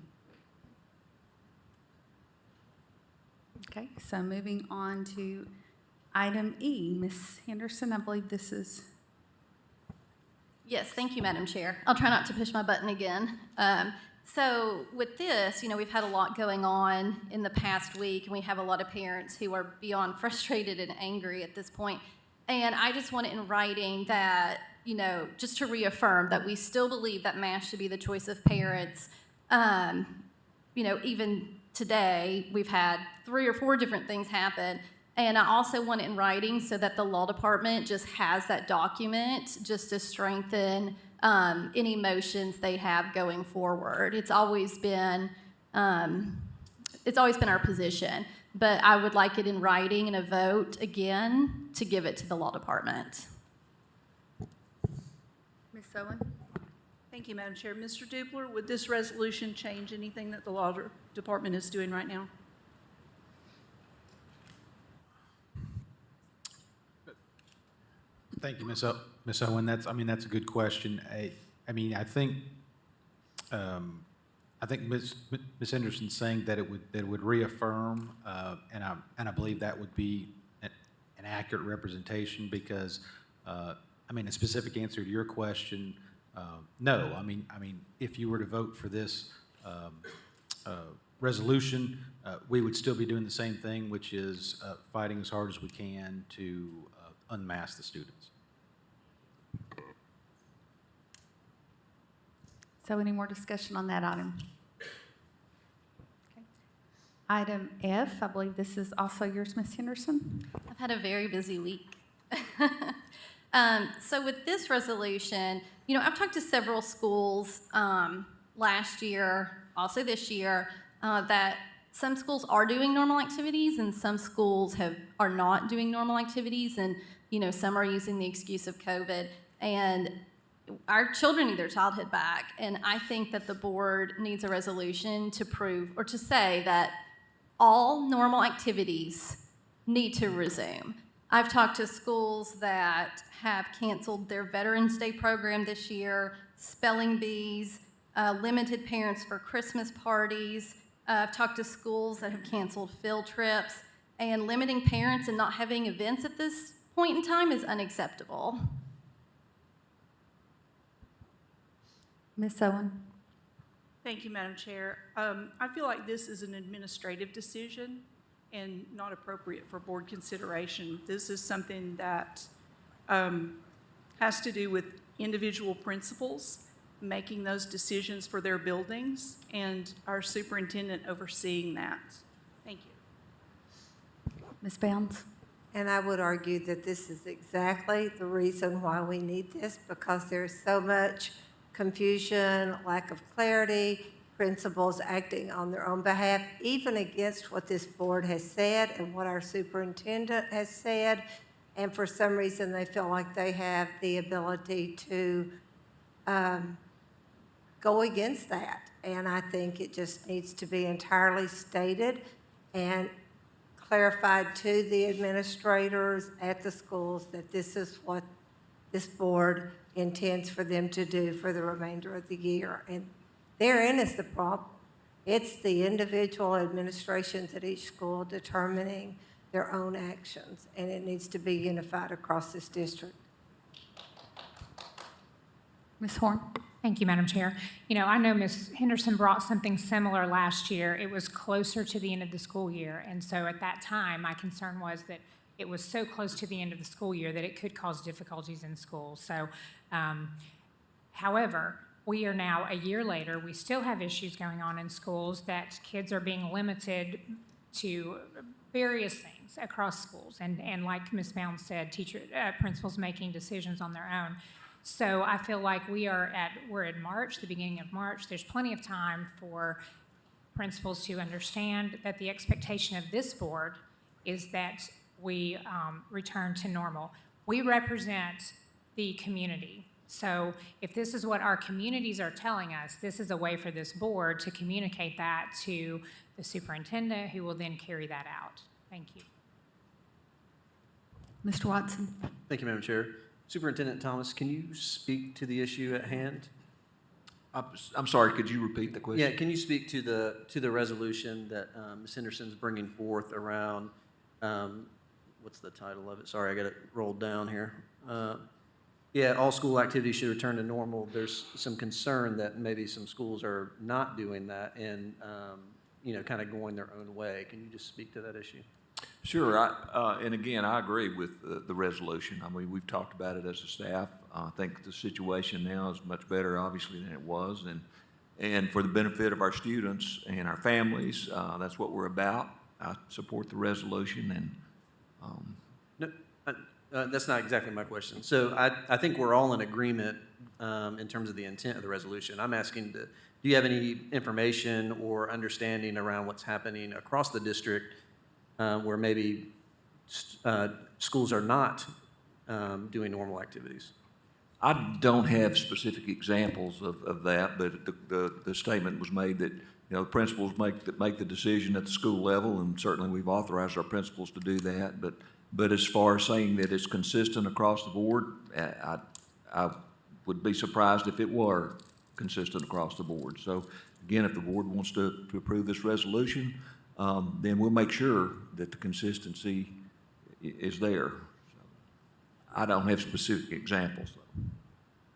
Okay, so moving on to item E. Ms. Henderson, I believe this is. Yes, thank you, Madam Chair. I'll try not to push my button again. So with this, you know, we've had a lot going on in the past week, and we have a lot of parents who are beyond frustrated and angry at this point. And I just want it in writing that, just to reaffirm that we still believe that math should be the choice of parents. Even today, we've had 3 or 4 different things happen. And I also want it in writing so that the law department just has that document just to strengthen any motions they have going forward. It's always been our position, but I would like it in writing and a vote again to give it to the law department. Ms. Owen? Thank you, Madam Chair. Mr. Dupler, would this resolution change anything that the law department is doing right now? Thank you, Ms. Owen. That's a good question. I think Ms. Henderson's saying that it would reaffirm, and I believe that would be an accurate representation because, a specific answer to your question, no. If you were to vote for this resolution, we would still be doing the same thing, which is fighting as hard as we can to unmask the students. So any more discussion on that item? Okay. Item F, I believe this is also yours, Ms. Henderson. I've had a very busy week. So with this resolution, I've talked to several schools last year, also this year, that some schools are doing normal activities and some schools are not doing normal activities, and some are using the excuse of COVID. And our children need their childhood back, and I think that the board needs a resolution to prove or to say that all normal activities need to resume. I've talked to schools that have canceled their Veterans Day program this year, spelling bees, limited parents for Christmas parties. I've talked to schools that have canceled field trips, and limiting parents and not having events at this point in time is unacceptable. Ms. Owen? Thank you, Madam Chair. I feel like this is an administrative decision and not appropriate for board consideration. This is something that has to do with individual principals making those decisions for their buildings and our superintendent overseeing that. Thank you. Ms. Bounds? And I would argue that this is exactly the reason why we need this, because there's so much confusion, lack of clarity, principals acting on their own behalf, even against what this board has said and what our superintendent has said. And for some reason, they feel like they have the ability to go against that. And I think it just needs to be entirely stated and clarified to the administrators at the schools that this is what this board intends for them to do for the remainder of the year. And therein is the problem. It's the individual administrations at each school determining their own actions, and it needs to be unified across this district. Ms. Horn? Thank you, Madam Chair. I know Ms. Henderson brought something similar last year. It was closer to the end of the school year, and so at that time, my concern was that it was so close to the end of the school year that it could cause difficulties in school. So, however, we are now a year later. We still have issues going on in schools that kids are being limited to various things across schools. And like Ms. Mound said, principals making decisions on their own. So I feel like we're in March, the beginning of March. There's plenty of time for principals to understand that the expectation of this board is that we return to normal. We represent the community. So if this is what our communities are telling us, this is a way for this board to communicate that to the superintendent, who will then carry that out. Thank you. Mr. Watson? Thank you, Madam Chair. Superintendent Thomas, can you speak to the issue at hand? I'm sorry, could you repeat the question? Yeah, can you speak to the resolution that Ms. Henderson's bringing forth around, what's the title of it? Sorry, I got it rolled down here. Yeah, all school activities should return to normal. There's some concern that maybe some schools are not doing that and, kind of going their own way. Can you just speak to that issue? Sure, and again, I agree with the resolution. I mean, we've talked about it as a staff. I think the situation now is much better, obviously, than it was, and for the benefit of our students and our families, that's what we're about. I support the resolution, and No, that's not exactly my question. So I think we're all in agreement in terms of the intent of the resolution. I'm asking, do you have any information or understanding around what's happening across the district where maybe schools are not doing normal activities? I don't have specific examples of that, but the statement was made that, the principals make the decision at the school level, and certainly we've authorized our principals to do that. But as far as saying that it's consistent across the board, I would be surprised if it were consistent across the board. So again, if the board wants to approve this resolution, then we'll make sure that the consistency is there. I don't have specific examples,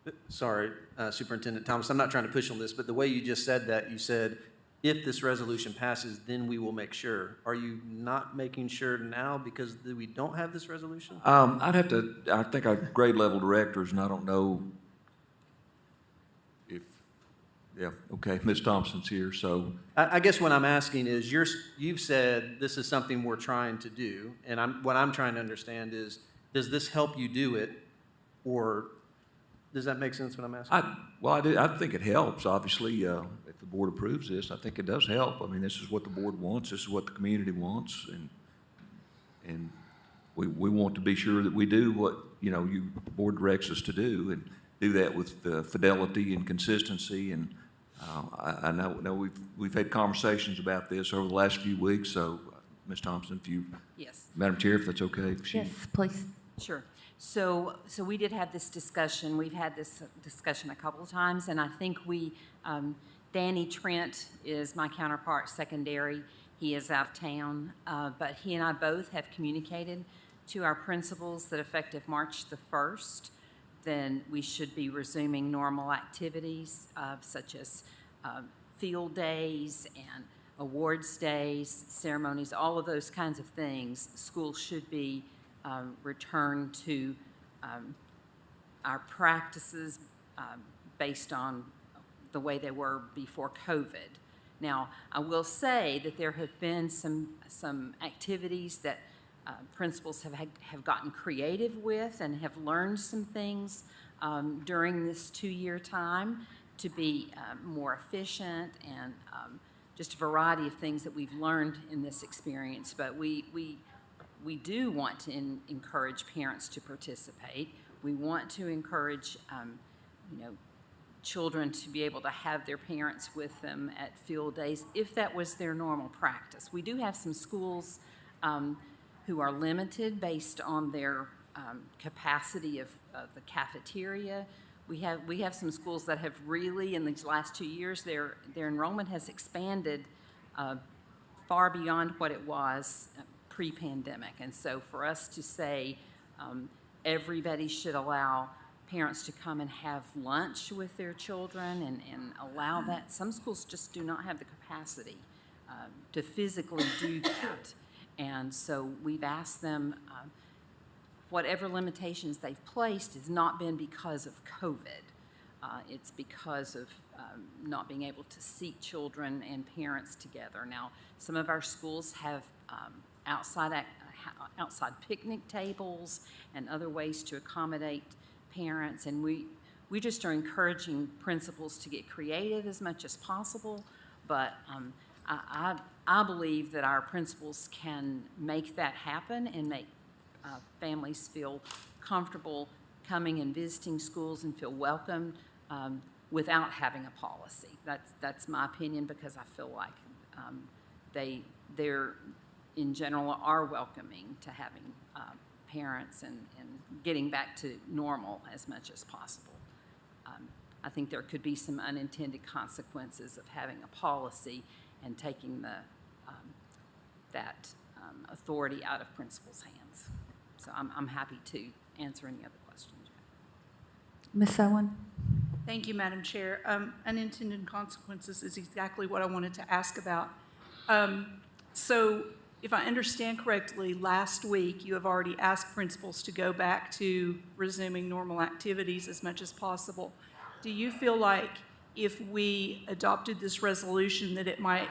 though. Sorry, Superintendent Thomas, I'm not trying to push on this, but the way you just said that, you said, if this resolution passes, then we will make sure. Are you not making sure now because we don't have this resolution? I think our grade level directors, and I don't know if, okay, Ms. Thompson's here, so. I guess what I'm asking is, you've said this is something we're trying to do, and what I'm trying to understand is, does this help you do it, or does that make sense what I'm asking? I think it helps, obviously. If the board approves this, I think it does help. I mean, this is what the board wants, this is what the community wants, and we want to be sure that we do what, the board directs us to do, and do that with fidelity and consistency. And I know we've had conversations about this over the last few weeks, so Ms. Thompson, Yes. Madam Chair, if that's okay. Yes, please. Sure. So we did have this discussion. We've had this discussion a couple of times, and I think Danny Trent is my counterpart, secondary. He is out of town, but he and I both have communicated to our principals that effective March the 1st, then we should be resuming normal activities such as field days and awards days, ceremonies, all of those kinds of things. Schools should be returned to our practices based on the way they were before COVID. Now, I will say that there have been some activities that principals have gotten creative with and have learned some things during this 2-year time to be more efficient, and just a variety of things that we've learned in this experience. But we do want to encourage parents to participate. We want to encourage, children to be able to have their parents with them at field days if that was their normal practice. We do have some schools who are limited based on their capacity of the cafeteria. We have some schools that have really, in these last 2 years, their enrollment has expanded far beyond what it was pre-pandemic. And so for us to say everybody should allow parents to come and have lunch with their children and allow that, some schools just do not have the capacity to physically do that. And so we've asked them, whatever limitations they've placed has not been because of COVID. It's because of not being able to seat children and parents together. Now, some of our schools have outside picnic tables and other ways to accommodate parents, and we just are encouraging principals to get creative as much as possible. But I believe that our principals can make that happen and make families feel comfortable coming and visiting schools and feel welcomed without having a policy. That's my opinion, because I feel like they're in general are welcoming to having parents and getting back to normal as much as possible. I think there could be some unintended consequences of having a policy and taking that authority out of principals' hands. So I'm happy to answer any other questions. Ms. Owen? Thank you, Madam Chair. Unintended consequences is exactly what I wanted to ask about. So if I understand correctly, last week you have already asked principals to go back to resuming normal activities as much as possible. Do you feel like if we adopted this resolution that it might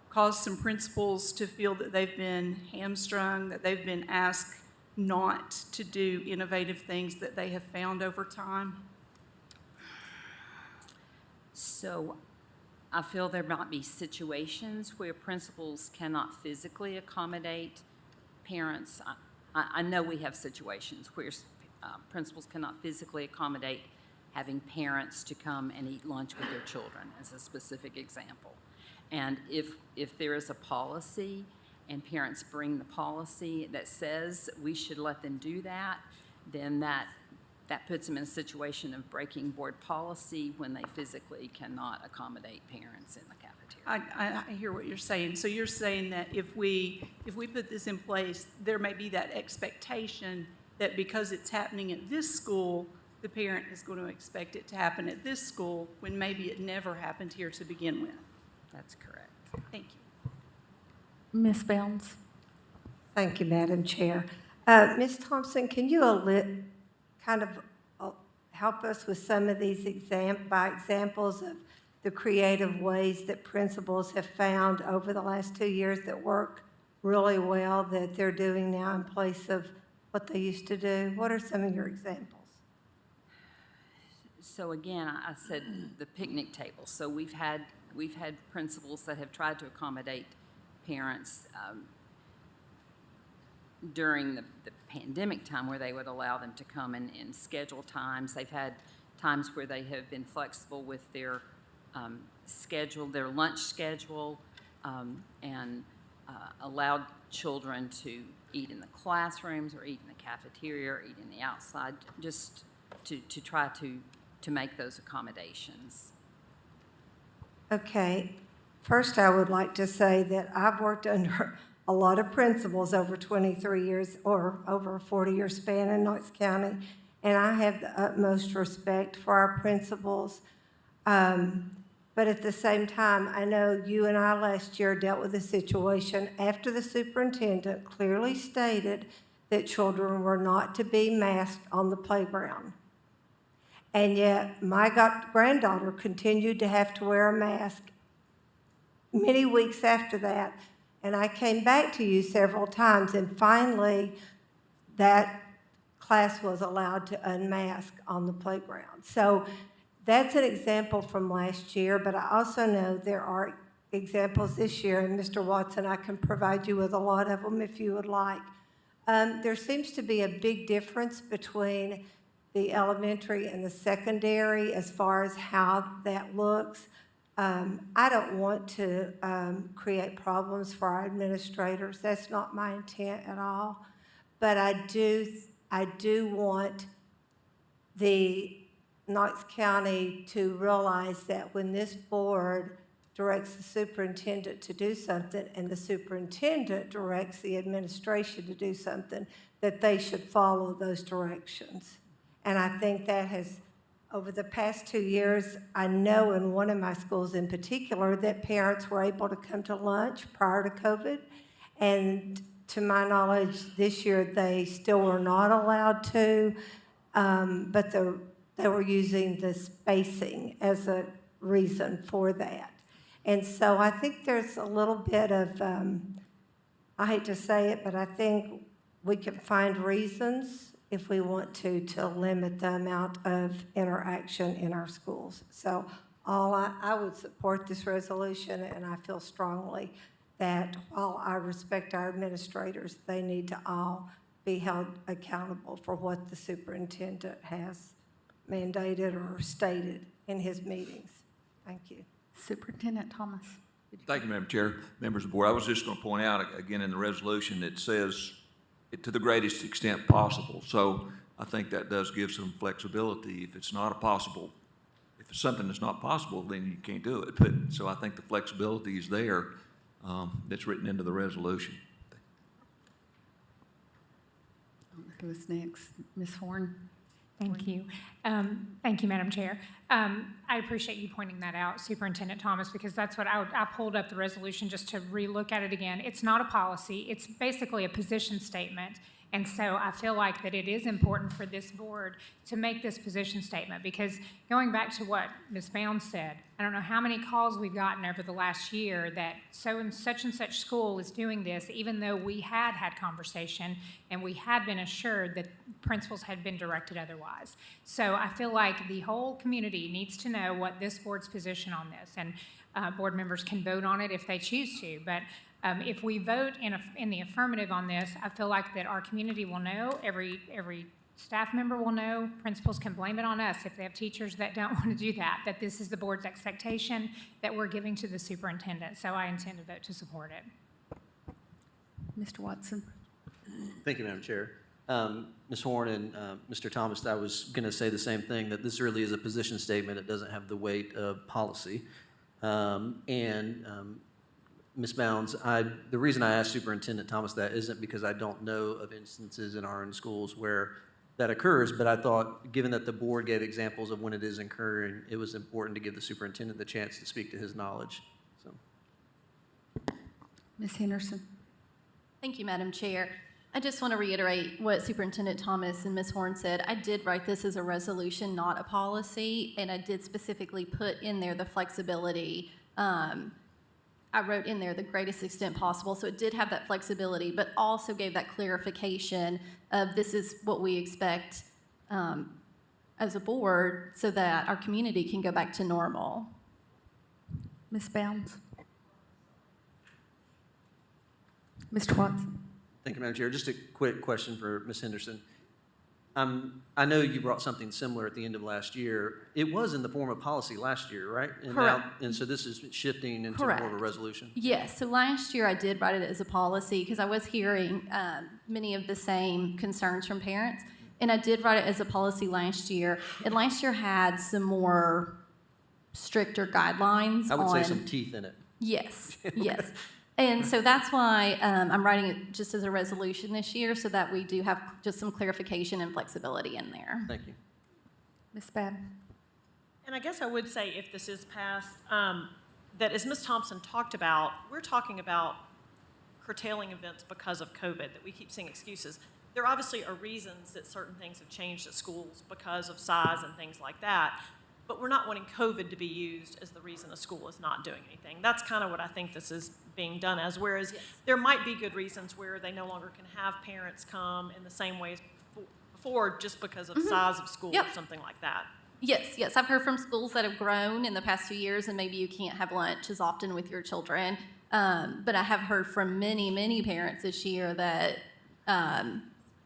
cause some principals to feel that they've been hamstrung, that they've been asked not to do innovative things that they have found over time? So I feel there might be situations where principals cannot physically accommodate parents. I know we have situations where principals cannot physically accommodate having parents to come and eat lunch with their children, as a specific example. And if there is a policy and parents bring the policy that says we should let them do that, then that puts them in a situation of breaking board policy when they physically cannot accommodate parents in the cafeteria. I hear what you're saying. So you're saying that if we put this in place, there may be that expectation that because it's happening at this school, the parent is going to expect it to happen at this school when maybe it never happened here to begin with. That's correct. Thank you. Ms. Bounds? Thank you, Madam Chair. Ms. Thompson, can you kind of help us with some of these examples of the creative ways that principals have found over the last 2 years that work really well that they're doing now in place of what they used to do? What are some of your examples? So again, I said the picnic table. So we've had principals that have tried to accommodate parents during the pandemic time where they would allow them to come and schedule times. They've had times where they have been flexible with their schedule, their lunch schedule, and allowed children to eat in the classrooms or eat in the cafeteria or eat in the outside, just to try to make those accommodations. Okay. First, I would like to say that I've worked under a lot of principals over 23 years or over a 40-year span in Knox County, and I have the utmost respect for our principals. But at the same time, I know you and I last year dealt with a situation after the superintendent clearly stated that children were not to be masked on the playground. And yet, my granddaughter continued to have to wear a mask many weeks after that. And I came back to you several times, and finally, that class was allowed to unmask on the playground. So that's an example from last year, but I also know there are examples this year, and Mr. Watson, I can provide you with a lot of them if you would like. There seems to be a big difference between the elementary and the secondary as far as how that looks. I don't want to create problems for our administrators. That's not my intent at all. But I do want the Knox County to realize that when this board directs the superintendent to do something and the superintendent directs the administration to do something, that they should follow those directions. And I think that has, over the past 2 years, I know in one of my schools in particular that parents were able to come to lunch prior to COVID. And to my knowledge, this year they still were not allowed to, but they were using the spacing as a reason for that. And so I think there's a little bit of, I hate to say it, but I think we can find reasons if we want to limit the amount of interaction in our schools. So I would support this resolution, and I feel strongly that while I respect our administrators, they need to all be held accountable for what the superintendent has mandated or stated in his meetings. Thank you. Superintendent Thomas. Thank you, Madam Chair. Members of the board, I was just going to point out, again, in the resolution, it says to the greatest extent possible. So I think that does give some flexibility. If it's something that's not possible, then you can't do it. But so I think the flexibility is there that's written into the resolution. Who's next? Ms. Horn? Thank you. Thank you, Madam Chair. I appreciate you pointing that out, Superintendent Thomas, because that's what I pulled up the resolution just to relook at it again. It's not a policy. It's basically a position statement. And so I feel like that it is important for this board to make this position statement, because going back to what Ms. Bounds said, I don't know how many calls we've gotten over the last year that so and such school is doing this, even though we had conversation and we had been assured that principals had been directed otherwise. So I feel like the whole community needs to know what this board's position on this, and board members can vote on it if they choose to, but if we vote in the affirmative on this, I feel like that our community will know, every staff member will know, principals can blame it on us if they have teachers that don't want to do that this is the board's expectation that we're giving to the superintendent. So I intend to vote to support it. Mr. Watson. Thank you, Madam Chair. Ms. Horn and Mr. Thomas, I was going to say the same thing, that this really is a position statement. It doesn't have the weight of policy. Ms. Bounds, the reason I asked Superintendent Thomas that isn't because I don't know of instances in our own schools where that occurs, but I thought, given that the board gave examples of when it is occurring, it was important to give the superintendent the chance to speak to his knowledge. So, Ms. Henderson. Thank you, Madam Chair. I just want to reiterate what Superintendent Thomas and Ms. Horn said. I did write this as a resolution, not a policy, and I did specifically put in there the flexibility. I wrote in there the greatest extent possible, so it did have that flexibility, but also gave that clarification of this is what we expect as a board so that our community can go back to normal. Ms. Bounds. Mr. Watson. thank you, Madam Chair. Just a quick question for Ms. Henderson. I know you brought something similar at the end of last year. It was in the form of policy last year, right? And Correct. And so this is shifting into Correct. more of a resolution? Yes, so last year I did write it as a policy because I was hearing many of the same concerns from parents. And I did write it as a policy last year. And last year had some more stricter guidelines I would on. say some teeth in it. Yes, yes. And so that's why I'm writing it just as a resolution this year so that we do have just some clarification and flexibility in there. Thank you. Ms. Babb. And I guess I would say if this is passed, that as Ms. Thompson talked about, we're talking about curtailing events because of COVID, that we keep seeing excuses. There obviously are reasons that certain things have changed at schools because of size and things like that, but we're not wanting COVID to be used as the reason a school is not doing anything. That's kind of what I think this is being done as, whereas there might be good reasons where they no longer can have parents come in the same way as before just because of size of school or something like that. Yes, I've heard from schools that have grown in the past few years and maybe you can't have lunch as often with your children. But I have heard from many, many parents this year that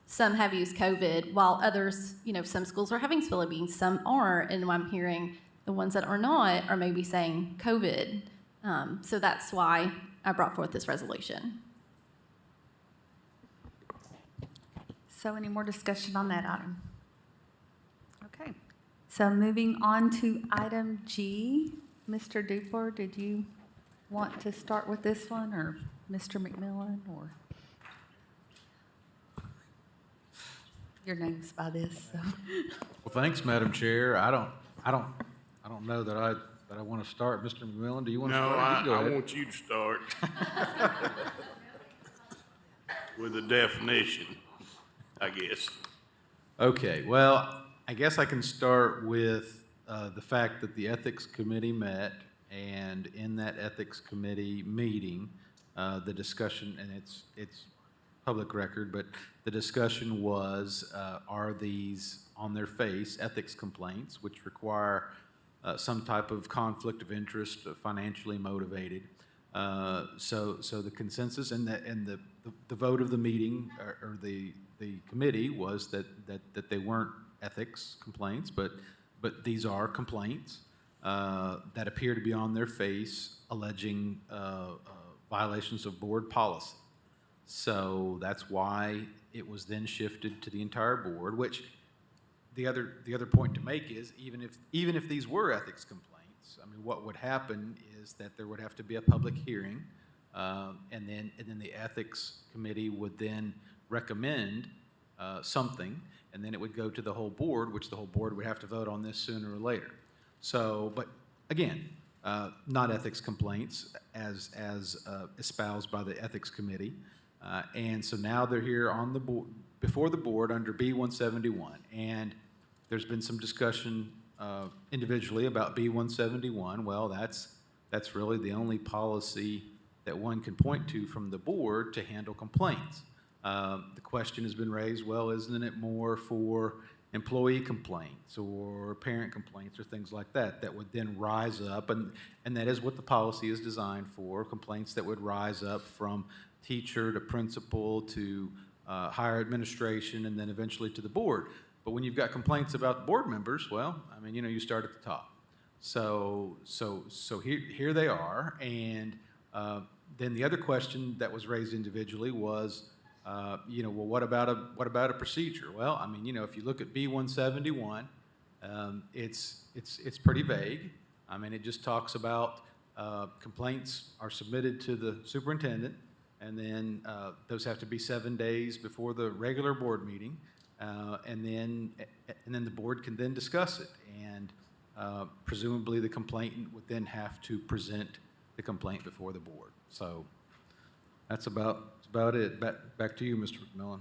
some have used COVID while others, some schools are having spilly beans, some aren't. And I'm hearing the ones that are not are maybe saying COVID. So that's why I brought forth this resolution. So any more discussion on that item? Okay. So moving on to item G. Mr. Dupler, did you want to start with this one, or Mr. McMillan, or? Your name's by this, so. Well, thanks, Madam Chair. I don't know that I want to start. Mr. McMillan, do you want to No, start? You go I ahead. want you to start with a definition, I guess. Okay, well, I guess I can start with the fact that the Ethics Committee met, and in that Ethics Committee meeting, the discussion, and it's public record, but the discussion was, are these on their face ethics complaints, which require some type of conflict of interest, financially motivated. So the consensus and the vote of the meeting or the committee was that they weren't ethics complaints, but these are complaints that appear to be on their face, alleging violations of board policy. So that's why it was then shifted to the entire board, which the other point to make is even if these were ethics complaints, I mean, what would happen is that there would have to be a public hearing, and then the ethics committee would then recommend something, and then it would go to the whole board, which the whole board would have to vote on this sooner or later. So, but again, not ethics complaints as espoused by the Ethics Committee. And so now they're here on the board, before the board under B-171. And there's been some discussion individually about B-171. Well, that's really the only policy that one can point to from the board to handle complaints. The question has been raised, well, isn't it more for employee complaints or parent complaints or things like that that would then rise up? And that is what the policy is designed for, complaints that would rise up from teacher to principal to higher administration and then eventually to the board. But when you've got complaints about board members, well, I mean, you start at the top. So here they are. And then the other question that was raised individually was, well, what about a procedure? Well, I mean, if you look at B-171, it's pretty vague. I mean, it just talks about complaints are submitted to the superintendent, and then those have to be 7 days before the regular board meeting, and then the board can then discuss it, and presumably the complainant would then have to present the complaint before the board. So that's about it. Back to you, Mr. McMillan.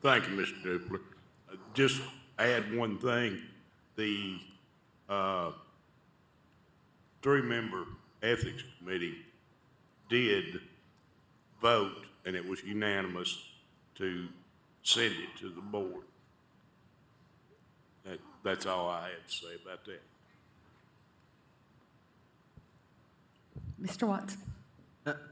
Thank you, Mr. Dupler. Just add one thing. The three-member ethics committee did vote, and it was unanimous to send it to the board. That's all I have to say about that. Mr. Watson.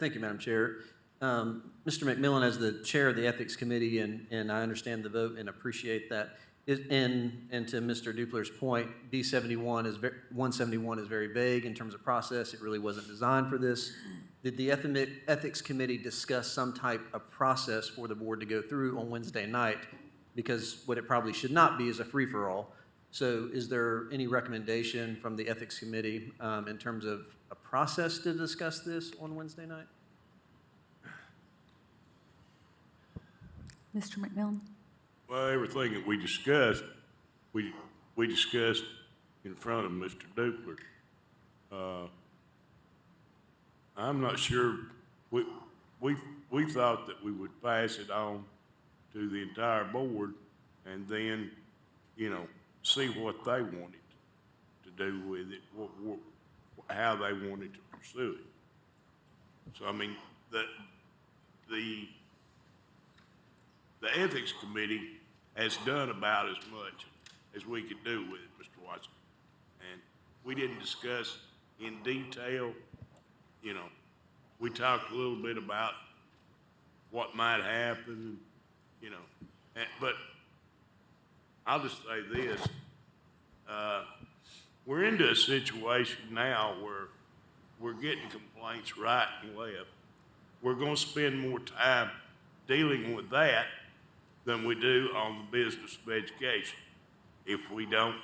Thank you, Madam Chair. Mr. McMillan, as the chair of the Ethics Committee, and I understand the vote and appreciate that, and to Mr. Dupler's point, B-171 is very vague in terms of process. It really wasn't designed for this. Did the Ethics Committee discuss some type of process for the board to go through on Wednesday night? Because what it probably should not be is a free-for-all. So is there any recommendation from the Ethics Committee in terms of a process to discuss this on Wednesday night? Mr. McMillan. Well, everything that we discussed in front of Mr. Dupler. I'm not sure, we thought that we would pass it on to the entire board and then, see what they wanted to do with it, how they wanted to pursue it. So, I mean, the Ethics Committee has done about as much as we could do with it, Mr. Watson. And we didn't discuss in detail, we talked a little bit about what might happen, but I'll just say this. We're into a situation now where we're getting complaints right and left. We're going to spend more time dealing with that than we do on the business of education if we don't,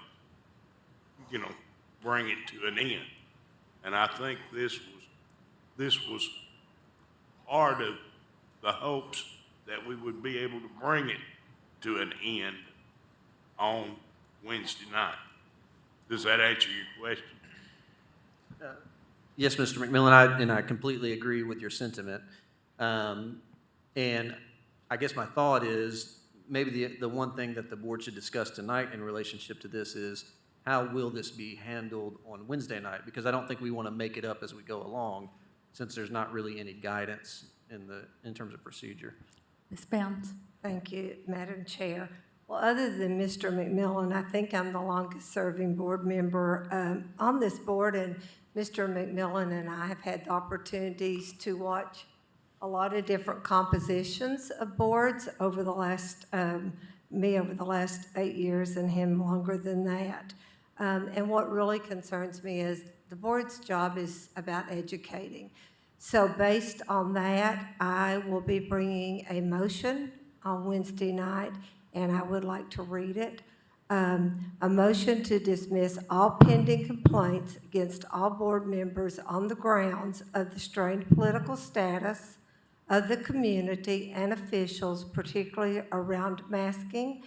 bring it to an end. And I think this was part of the hopes that we would be able to bring it to an end on Wednesday night. Does that answer your question? Yes, Mr. McMillan, I completely agree with your sentiment. And I guess my thought is maybe the one thing that the board should discuss tonight in relationship to this is how will this be handled on Wednesday night? Because I don't think we want to make it up as we go along, since there's not really any guidance in terms of procedure. Ms. Bounds. Thank you, Madam Chair. Well, other than Mr. McMillan, I think I'm the longest-serving board member on this board, and Mr. McMillan and I have had the opportunities to watch a lot of different compositions of boards over the last, me over the last 8 years and him longer than that. And what really concerns me is the board's job is about educating. So based on that, I will be bringing a motion on Wednesday night, and I would like to read it. A motion to dismiss all pending complaints against all board members on the grounds of the strained political status of the community and officials, particularly around masking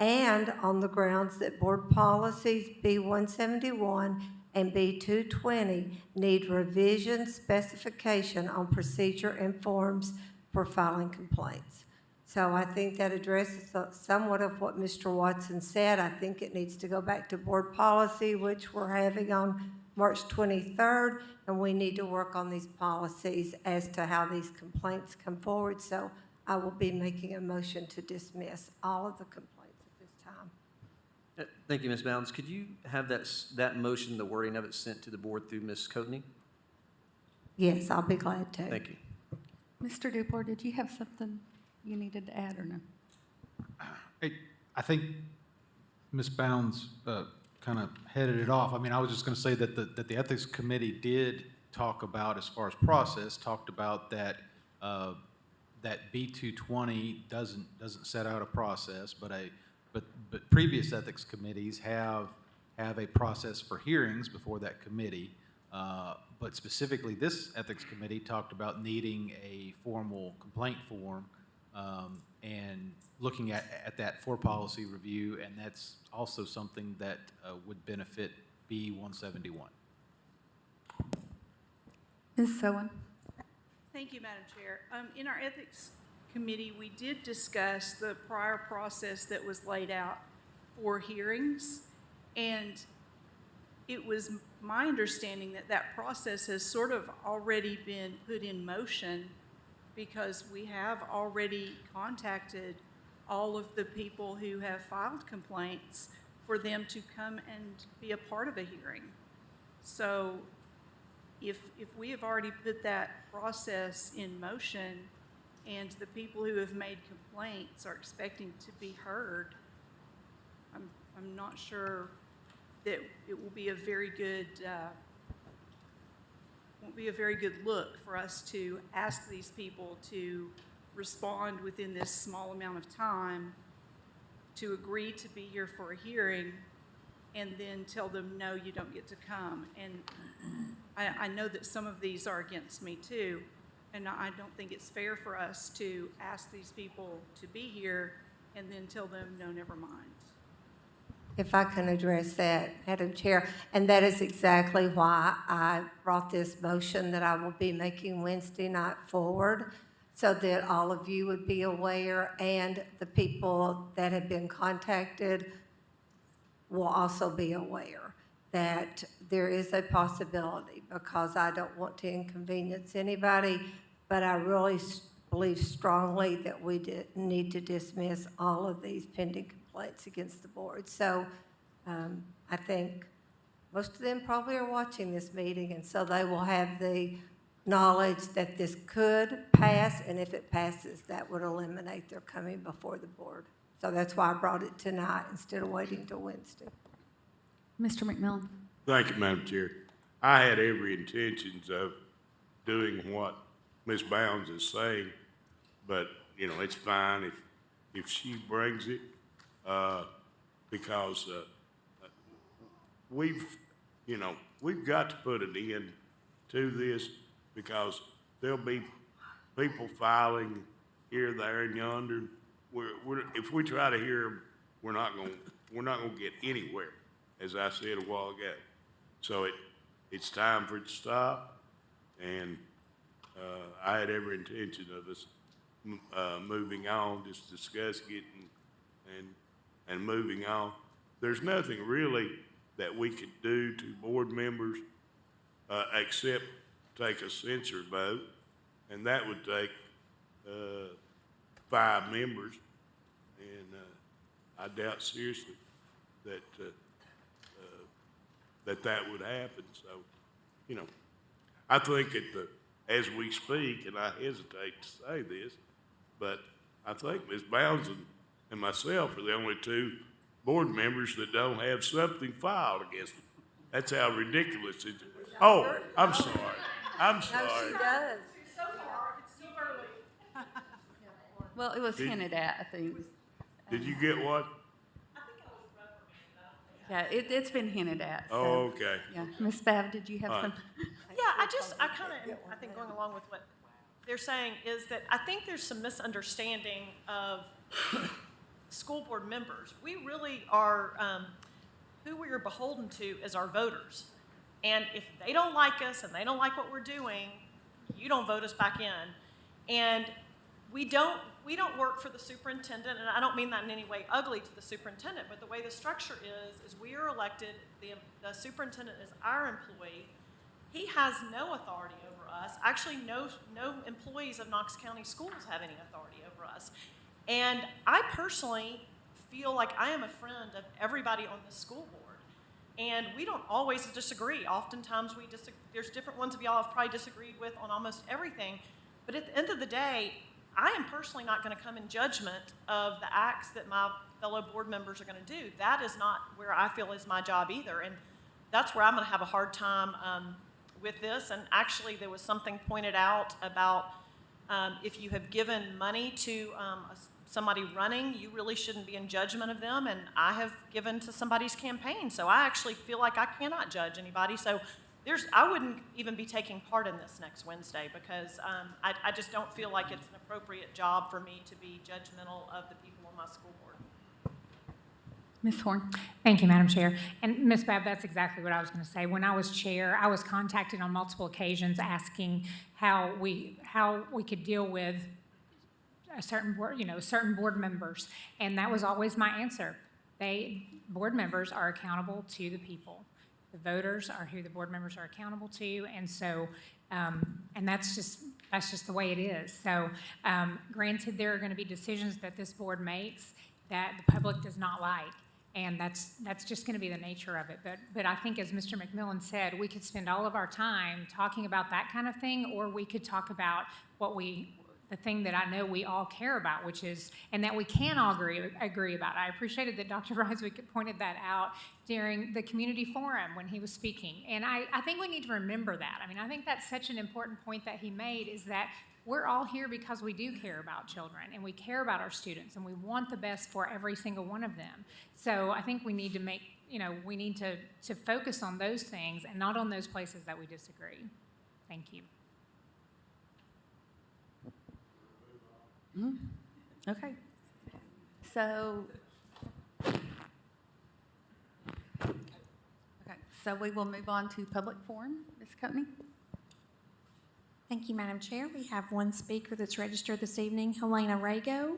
and on the grounds that board policies B-171 and B-220 need revision specification on procedure and forms for filing complaints. So I think that addresses somewhat of what Mr. Watson said. I think it needs to go back to board policy, which we're having on March 23rd, and we need to work on these policies as to how these complaints come forward. So I will be making a motion to dismiss all of the complaints at this time. Thank you, Ms. Bounds. Could you have that motion, the wording of it, sent to the board through Ms. Coatney? Yes, I'll be glad to. Thank you. Mr. Duport, did you have something you needed to add or no? I think Ms. Bounds kind of headed it off. I mean, I was just going to say that the Ethics Committee did talk about, as far as process, talked about that that B-220 doesn't set out a process, but previous ethics committees have a process for hearings before that committee. But specifically, this ethics committee talked about needing a formal complaint form and looking at that for policy review, and that's also something that would benefit B-171. Ms. Sowen? Thank you, Madam Chair. In our Ethics Committee, we did discuss the prior process that was laid out for hearings, and it was my understanding that that process has sort of already been put in motion because we have already contacted all of the people who have filed complaints for them to come and be a part of a hearing. So if we have already put that process in motion and the people who have made complaints are expecting to be heard, I'm not sure that it will be a very good won't be a very good look for us to ask these people to respond within this small amount of time, to agree to be here for a hearing, and then tell them, no, you don't get to come. And I know that some of these are against me too, and I don't think it's fair for us to ask these people to be here and then tell them, no, never mind. If I can address that, Madam Chair, and that is exactly why I brought this motion that I will be making Wednesday night forward, so that all of you would be aware, and the people that have been contacted will also be aware that there is a possibility, because I don't want to inconvenience anybody, but I really believe strongly that we need to dismiss all of these pending complaints against the board. So I think most of them probably are watching this meeting, and so they will have the knowledge that this could pass, and if it passes, that would eliminate their coming before the board. So that's why I brought it tonight instead of waiting till Wednesday. Mr. McMillan? Thank you, Madam Chair. I had every intentions of doing what Ms. Bounds is saying, but, you know, it's fine if she brings it, because we've got to put an end to this, because there'll be people filing here, there, and yonder. If we try to hear them, we're not gonna get anywhere, as I said a while ago. So it's time for it to stop, and I had every intention of us moving on, just discussing it and moving on. There's nothing really that we could do to board members except take a censure vote, and that would take 5 members, and I doubt seriously that that would happen. So, you know, I think as we speak, and I hesitate to say this, but I think Ms. Bounds and myself are the only 2 board members that don't have something filed against them. That's how ridiculous it is. Oh, I'm sorry. I'm sorry. No, she does. Well, it was hinted at, I think. Did you get what? Yeah, it's been hinted at. So, Oh, okay. yeah. Ms. Babb, did you have All right. some? Yeah, I kind of, I think going along with what they're saying is that I think there's some misunderstanding of school board members, we really are, who we are beholden to is our voters. And if they don't like us and they don't like what we're doing, you don't vote us back in. And we don't work for the superintendent, and I don't mean that in any way ugly to the superintendent, but the way the structure is we are elected, the superintendent is our employee. He has no authority over us. Actually, no employees of Knox County Schools have any authority over us. And I personally feel like I am a friend of everybody on the school board. And we don't always disagree. Oftentimes we disagree. There's different ones of y'all have probably disagreed with on almost everything. But at the end of the day, I am personally not going to come in judgment of the acts that my fellow board members are going to do. That is not where I feel is my job either. And that's where I'm going to have a hard time with this. And actually, there was something pointed out about if you have given money to somebody running, you really shouldn't be in judgment of them. And I have given to somebody's campaign, so I actually feel like I cannot judge anybody. So I wouldn't even be taking part in this next Wednesday because I just don't feel like it's an appropriate job for me to be judgmental of the people on my school board. Ms. Horn? Thank you, Madam Chair. And Ms. Babb, that's exactly what I was going to say. When I was chair, I was contacted on multiple occasions asking how we could deal with a certain board members, and that was always my answer. Board members are accountable to the people. The voters are who the board members are accountable to, and so, and that's just the way it is. So, granted, there are going to be decisions that this board makes that the public does not like, and that's just going to be the nature of it. But I think, as Mr. McMillan said, we could spend all of our time talking about that kind of thing, or we could talk about the thing that I know we all care about, which is, and that we can all agree about. I appreciated that Dr. Roswick pointed that out during the community forum when he was speaking. And I think we need to remember that. I mean, I think that's such an important point that he made, is that we're all here because we do care about children and we care about our students and we want the best for every single one of them. So I think we need to we need to focus on those things and not on those places that we disagree. Thank you. Okay. So we will move on to public forum. Ms. Coatney? Thank you, Madam Chair. We have one speaker that's registered this evening, Helena Rago.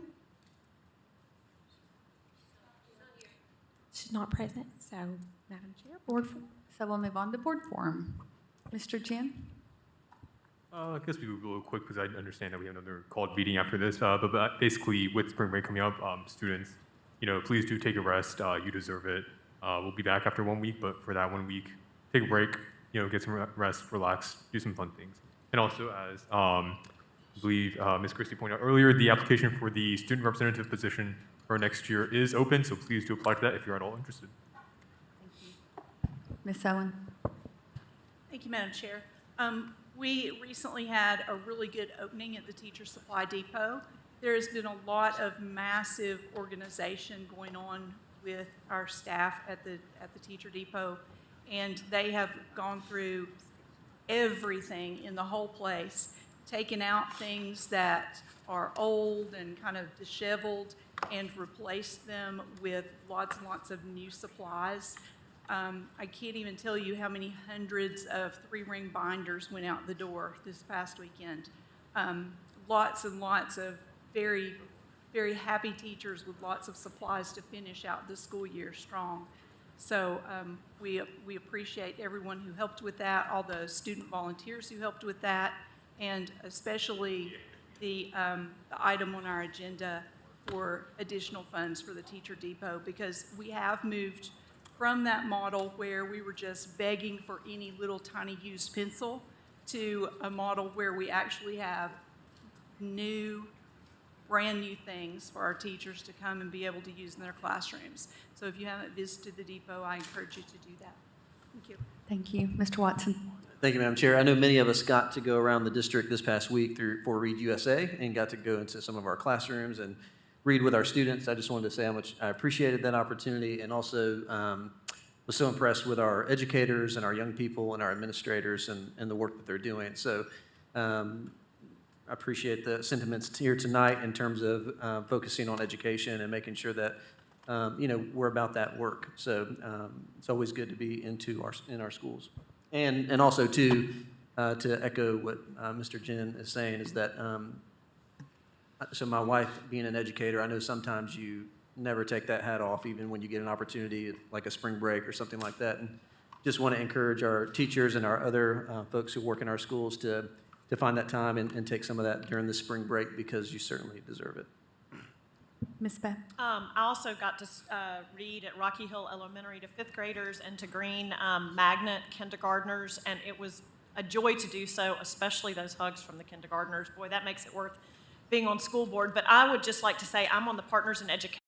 She's not present, so Madam Chair, board forum. So we'll move on to board forum. Mr. Jen? I guess we will go real quick because I understand that we have another called meeting after this. But basically, with spring break coming up, students, please do take a rest. You deserve it. We'll be back after 1 week, but for that 1 week, take a break. Get some rest, relax, do some fun things. And also, as I believe Ms. Christie pointed out earlier, the application for the student representative position for next year is open. So please do apply to that if you're at all interested. Thank you. Ms. Owen? Thank you, Madam Chair. We recently had a really good opening at the Teacher Supply Depot. There has been a lot of massive organization going on with our staff at the Teacher Depot, and they have gone through everything in the whole place, taken out things that are old and kind of disheveled and replaced them with lots and lots of new supplies. I can't even tell you how many hundreds of 3-ring binders went out the door this past weekend. Lots and lots of very, very happy teachers with lots of supplies to finish out the school year strong. So we appreciate everyone who helped with that, all the student volunteers who helped with that, and especially the item on our agenda for additional funds for the Teacher Depot, because we have moved from that model where we were just begging for any little tiny used pencil to a model where we actually have brand new things for our teachers to come and be able to use in their classrooms. So if you haven't visited the depot, I encourage you to do that. Thank you. Thank you. Mr. Watson? Thank you, Madam Chair. I know many of us got to go around the district this past week for Read USA and got to go into some of our classrooms and read with our students. I just wanted to say how much I appreciated that opportunity, and also was so impressed with our educators and our young people and our administrators and the work that they're doing. So appreciate the sentiments here tonight in terms of focusing on education and making sure that, we're about that work. So it's always good to be in our schools. And also, too, to echo what Mr. Jen is saying, is that, so my wife being an educator, I know sometimes you never take that hat off, even when you get an opportunity, like a spring break or something like that. And just want to encourage our teachers and our other folks who work in our schools to find that time and take some of that during the spring break, because you certainly deserve it. Ms. Beth? I also got to read at Rocky Hill Elementary to fifth graders and to Green Magnet kindergartners, and it was a joy to do so, especially those hugs from the kindergartners. Boy, that makes it worth being on school board. But I would just like to say I'm on the Partners in Education